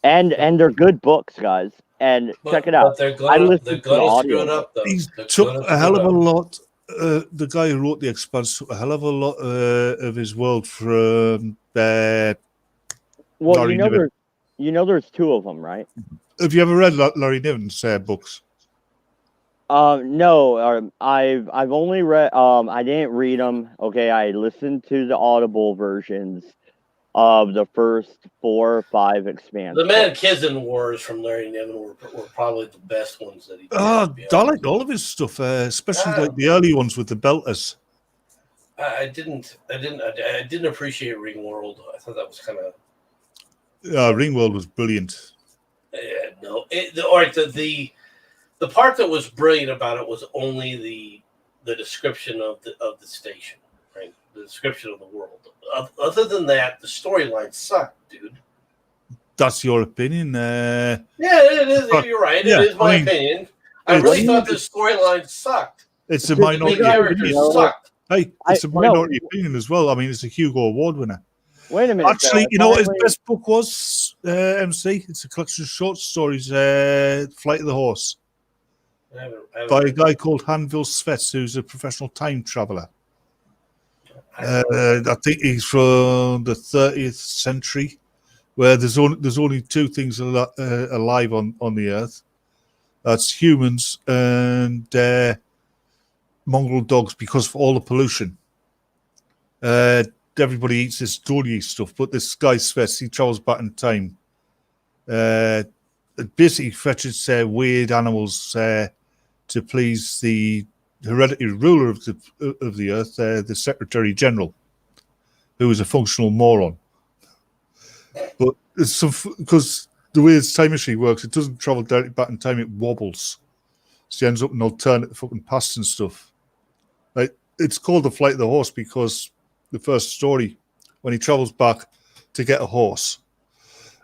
And they're good books, guys. And check it out. They're gonna screw it up, though. He took a hell of a lot. The guy who wrote The Expanse took a hell of a lot of his world from. Well, there's two of them, right? Have you ever read Larry Niven's books? No. I've only read. I didn't read them. Okay, I listened to the Audible versions of the first 4 or 5 Expanse. The Mankizzen Wars from Larry Niven were probably the best ones that he did. I liked all of his stuff, especially like the early ones with the Belters. I didn't appreciate Ringworld. I thought that was kind of. Ringworld was brilliant. No, the part that was brilliant about it was only the description of the station, right? The description of the world. Other than that, the storyline sucked, dude. That's your opinion. Yeah, it is. You're right. It is my opinion. I really thought the storyline sucked. It's a minority opinion. Sucked. Hey, it's a minority opinion as well. I mean, it's a Hugo Award winner. Wait a minute. Actually, you know what his best book was, MC? It's a collection of short stories, Flight of the Horse, by a guy called Hanvil Svets, who's a professional time traveler. I think he's from the 30th century, where there's only 2 things alive on the Earth. That's humans and mongrel dogs, because of all the pollution. Everybody eats this dodgy stuff, but this guy Svets, he travels back in time. Basically fetches weird animals to please the hereditary ruler of the earth, the Secretary General, who is a functional moron. But it's because the way this time machine works, it doesn't travel directly back in time; it wobbles. So he ends up in alternate fucking past and stuff. Like, it's called the Flight of the Horse because the first story, when he travels back to get a horse,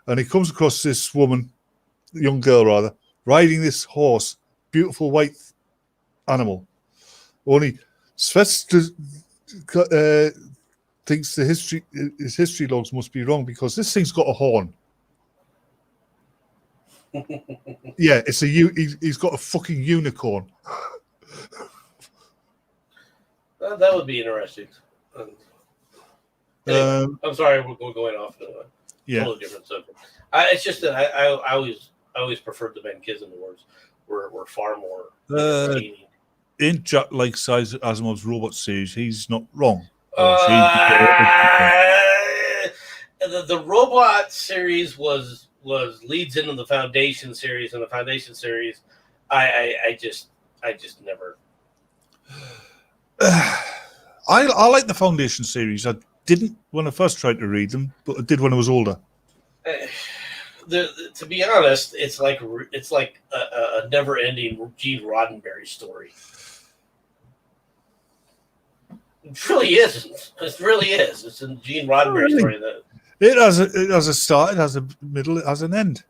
and he comes across this woman, young girl rather, riding this horse, beautiful white animal. Only Svets thinks his history logs must be wrong because this thing's got a horn. Yeah, it's he's got a fucking unicorn. That would be interesting. Anyway, I'm sorry, we're going off to a totally different subject. It's just that I always preferred the Ben Kizin wars. Were far more entertaining. In Jack like size Asimov's robot series, he's not wrong. The robot series was leads into the Foundation series, and the Foundation series, I just never. I like the Foundation series. I didn't when I first tried to read them, but I did when I was older. To be honest, it's like a never-ending Gene Roddenberry story. It really isn't. It really is. It's a Gene Roddenberry story that it has a start, it has a middle, it has an end.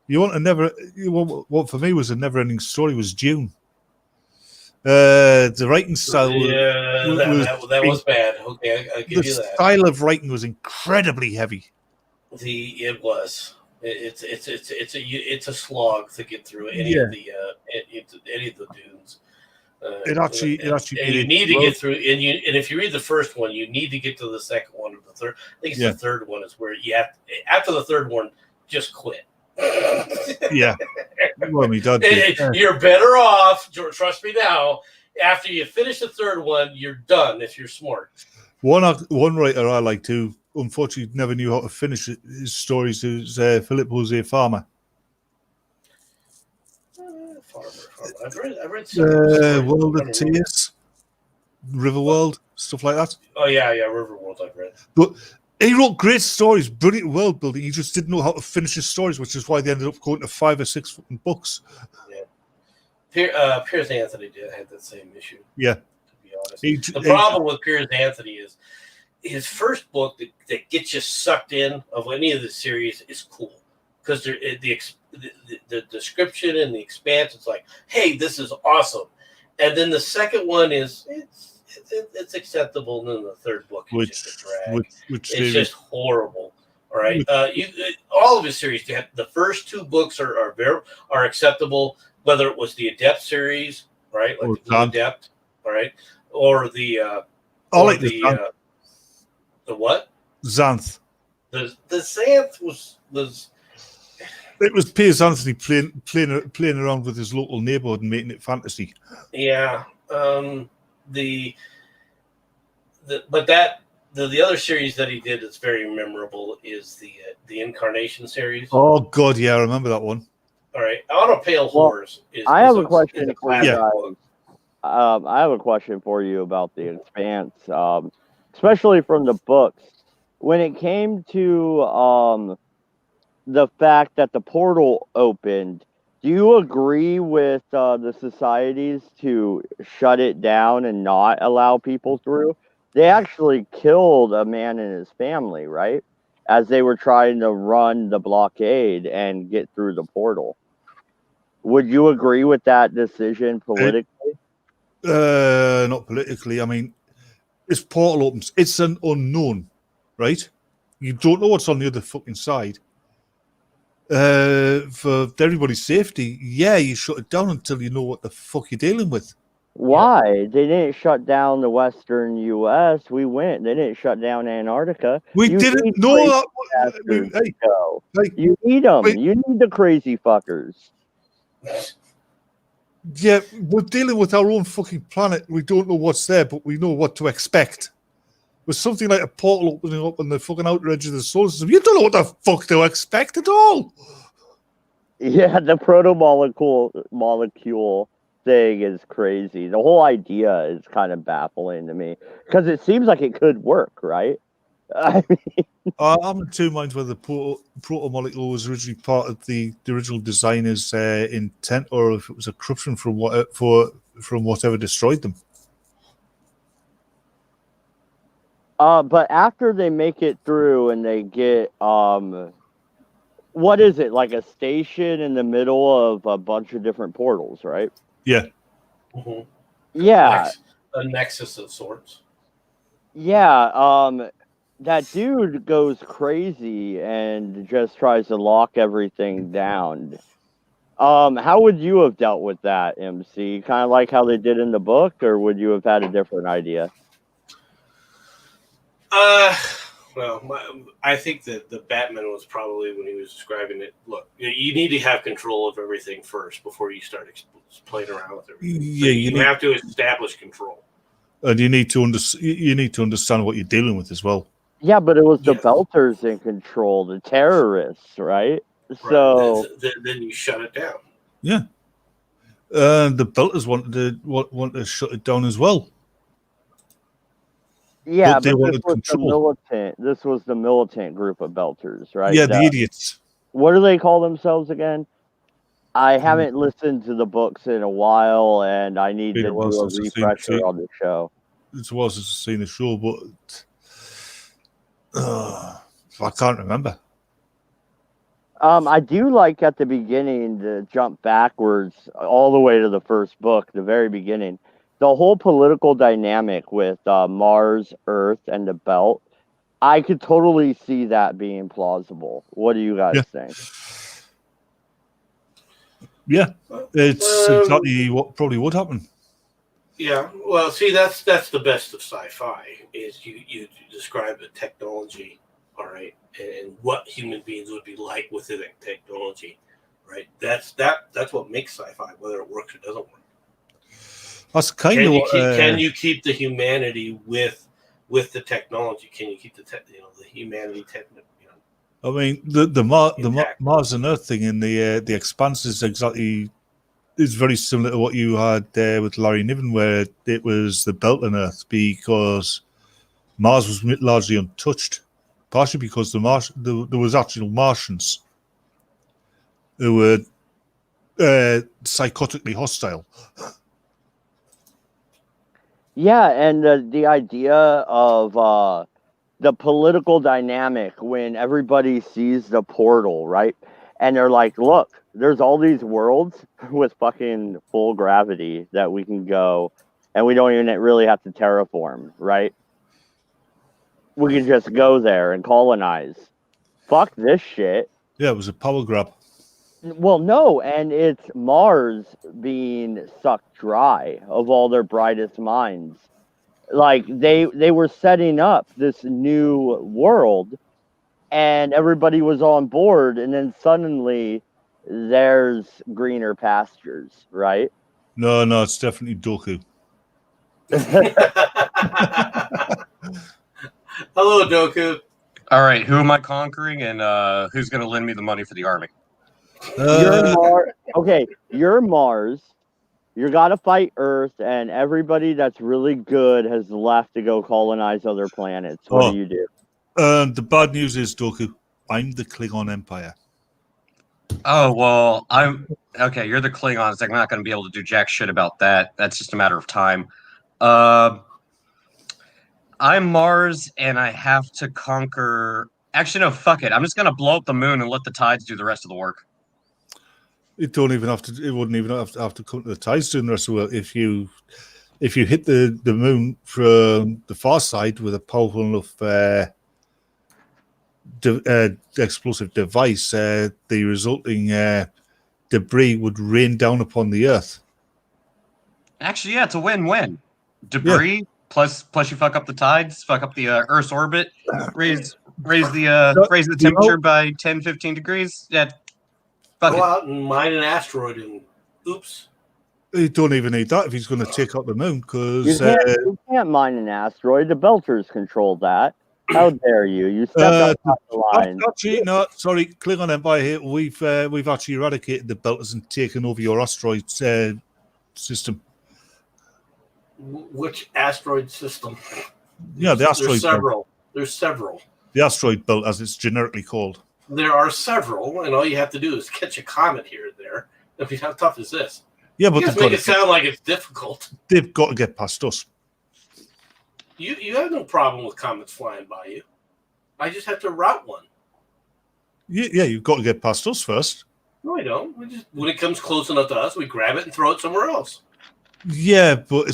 What for me was a never-ending story was Dune. The writing style, that was bad. Okay, I give you that. The style of writing was incredibly heavy. It was. It's a slog to get through any of the dunes. It actually you need to get through, and if you read the first one, you need to get to the second one or the third. I think it's the third one is where you have after the third one, just quit. Yeah, well, we done. You're better off. Trust me now. After you finish the third one, you're done. If you're smart. One writer I like to, unfortunately, never knew how to finish his stories. Is Philip Jose Farmer. I've read some World of Tears, Riverworld, stuff like that. Oh yeah, Riverworld I've read. But he wrote great stories, brilliant world building. He just didn't know how to finish his stories, which is why they ended up going to 5 or 6 fucking books. Yeah, Piers Anthony had that same issue. Yeah, to be honest, the problem with Piers Anthony is his first book that gets you sucked in of any of the series is cool because the description and the expanse, it's like, hey, this is awesome. And then the second one is it's acceptable, and then the third book is just a drag. It's just horrible. All right, all of his series, the first 2 books are acceptable, whether it was the Adept series, right, like the Adept, all right, or the what? Xanth. The Xanth was. It was Piers Anthony playing around with his local neighborhood and making it fantasy. Yeah. The other series that he did that's very memorable is the Incarnation series. Oh God, yeah, I remember that one. All right, On a Pale Horse. I have a question for you guys. I have a question for you about the Expanse, especially from the books. When it came to the fact that the portal opened, do you agree with the societies to shut it down and not allow people through? They actually killed a man and his family, right? As they were trying to run the blockade and get through the portal. Would you agree with that decision politically? Not politically. I mean, this portal opens. It's an unknown, right? You don't know what's on the other fucking side. For everybody's safety, you shut it down until you know what the fuck you're dealing with. Why? They didn't shut down the Western U.S. We went. They didn't shut down Antarctica. We didn't know that. You need them. You need the crazy fuckers. Yeah, we're dealing with our own fucking planet. We don't know what's there, but we know what to expect. With something like a portal opening up on the fucking outer edge of the solar system, you don't know what the fuck to expect at all. Yeah, the proto-molecule thing is crazy. The whole idea is kind of baffling to me because it seems like it could work, right? I mean, I'm in 2 minds whether the proto-molecule was originally part of the original designer's intent, or if it was a corruption from whatever destroyed them. But after they make it through and they get what is it, like a station in the middle of a bunch of different portals, right? Yeah. Mm-hmm. Yeah. A nexus of sorts. Yeah. that dude goes crazy and just tries to lock everything down. How would you have dealt with that, MC? Kind of like how they did in the book, or would you have had a different idea? Well, I think that the Batman was probably, when he was describing it, look, you need to have control of everything first before you start playing around with everything. Yeah, so you have to establish control. And you need to understand what you're dealing with as well. Yeah, but it was the Belters in control, the terrorists, right? So then you shut it down. Yeah. The Belters want to shut it down as well. Yeah, but they this was the militant. This was the militant group of Belters, right? Yeah, the idiots. What do they call themselves again? I haven't listened to the books in a while, and I need to do a refresher on the show. It was since I've seen the show, but I can't remember. I do like at the beginning to jump backwards all the way to the first book, the very beginning. The whole political dynamic with Mars, Earth, and the Belt, I could totally see that being plausible. What do you guys think? Yeah, it's exactly what probably would happen. Yeah, well, see, that's the best of sci-fi is you describe the technology, all right, and what human beings would be like within that technology, right? That's what makes sci-fi, whether it works or doesn't work. That's kind of what. Can you keep the humanity with the technology? Can you keep the humanity technology? I mean, the Mars and Earth thing in the Expanse is very similar to what you had there with Larry Niven, where it was the Belt and Earth, because Mars was largely untouched, partially because there was actual Martians who were psychotically hostile. Yeah, and the idea of the political dynamic when everybody sees the portal, right? And they're like, look, there's all these worlds with fucking full gravity that we can go, and we don't even really have to terraform, right? We can just go there and colonize. Fuck this shit. Yeah, it was a power grab. Well, no, and it's Mars being sucked dry of all their brightest minds. Like they were setting up this new world, and everybody was on board, and then suddenly there's greener pastures, right? No, it's definitely Doku. Hello, Doku. All right, who am I conquering, and who's going to lend me the money for the army? You're Mars. You got to fight Earth, and everybody that's really good has left to go colonize other planets. What do you do? The bad news is, Doku, I'm the Klingon Empire. Oh, well, okay, you're the Klingons. I'm not going to be able to do jack shit about that. That's just a matter of time. I'm Mars, and I have to conquer... Actually, no, fuck it. I'm just going to blow up the moon and let the tides do the rest of the work. It wouldn't even have to come to the tides doing the rest of the work. If you hit the moon from the far side with a powerful enough explosive device, the resulting debris would rain down upon the Earth. Actually, yeah, it's a win-win. Debris plus you fuck up the tides, fuck up the Earth's orbit, raise the temperature by 10, 15 degrees. Yeah. Go out and mine an asteroid and oops. You don't even need that if he's going to take out the moon, because you can't mine an asteroid. The Belters control that. How dare you? You stepped up the line. Actually, no, sorry, Klingon Empire here. We've actually eradicated the Belters and taken over your asteroid system. Which asteroid system? Yeah, the asteroid. There's several. There's several. The asteroid belt, as it's generically called. There are several, and all you have to do is catch a comet here and there. I mean, how tough is this? Yeah, but you guys make it sound like it's difficult. They've got to get past us. You have no problem with comets flying by you. I just have to route one. Yeah, you've got to get past us first. No, I don't. When it comes close enough to us, we grab it and throw it somewhere else. Yeah, but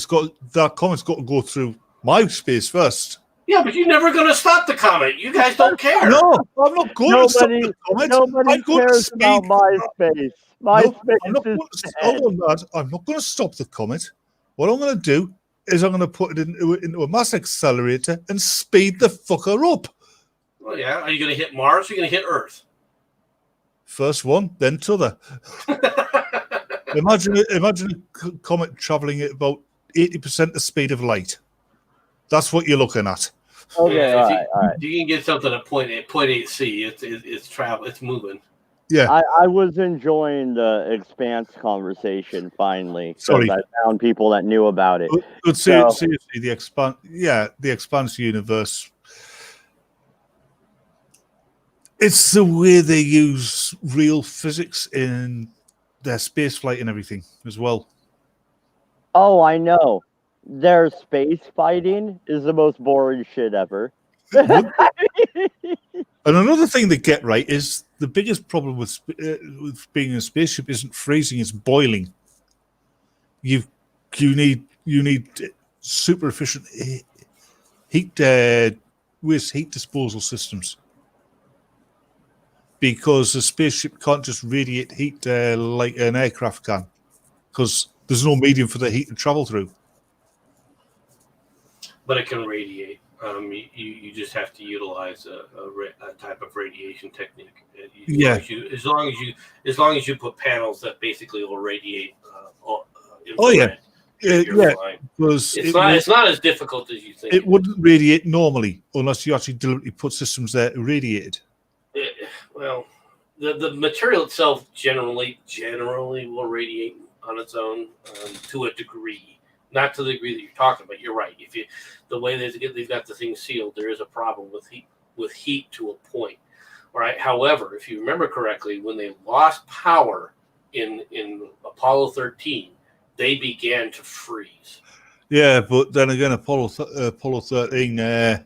that comet's got to go through my space first. Yeah, but you're never going to stop the comet. You guys don't care. No, I'm not going to stop the comet. Nobody I'm going to cares about speed. MySpace. No, MySpace I'm not is going to, dead. hold on, lad. I'm not going to stop the comet. What I'm going to do is I'm going to put it into a mass accelerator and speed the fucker up. Well, yeah. Are you going to hit Mars or are you going to hit Earth? First one, then t'other. Imagine a comet traveling at about 80% the speed of light. That's what you're looking at. Okay, Yeah, all if right. you can get something at point 8C, it's travel, it's moving. Yeah. I was enjoying the Expanse conversation finally because Sorry. I found people that knew about it. But seriously, the Expanse universe. It's the way they use real physics in their space flight and everything as well. Oh, I know. Their space fighting is the most boring shit ever. And another thing they get right is the biggest problem with being in a spaceship isn't freezing; it's boiling. You need super efficient waste heat disposal systems, because a spaceship can't just radiate heat like an aircraft can, because there's no medium for the heat to travel through. But it can radiate. You just have to utilize a type of radiation technique. As long as you put panels that basically will radiate. Infrared, you're fine. Because it's not as difficult as you think. It wouldn't radiate normally unless you actually deliberately put systems there to radiate it. Well, the material itself generally will radiate on its own to a degree. Not to the degree that you're talking about. You're right. The way they've got the thing sealed, there is a problem with heat to a point. All right. However, if you remember correctly, when they lost power in Apollo 13, they began to freeze. Yeah, but then again, Apollo 13, the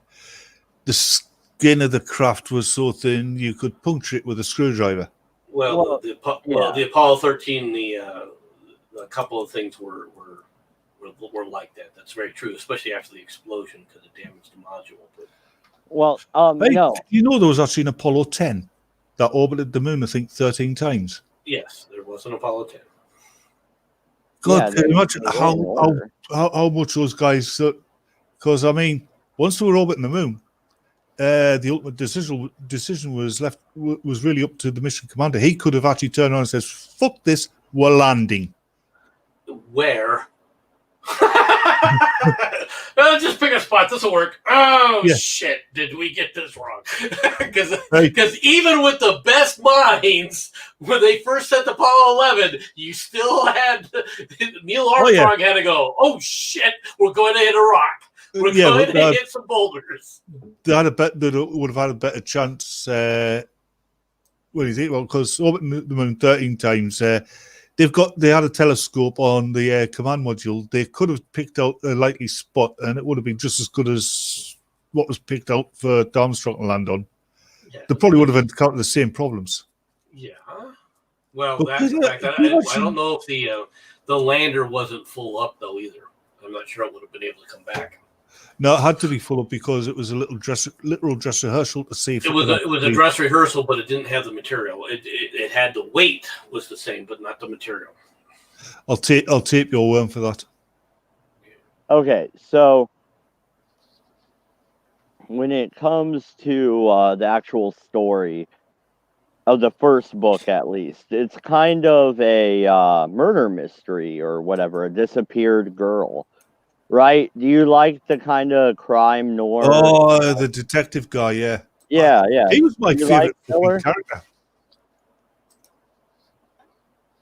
skin of the craft was so thin you could puncture it with a screwdriver. The Apollo 13, a couple of things were like that. That's very true, especially after the explosion because it damaged the module. No. You know there was actually an Apollo 10 that orbited the moon, I think, 13 times. Yes, there was an Apollo 10. God, can you imagine how much those guys... Because, I mean, once they were orbiting the moon, the ultimate decision was really up to the mission commander. He could have actually turned around and says, fuck this, we're landing. Where? Just pick a spot. This will work. Oh, yeah. Shit. Did we get this wrong? Because even with the best minds, when they first set Apollo 11, you still had Neil Armstrong had to go, oh, shit, we're going to hit a rock. We're going to hit some boulders. They would have had a better chance. What do you think? Well, because orbiting the moon 13 times, they had a telescope on the command module. They could have picked out a likely spot, and it would have been just as good as what was picked out for Armstrong to land on. Yeah. They probably would have encountered the same problems. Yeah. Well, that's the fact that I don't know if the lander wasn't full up though either. I'm not sure it would have been able to come back. No, it had to be full up because it was a literal dress rehearsal to see. It was a dress rehearsal, but it didn't have the material. It had the weight was the same, but not the material. I'll tape your word for that. Okay, so when it comes to the actual story of the first book, at least, it's kind of a murder mystery or whatever, a disappeared girl. Right? Do you like the kind of crime noir? Oh, the detective guy, yeah. Yeah. He was my favorite character.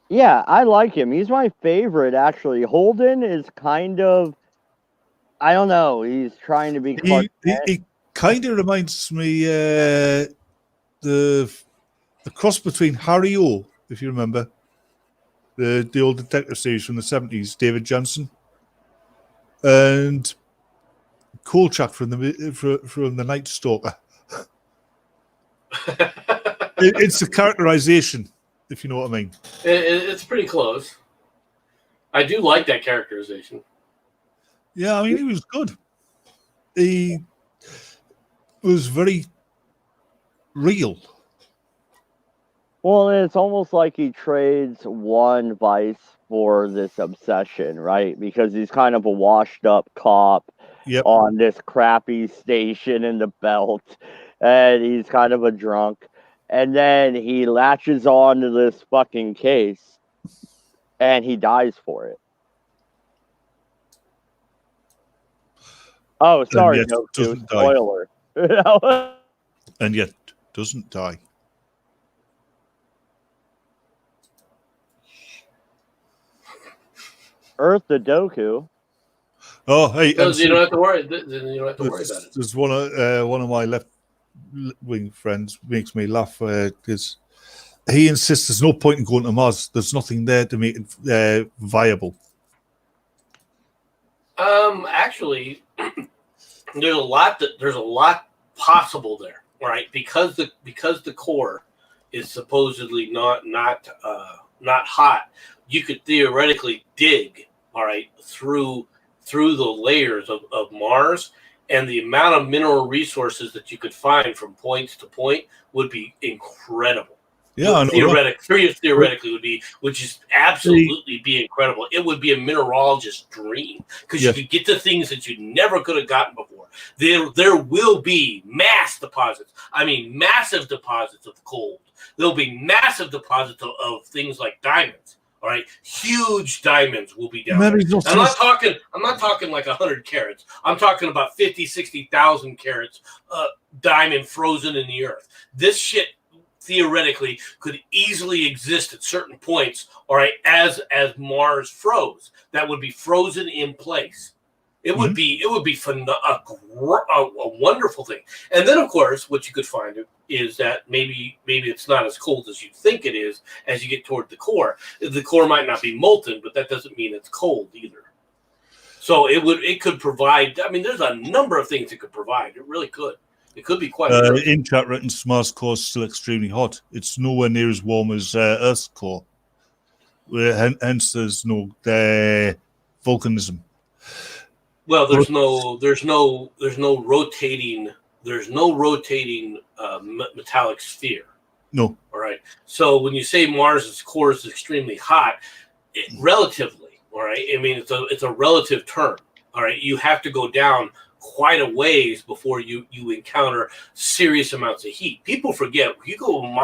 Yeah, I like him. He's my favorite, actually. Holden is kind of, I don't know, he's trying to be Clark Kent. He kind of reminds me the cross between Harry O, if you remember, the old detective series from the 70s, David Johnson, and Kolchak from the Night Stalker. It's the characterization, if you know what I mean. It's pretty close. I do like that characterization. Yeah, I mean, he was good. was very real. Well, it's almost like he trades one vice for this obsession, right? Because he's kind of a washed up cop on this crappy station in the belt, and he's kind of a drunk. And then he latches on to this fucking case, and he dies for it. Oh, sorry, no, spoiler. And yet doesn't die. Earth the Doku. Oh, hey, because you don't have to worry. Then you don't have to worry about it. There's one of my left wing friends makes me laugh because he insists there's no point in going to Mars. There's nothing there to make it viable. Actually, there's a lot possible there, right? Because the core is supposedly not hot. You could theoretically dig, all right, through the layers of Mars, and the amount of mineral resources that you could find from points to point would be incredible. Yeah, theoretically would just absolutely be incredible. It would be a mineralogist's dream because you could get to things that you never could have gotten before. There will be mass deposits. I mean, massive deposits of gold. There'll be massive deposits of things like diamonds. All right, huge diamonds will be down there. I'm not talking like 100 carats. I'm talking about 50, 60,000 carats diamond frozen in the earth. This shit theoretically could easily exist at certain points, all right, as Mars froze. That would be frozen in place. It would be a wonderful thing. And then, of course, what you could find is that maybe it's not as cold as you think it is as you get toward the core. The core might not be molten, but that doesn't mean it's cold either. So it could provide. I mean, there's a number of things it could provide. It really could. It could be quite. In chat written, Mars core is still extremely hot. It's nowhere near as warm as Earth's core. Hence, there's no volcanism. Well, there's no rotating metallic sphere. No. All right. So when you say Mars's core is extremely hot, relatively, all right. I mean, it's a relative term. All right. You have to go down quite a ways before you encounter serious amounts of heat. People forget you go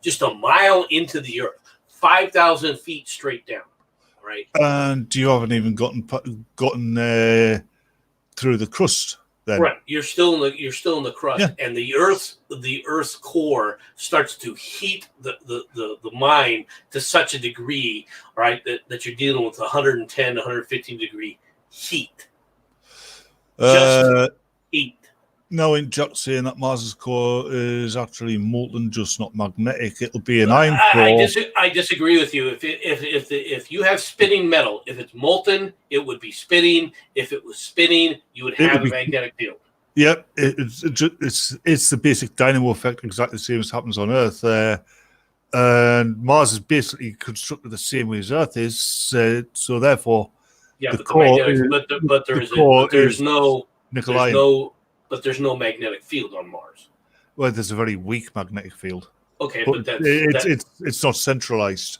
just a mile into the earth, 5,000 feet straight down. Right. And you haven't even gotten through the crust then. Right. You're still in the crust, and the Earth's core starts to heat the mine to such a degree, right, that you're dealing with 110, 115 degree heat. Just heat. No, in Jack saying that Mars's core is actually molten, just not magnetic. It'll be an iron core. I disagree with you. If you have spinning metal, if it's molten, it would be spinning. If it was spinning, you would have a magnetic field. Yep, it's the basic dynamo effect, exactly the same as happens on Earth. And Mars is basically constructed the same way as Earth is. So therefore, the core there's no magnetic field on Mars. Well, there's a very weak magnetic field. Okay, but it's not centralized,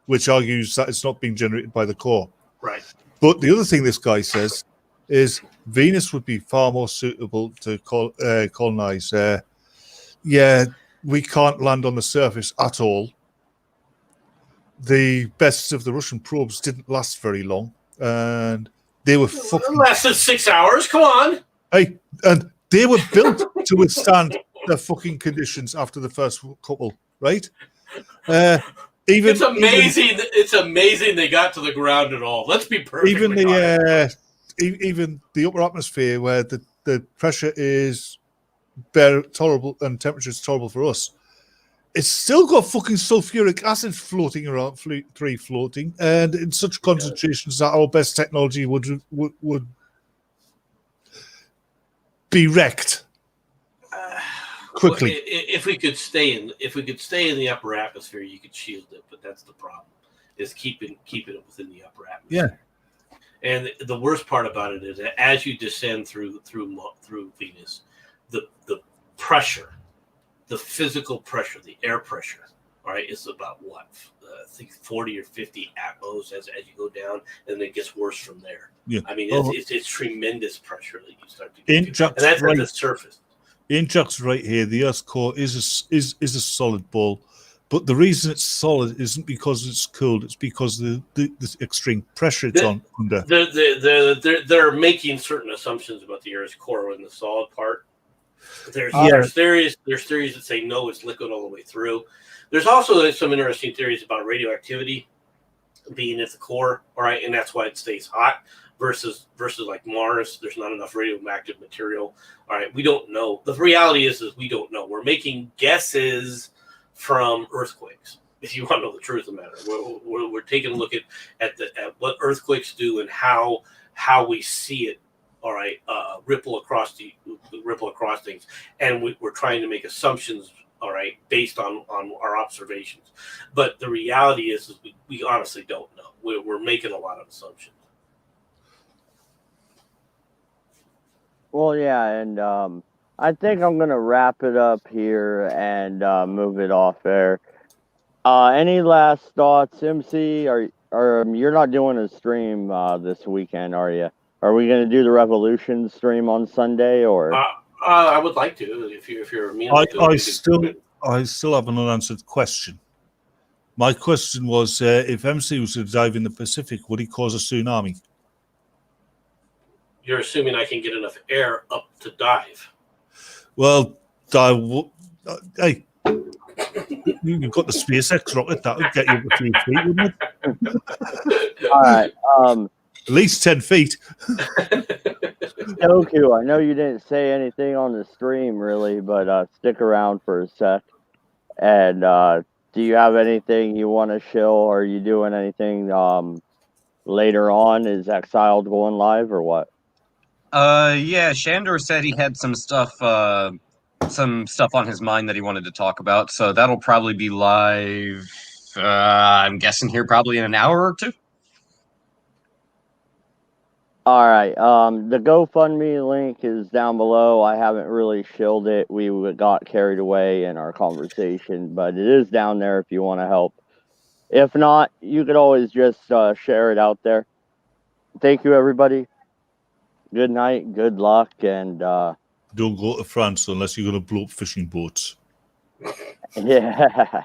which argues that it's not being generated by the core. Right. But the other thing this guy says is Venus would be far more suitable to colonize. We can't land on the surface at all. The best of the Russian probes didn't last very long, and they were fucking lasted 6 hours. Come on. Hey, and they were built to withstand the fucking conditions after the first couple, right? It's amazing they got to the ground at all. Let's be perfectly honest. Even the upper atmosphere, where the pressure is tolerable and temperature is tolerable for us, it's still got fucking sulfuric acid floating around, floating, and in such concentrations that our best technology would be wrecked quickly. Well, if we could stay in the upper atmosphere, you could shield it, but that's the problem: is keeping it within the upper atmosphere. Yeah. And the worst part about it is that as you descend through Venus, the pressure, the physical pressure, the air pressure, all right, is about what? I think 40 or 50 atmos as you go down, and it gets worse from there. Yeah. I mean, it's tremendous pressure that you start to get to. And that's right. at the surface. Jack's right here. The Earth's core is a solid ball, but the reason it's solid isn't because it's cooled. It's because the extreme pressure it's under. They're making certain assumptions about the Earth's core in the solid part. There's theories that say no, it's liquid all the way through. There's also some interesting theories about radioactivity being at the core, all right, and that's why it stays hot versus like Mars. There's not enough radioactive material. All right, we don't know. The reality is we don't know. We're making guesses from earthquakes. If you want to know the truth of the matter, we're taking a look at what earthquakes do and how we see it. All right, ripple across things, and we're trying to make assumptions. All right, based on our observations, but the reality is we honestly don't know. We're making a lot of assumptions. Well, yeah, and I think I'm gonna wrap it up here and move it off there. Any last thoughts, MC? Or you're not doing a stream this weekend, are you? Are we gonna do the Revolution stream on Sunday, or? I would like to, if you're amenable to it. I still have an unanswered question. My question was, if MC was to dive in the Pacific, would he cause a tsunami? You're assuming I can get enough air up to dive. Well, hey, you've got the SpaceX rocket. That would get you over 3 feet, wouldn't it? All right. At least 10 feet. Goku, I know you didn't say anything on the stream, really, but stick around for a sec. And do you have anything you want to show? Are you doing anything later on? Is Exiled going live or what? Yeah, Shandor said he had some stuff on his mind that he wanted to talk about, so that'll probably be live, I'm guessing here probably in an hour or two. All right. The GoFundMe link is down below. I haven't really shilled it. We got carried away in our conversation, but it is down there if you want to help. If not, you could always just share it out there. Thank you, everybody. Good night, good luck, and don't go to France unless you're going to blow up fishing boats. Yeah.